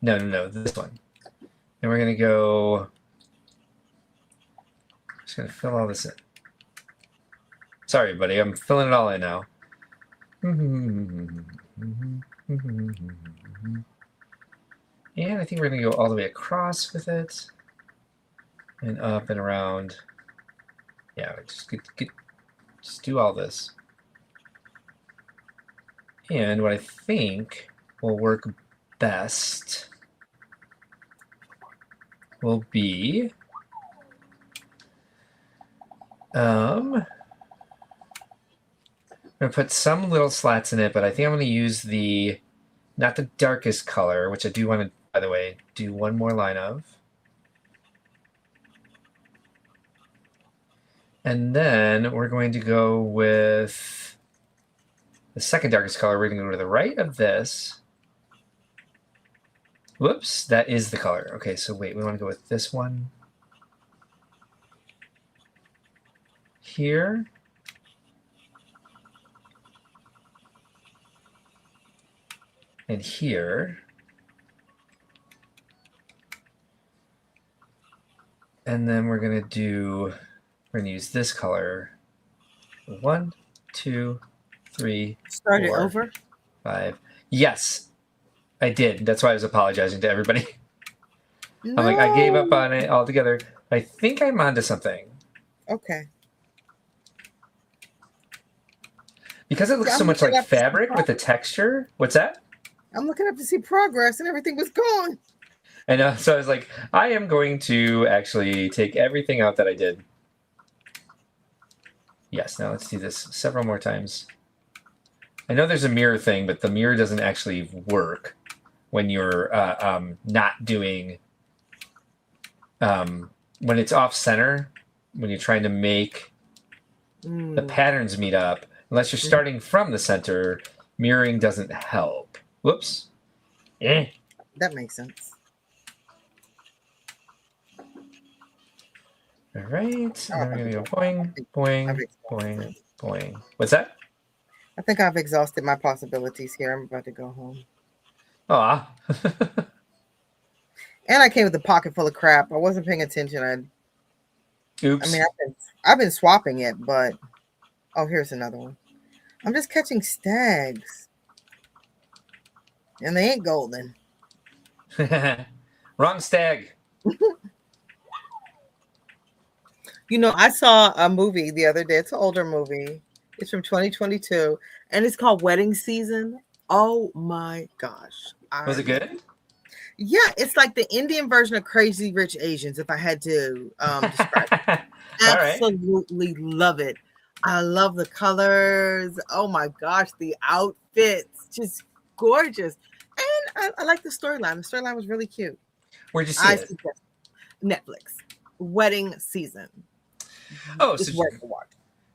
No, this one. And we're going to go... Just going to fill all this in. Sorry, everybody. I'm filling it all in now. And I think we're going to go all the way across with it. And up and around. Yeah, just do all this. And what I think will work best will be I'm going to put some little slats in it, but I think I'm going to use the, not the darkest color, which I do want to, by the way, do one more line of. And then we're going to go with the second darkest color. We're going to go to the right of this. Whoops, that is the color. Okay, so wait, we want to go with this one. here. And here. And then we're going to use this color. 1, 2, 3, Start it 4, over. 5. Yes, I did. That's why I was apologizing to everybody. No. I'm like, I gave up on it altogether. I think I'm onto something. Okay. Because it looks Yeah, so I'm much looking like up to see fabric with the texture. What's that? I'm looking up to see progress, and everything was gone. And so I was like, I am going to actually take everything out that I did. Yes, now let's do this several more times. I know there's a mirror thing, but the mirror doesn't actually work when you're not doing, when it's off center, when you're trying to make the patterns meet up. Unless you're starting from the center, mirroring doesn't help. Whoops. That makes sense. All right, and then we're gonna go boing, boing, boing, boing. What's that? I think I've exhausted my possibilities here. I'm about to go home. Aw. And I came with a pocket full of crap. I wasn't paying attention. Oops. I mean, I've been swapping it, but oh, here's another one. I'm just catching stags, and they ain't golden. Wrong stag. You know, I saw a movie the other day. It's an older movie. It's from 2022, and it's called Wedding Season. Oh my gosh. Was it good? Yeah, it's like the Indian version of Crazy Rich Asians, if I had to describe it. All right. Absolutely love it. I love the colors. Oh my gosh, the outfits, just gorgeous. And I like the storyline. The storyline was really cute. Where'd you see it? suggest Netflix. Wedding Season. Oh, It's so worth the watch.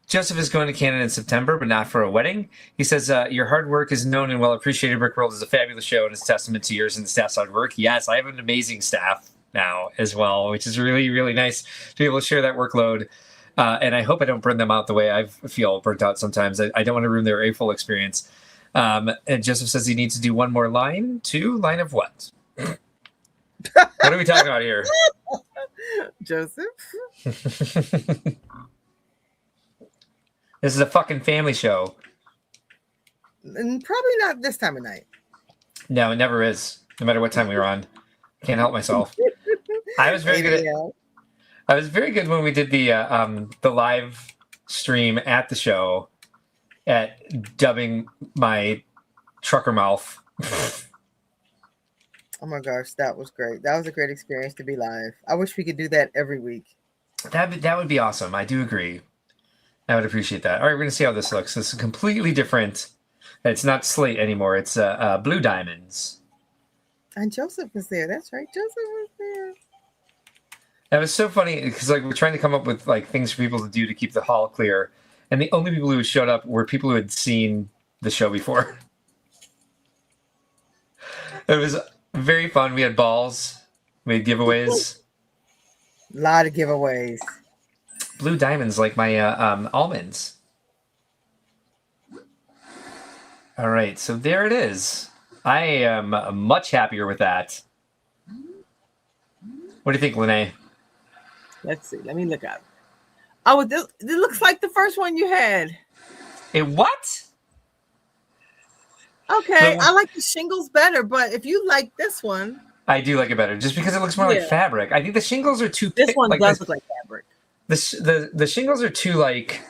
Joseph is going to Canada in September, but not for a wedding. He says, your hard work is known and well appreciated. Brickworld is a fabulous show, and it's a testament to yours and the staff's hard work. Yes, I have an amazing staff now as well, which is really, really nice to be able to share that workload. And I hope I don't burn them out the way I feel burnt out sometimes. I don't want to ruin their A-full experience. And Joseph says he needs to do one more line. Line of what? What are we talking about here? Joseph? This is a fucking family show. And probably not this time of night. No, it never is. No matter what time we were on. Can't help myself. I was very good I was very good when we did the live stream at the show at dubbing my trucker mouth. Oh my gosh, that was great. That was a great experience to be live. I wish we could do that every week. That would be awesome. I do agree. I would appreciate that. All right, we're going to see how this looks. This is completely different. It's not slate anymore. It's blue diamonds. And Joseph was there. That's right. Joseph was there. That was so funny because like we're trying to come up with like things for people to do to keep the hall clear, and the only people who showed up were people who had seen the show before. It was very fun. We had balls. We had giveaways. A lot of giveaways. Blue diamonds like my almonds. All right, so there it is. I am much happier with that. What do you think, Lenee? Let's see. Let me look up. Oh, this looks like the first one you had. It what? Okay, I like the shingles better, but if you like this one, I do like it better, just because it looks more like fabric. I think the shingles are too. This one does look like fabric. The shingles are too like.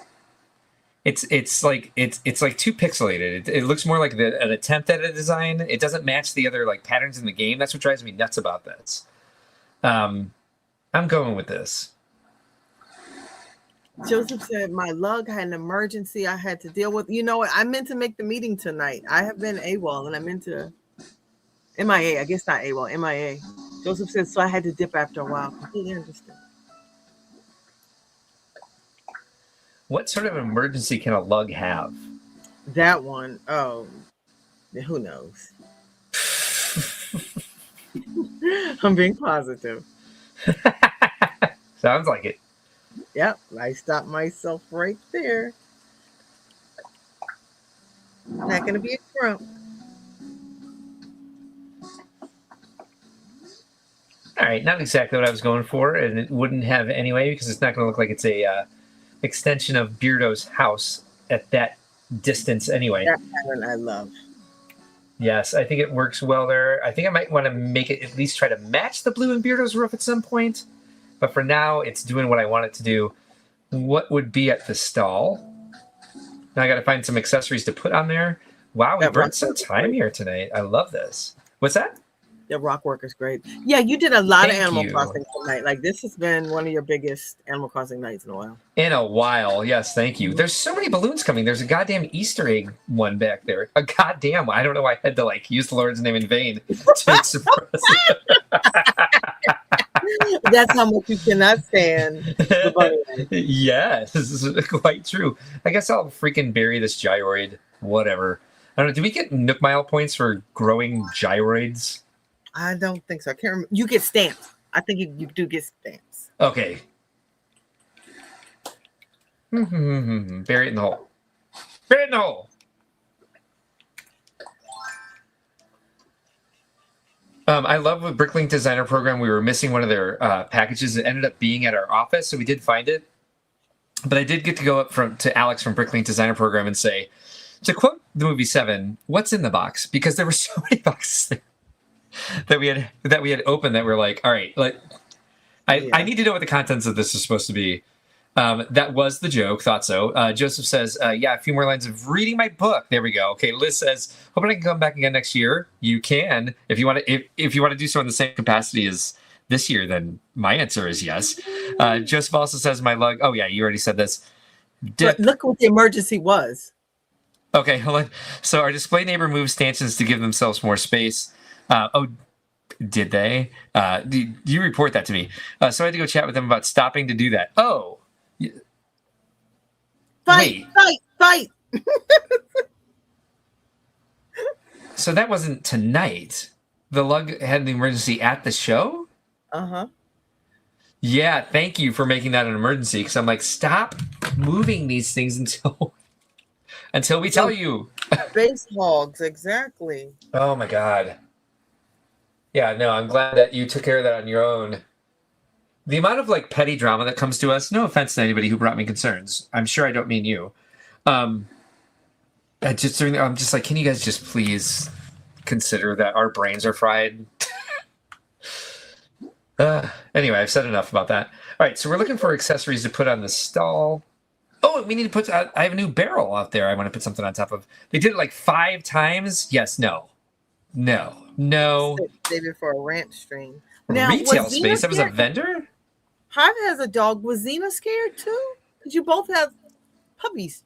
It's like too pixelated. It looks more like an attempt at a design. It doesn't match the other like patterns in the game. That's what drives me nuts about this. I'm going with this. Joseph said my lug had an emergency I had to deal with. You know what? I meant to make the meeting tonight. I have been AWOL and I meant to MIA. I guess not AWOL, MIA. Joseph said, so I had to dip after a while. Completely understand. What sort of emergency can a lug have? That one, oh, who knows? I'm being positive. Sounds like it. Yep, I stopped myself right there. Not gonna be a grump. All right, not exactly what I was going for, and it wouldn't have anyway because it's not going to look like it's a extension of Beardo's house at that distance anyway. That pattern I love. Yes, I think it works well there. I think I might want to make it at least try to match the blue in Beardo's roof at some point. But for now, it's doing what I want it to do. What would be at the stall? Now I got to find some accessories to put on there. Wow, we burnt some time here tonight. I love this. What's that? The rock work is great. Yeah, you did a lot of Thank Animal you. Crossing tonight. Like, this has been one of your biggest Animal Crossing nights in a while. In a while, yes, thank you. There's so many balloons coming. There's a goddamn Easter egg one back there. A goddamn, I don't know why I had to like use the Lord's name in vain to express it. That's how much you cannot stand the bunny. Yes, this is quite true. I guess I'll freaking bury this gyroid. Whatever. I don't know. Do we get Nook Mile points for growing gyroids? I don't think so. I can't remember. You get stamps. I think you do get stamps. Okay. Bury it in the hole. Bury it in the hole. I love with Bricklink Designer Program. We were missing one of their packages. It ended up being at our office, so we did find it. But I did get to go up to Alex from Bricklink Designer Program and say, to quote the movie Seven, "What's in the box?" Because there were so many boxes there that we had opened that we're like, all right, like I need to know what the contents of this is supposed to be. That was the joke. Thought so. Joseph says, yeah, a few more lines of reading my book. There we go. Okay. Liz says, hoping I can come back again next year. You can, if you want to, if you want to do so in the same capacity as this year, then my answer is yes. Joseph also says my lug. Oh yeah, you already said this. But look what the emergency was. Okay, hold on. So our display neighbor moved stanchions to give themselves more space. Did they? You report that to me. So I had to go chat with them about stopping to do that. Oh. Fight. So that wasn't tonight. The lug had the emergency at the show? Uh-huh. Yeah, thank you for making that an emergency, because I'm like, stop moving these things until we tell you. Base hogs, exactly. Oh my God. Yeah, no, I'm glad that you took care of that on your own. The amount of like petty drama that comes to us, no offense to anybody who brought me concerns. I'm sure I don't mean you. I'm just like, can you guys just please consider that our brains are fried? Anyway, I've said enough about that. All right, so we're looking for accessories to put on the stall. Oh, we need to put, I have a new barrel out there I want to put something on top of. They did it like 5 times. Yes, no. Save it for a ranch stream. Now, retail space. That was a vendor? Hive has a dog. Was Xena scared too? Because you both have puppies.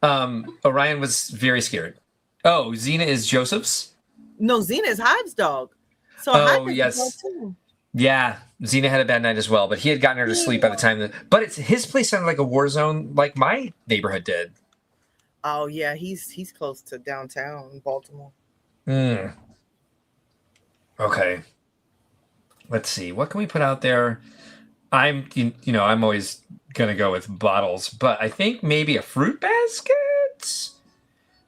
Orion was very scared. Oh, Xena is Joseph's? No, Xena is Hive's dog. So oh, yes. Too. Yeah, Xena had a bad night as well, but he had gotten her to sleep by the time but his place sounded like a war zone like my neighborhood did. Oh yeah, he's close to downtown Baltimore. Okay. Let's see. What can we put out there? I'm always gonna go with bottles, but I think maybe a fruit basket.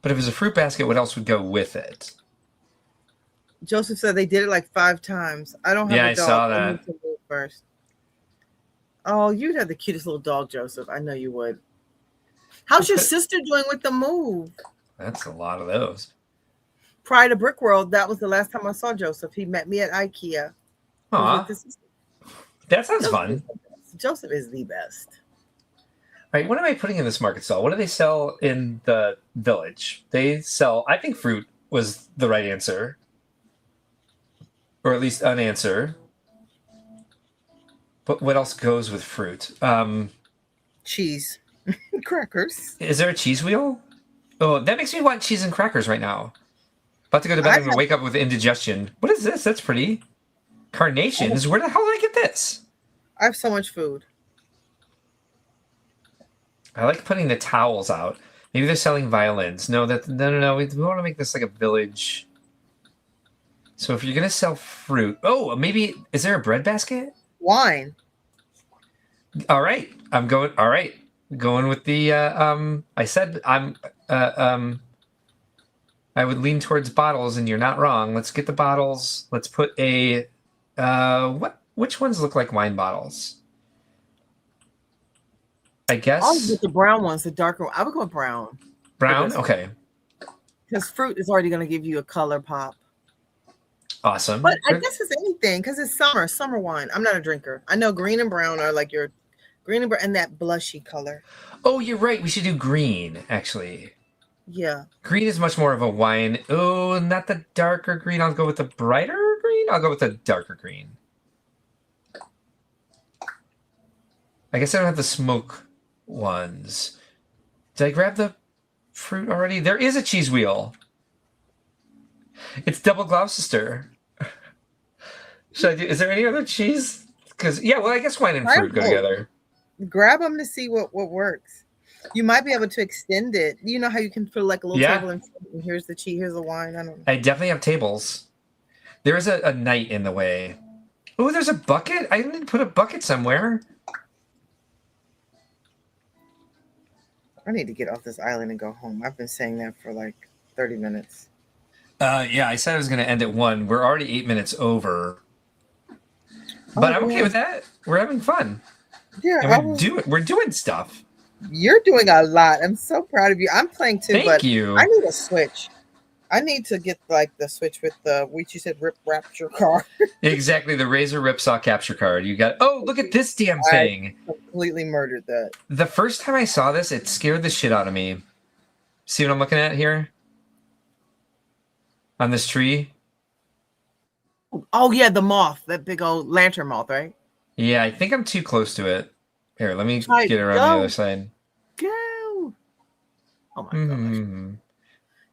But if it was a fruit basket, what else would go with it? Joseph said they did it like 5 times. I don't have a dog. I saw that. I need to move first. Oh, you'd have the cutest little dog, Joseph. I know you would. How's your sister doing with the move? That's a lot of those. Prior to Brickworld, that was the last time I saw Joseph. He met me at IKEA. Aw. That sounds fun. Joseph is the best. All right, what am I putting in this market stall? What do they sell in the village? They sell, I think fruit was the right answer. Or at least an answer. But what else goes with fruit? Cheese. Crackers. Is there a cheese wheel? Oh, that makes me want cheese and crackers right now. About to go to bed and wake up with indigestion. What is this? That's pretty. Carnations? Where the hell did I get this? I have so much food. I like putting the towels out. Maybe they're selling violins. No. We want to make this like a village. So if you're going to sell fruit... Oh, maybe... Is there a bread basket? Wine. All right, I'm going. All right, going with the. I said I would lean towards bottles, and you're not wrong. Let's get the bottles. Let's put a. What? Which ones look like wine bottles? I guess. I'll get the brown ones, the darker one. I would go with brown. Brown. Okay. Because fruit is already going to give you a color pop. Awesome. But I guess it's anything because it's summer wine. I'm not a drinker. I know green and brown are like your green and brown and that blushy color. Oh, you're right. We should do green, actually. Yeah. Green is much more of a wine. Oh, not the darker green. I'll go with the brighter green. I'll go with the darker green. I guess I don't have the smoke ones. Did I grab the fruit already? There is a cheese wheel. It's double Gloucester. Should I do? Is there any other cheese? Because yeah, well, I guess wine and fruit go together. Grab them to see what works. You might be able to extend it. You know how you can put like a little table and here's the cheese, here's the wine. I don't know. I definitely have tables. There is a knight in the way. Oh, there's a bucket. I didn't put a bucket somewhere. I need to get off this island and go home. I've been saying that for like 30 minutes. Yeah, I said I was going to end at 1. We're already 8 minutes over. But I'm okay with that. We're having fun. Yeah, and we're doing stuff. You're doing a lot. I'm so proud of you. I'm playing too, Thank you. I need a Switch. I need to get like the Switch with the what you said rip rapture card. Exactly, the Razor Ripsaw capture card. You got. Oh, look at this damn thing! I completely murdered that. The first time I saw this, it scared the shit out of me. See what I'm looking at here? On this tree. Oh yeah, the moth, that big old lantern moth, right? Yeah, I think I'm too close to it. Here, let me get around the other side. Go! Oh my gosh.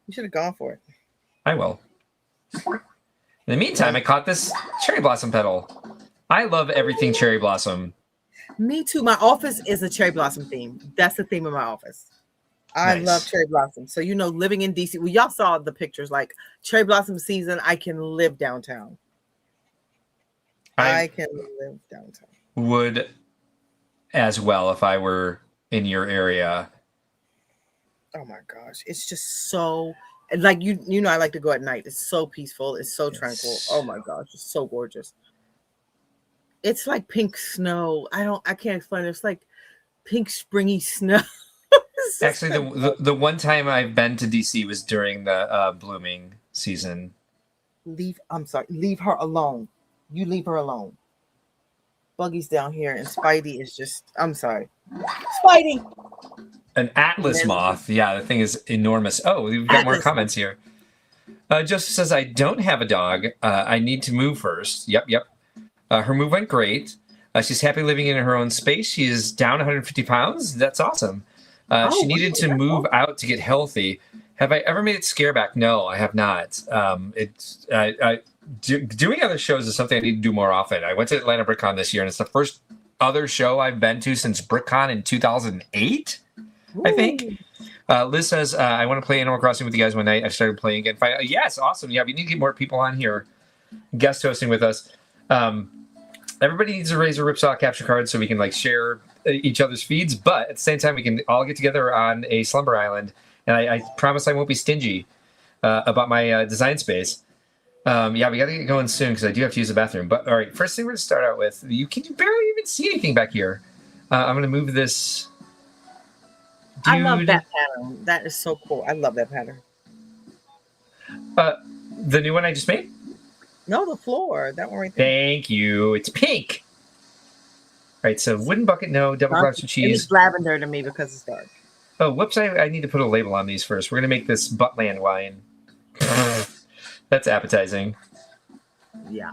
You should have gone for it. I will. In the meantime, I caught this cherry blossom petal. I love everything cherry blossom. Me too. My office is a cherry blossom theme. That's the theme of my office. I love cherry blossom. So, you know, living in DC, well, y'all saw the pictures, like cherry blossom season, I can live downtown. I can live downtown. Would as well if I were in your area. Oh my gosh. It's just so like you know I like to go at night. It's so peaceful. It's so tranquil. Oh my gosh. It's so gorgeous. It's like pink snow. I can't explain it. It's like pink springy snow. Actually, the one time I've been to DC was during the blooming season. I'm sorry. Leave her alone. You leave her alone. Buggy's down here, and Spidey is just. I'm sorry, Spidey. An Atlas moth. Yeah, the thing is enormous. Oh, we've got more comments here. Joseph says, I don't have a dog. I need to move first. Yep. Her move went great. She's happy living in her own space. She is down 150 pounds. That's awesome. She needed to move out to get healthy. Have I ever made it scareback? No, I have not. Doing other shows is something I need to do more often. I went to Atlanta BrickCon this year, and it's the first other show I've been to since BrickCon in 2008, I think. Liz says, I want to play Animal Crossing with you guys one night. I started playing again. Yes, awesome. Yeah, we need to get more people on here guest hosting with us. Everybody needs a Razor Ripsaw capture card so we can like share each other's feeds, but at the same time, we can all get together on a slumber island. And I promise I won't be stingy about my design space. Yeah, we got to get going soon because I do have to use the bathroom. But all right, first thing we're going to start out with, you barely even see anything back here. I'm going to move this. Dude. I love that pattern. That is so cool. I love that pattern. The new one I just made? No, the floor. That one right there. Thank you. It's pink. All right, so wooden bucket, no. Double crushed cheese. It's lavender to me because it's dark. Oh, whoops. I need to put a label on these first. We're going to make this Buttland wine. That's appetizing. Yeah.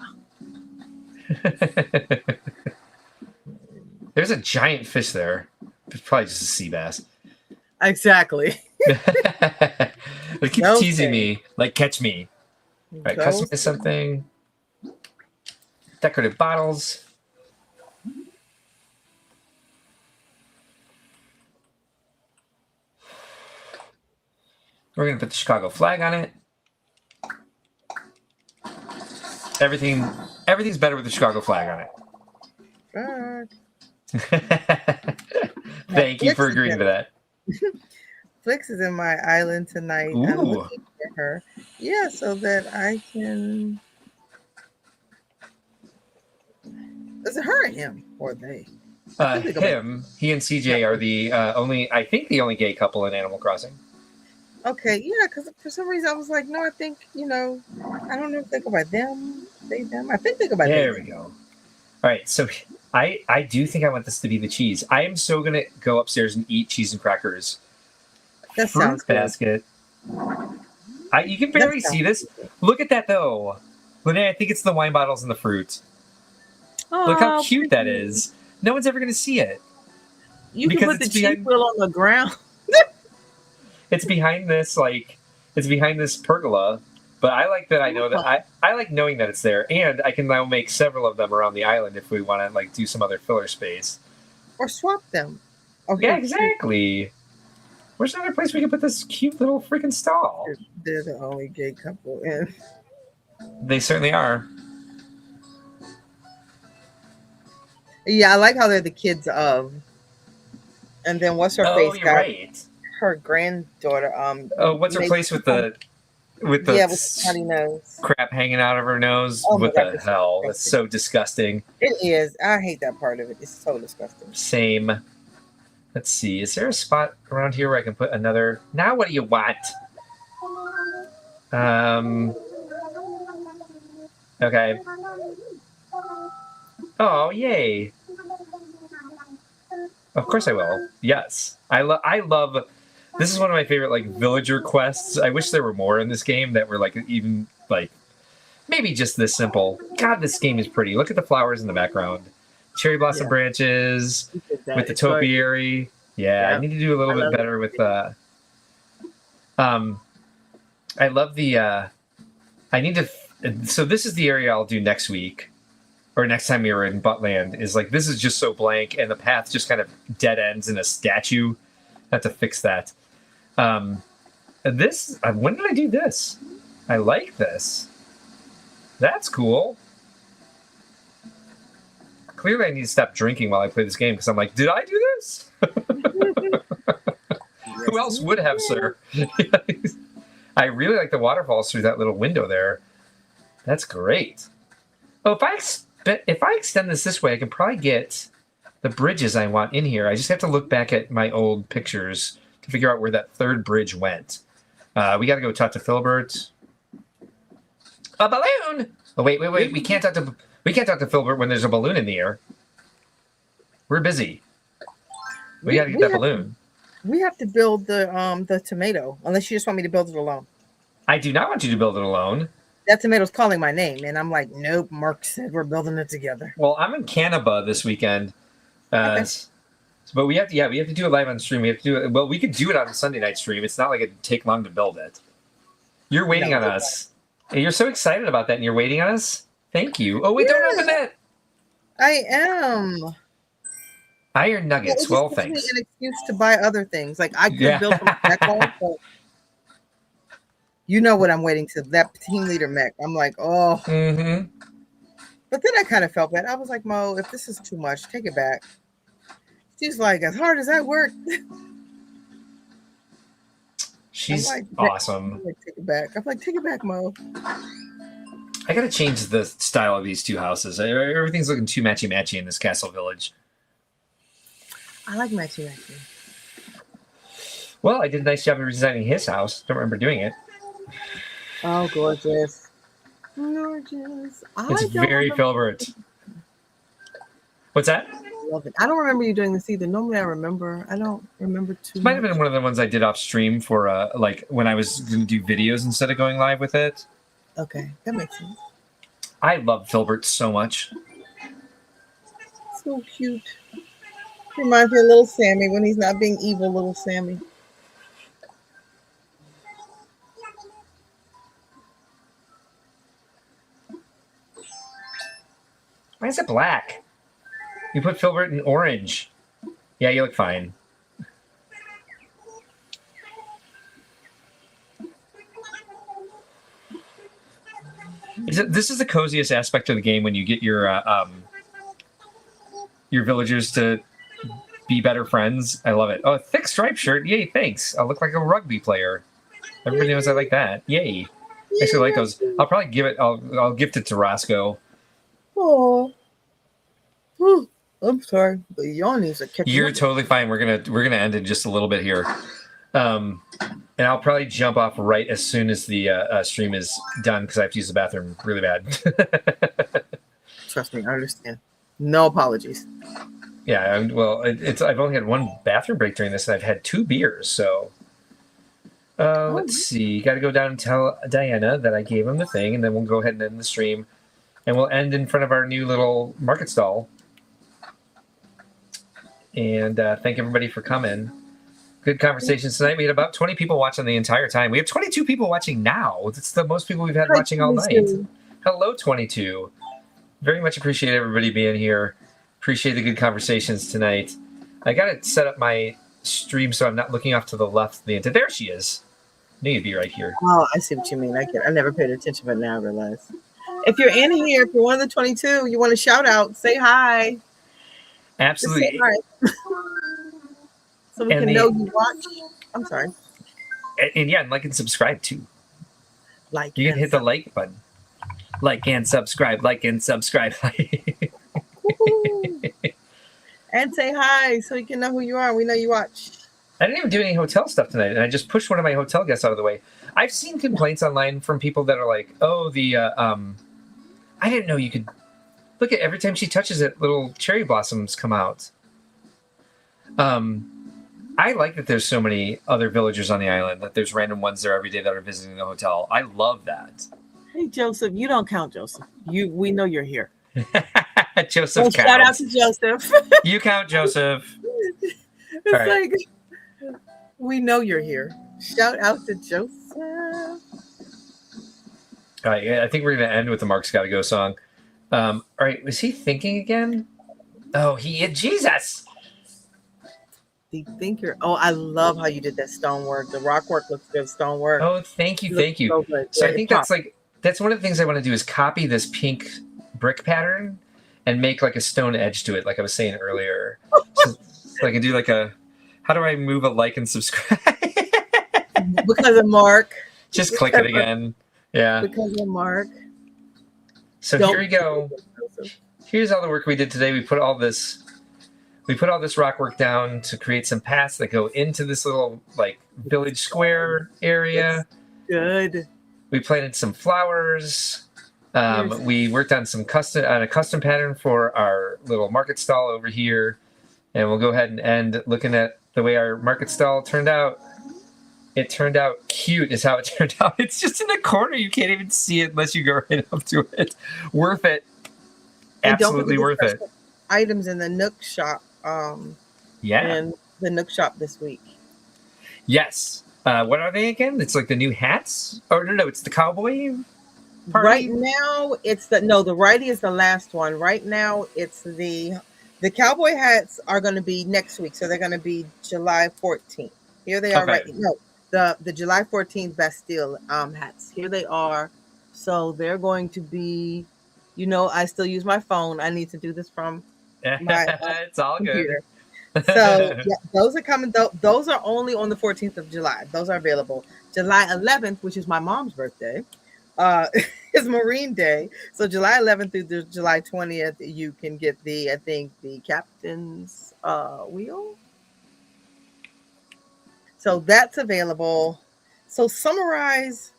There's a giant fish there. It's probably just a sea bass. Exactly. It keeps teasing me, like, catch me. All right, customize something. Decorative bottles. We're going to put the Chicago flag on it. Everything's better with the Chicago flag on it. Thank you for agreeing to that. Flix is in my island tonight. Ooh. I'm looking for her. Yeah, so that I can. Is it her or him or they? Him, he and CJ are the only gay couple in Animal Crossing. Okay, yeah, because for some reason I was like, no, I think, I don't know if they go by them, they, them. I think they go by There them. we go. All right, so I do think I want this to be the cheese. I am so going to go upstairs and eat cheese and crackers. That Fruit sounds good. basket. You can barely see this. Look at that, though. Lenee, I think it's the wine bottles and the fruit. Look how cute that is. No one's ever going to see it. You can put the cheese wheel on the ground. It's behind this, pergola. But I like that I know that I like knowing that it's there, and I can now make several of them around the island if we want to do some other filler space. Or swap them. Okay, yeah, exactly. Where's another place we can put this cute little freaking stall? They're the only gay couple in. They certainly are. Yeah, I like how they're the kids of. And then what's her face? Oh, you're right. Her granddaughter. What's her place with the with the snotty nose, crap hanging out of her nose? Oh, what the hell? That's so disgusting. It is. I hate that part of it. It's so disgusting. Same. Let's see. Is there a spot around here where I can put another? Now, what do you want? Okay. Oh, yay. Of course I will. Yes. I love... This is one of my favorite, villager quests. I wish there were more in this game that were, maybe just this simple. God, this game is pretty. Look at the flowers in the background. Cherry blossom branches with the topiary. Yeah, I need to do a little bit better with... I love the... I need to... So this is the area I'll do next week. Or next time you're in Buttland, is this is just so blank, and the path just kind of dead ends in a statue. I have to fix that. When did I do this? I like this. That's cool. Clearly I need to stop drinking while I play this game, because I'm like, did I do this? Who else would have, sir? I really like the waterfalls through that little window there. That's great. Oh, if I extend this way, I can probably get the bridges I want in here. I just have to look back at my old pictures to figure out where that third bridge went. We got to go talk to Filbert. A balloon! Oh, wait. We can't talk to Filbert when there's a balloon in the air. We're busy. We got to get that balloon. We have to build the tomato, unless you just want me to build it alone. I do not want you to build it alone. That tomato's calling my name, and I'm like, nope, Mark said we're building it together. Well, I'm in Canada this weekend. Okay. But we have to do it live on stream. We have to do it. Well, we could do it on a Sunday night stream. It's not like it'd take long to build it. You're waiting on us. And you're so excited about that, and you're waiting on us? Thank you. Oh, wait, don't open that. I am. Iron nuggets. Well, thanks. An excuse to buy other things. I could build from that. You know what I'm waiting to, that team leader mech. I'm like, oh. Mm-hmm. But then I kind of felt bad. I was like, Mo, if this is too much, take it back. She's like, as hard as that worked. She's awesome. Take it back. I'm like, take it back, Mo. I got to change the style of these two houses. Everything's looking too matchy-matchy in this castle village. I like matchy-matchy. Well, I did a nice job of redesigning his house. Don't remember doing it. Oh, gorgeous. Gorgeous. It's very Filbert. What's that? I love it. I don't remember you doing this either. Normally I remember. I don't remember too much. Might have been one of the ones I did off stream for when I was going to do videos instead of going live with it. Okay, that makes sense. I love Filbert so much. So cute. Reminds me of little Sammy when he's not being evil, little Sammy. Why is it black? You put Filbert in orange. Yeah, you look fine. This is the coziest aspect of the game when you get your your villagers to be better friends. I love it. Oh, a thick striped shirt. Yay, thanks. I'll look like a rugby player. Everybody knows I like that. Yay. I actually like those. I'll probably give it. I'll gift it to Roscoe. Oh, I'm sorry, but y'all need to catch. You're totally fine. We're gonna end in just a little bit here, and I'll probably jump off right as soon as the stream is done because I have to use the bathroom really bad. Trust me, I understand. No apologies. Yeah, well, I've only had one bathroom break during this, and I've had 2 beers. So, let's see. Got to go down and tell Diana that I gave him the thing, and then we'll go ahead and end the stream, and we'll end in front of our new little market stall. And thank everybody for coming. Good conversations tonight. We had about 20 people watching the entire time. We have 22 people watching now. That's the most people we've had watching all night. Hello, 22. Very much appreciate everybody being here. Appreciate the good conversations tonight. I got to set up my stream so I'm not looking off to the left the entire. There she is. Need to be right here. Oh, I see what you mean. I never paid attention, but now I realize. If you're in here, if you're one of the 22, you want to shout out, say hi. Absolutely. Say hi. So we can know you watch. I'm sorry. And yeah, and like and subscribe too. Like you can hit the like button. Like and subscribe. Like and subscribe. And say hi so we can know who you are. We know you watch. I didn't even do any hotel stuff tonight, and I just pushed one of my hotel guests out of the way. I've seen complaints online from people that are like, "Oh, the I didn't know you could look at every time she touches it, little cherry blossoms come out." I like that there's so many other villagers on the island, that there's random ones there every day that are visiting the hotel. I love that. Hey, Joseph, you don't count, Joseph. We know you're here. Joseph counts. Shout out to Joseph. You count, Joseph. It's right. Like, we know you're here. Shout out to Joseph. All right, I think we're going to end with the Mark's Gotta Go song. All right, was he thinking again? Oh, Jesus. The thinker. Oh, I love how you did that stonework. The rock work looks good. Stonework. Oh, thank you. So I think that's one of the things I want to do is copy this pink brick pattern and make like a stone edge to it, like I was saying earlier. So I can do like how do I move a like and subscribe? Because of Mark. Just click it again. Yeah. Because of Mark. So here we go. Here's all the work we did today. We put all this rock work down to create some paths that go into this little like village square area. That's good. We planted some flowers. We worked on a custom pattern for our little market stall over here. And we'll go ahead and end looking at the way our market stall turned out. It turned out cute is how it turned out. It's just in the corner. You can't even see it unless you go right up to it. Worth it. Absolutely worth it. Items in the Nook shop. And the Nook shop this week. Yes. What are they again? It's like the new hats? Or no, it's the cowboy party? Right now, the righty is the last one. Right now, it's the cowboy hats are going to be next week. So they're going to be July 14th. Here they are right now. The July 14th Bastille hats. Here they are. So they're going to be, I still use my phone. I need to do this from my it's all computer. Good. So yeah, those are coming. Those are only on the 14th of July. Those are available. July 11th, which is my mom's birthday, is Marine Day. So July 11th through the July 20th, you can get the captain's wheel. So that's available. So summarize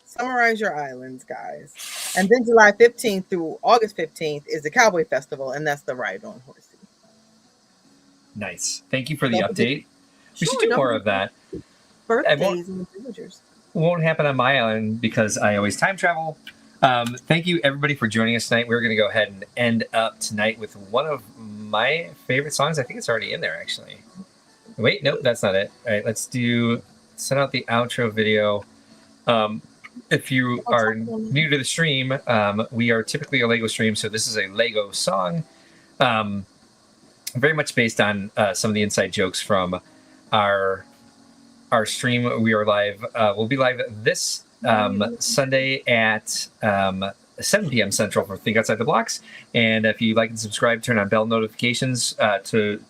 your islands, guys. And then July 15th through August 15th is the Cowboy Festival, and that's the ride on Horsey. Nice. Thank you for the update. We should do more of that. Birthdays and villagers. Won't happen on my island because I always time travel. Thank you, everybody, for joining us tonight. We're going to go ahead and end up tonight with one of my favorite songs. I think it's already in there, actually. Wait, nope, that's not it. All right, let's send out the outro video. If you are new to the stream, we are typically a Lego stream, so this is a Lego song. Very much based on some of the inside jokes from our stream. We are live. We'll be live this Sunday at 7 p.m. Central for Think Outside the Blocks. And if you like and subscribe, turn on bell notifications to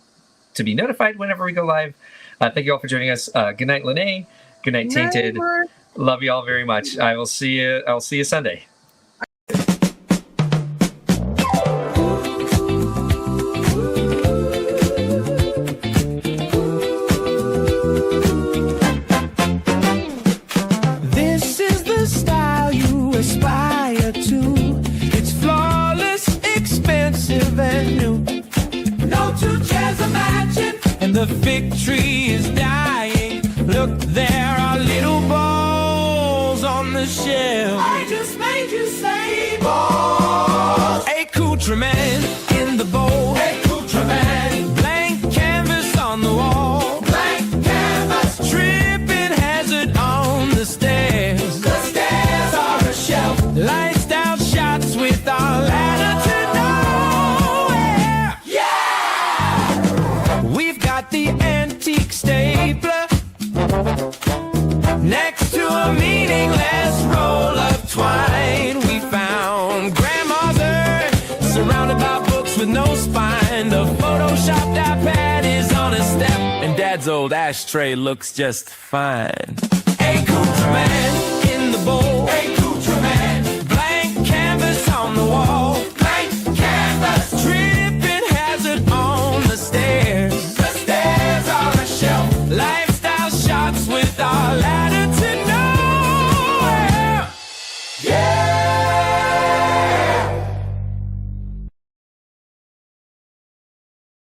be notified whenever we go live. Thank you all for joining us. Good night, Lenee. Good night, Tainted. Love you all very much. I'll see you Sunday. This is the style you aspire to. It's flawless, expensive, and new. No two chairs are matching, and the fig tree is dying. Look, there are little balls on the shelf. I just made you say balls. Accoutrement in the bowl. Accoutrement. Blank canvas on the wall. Blank canvas. Tripping hazard on the stairs. The stairs are a shelf. Lifestyle shots with our ladder to nowhere. Yeah! We've got the antique stapler next to a meaningless roll of twine. We found Grandma's urn, surrounded by books with no spine. The photoshopped iPad is on a step, and Dad's old ashtray looks just fine. Accoutrement.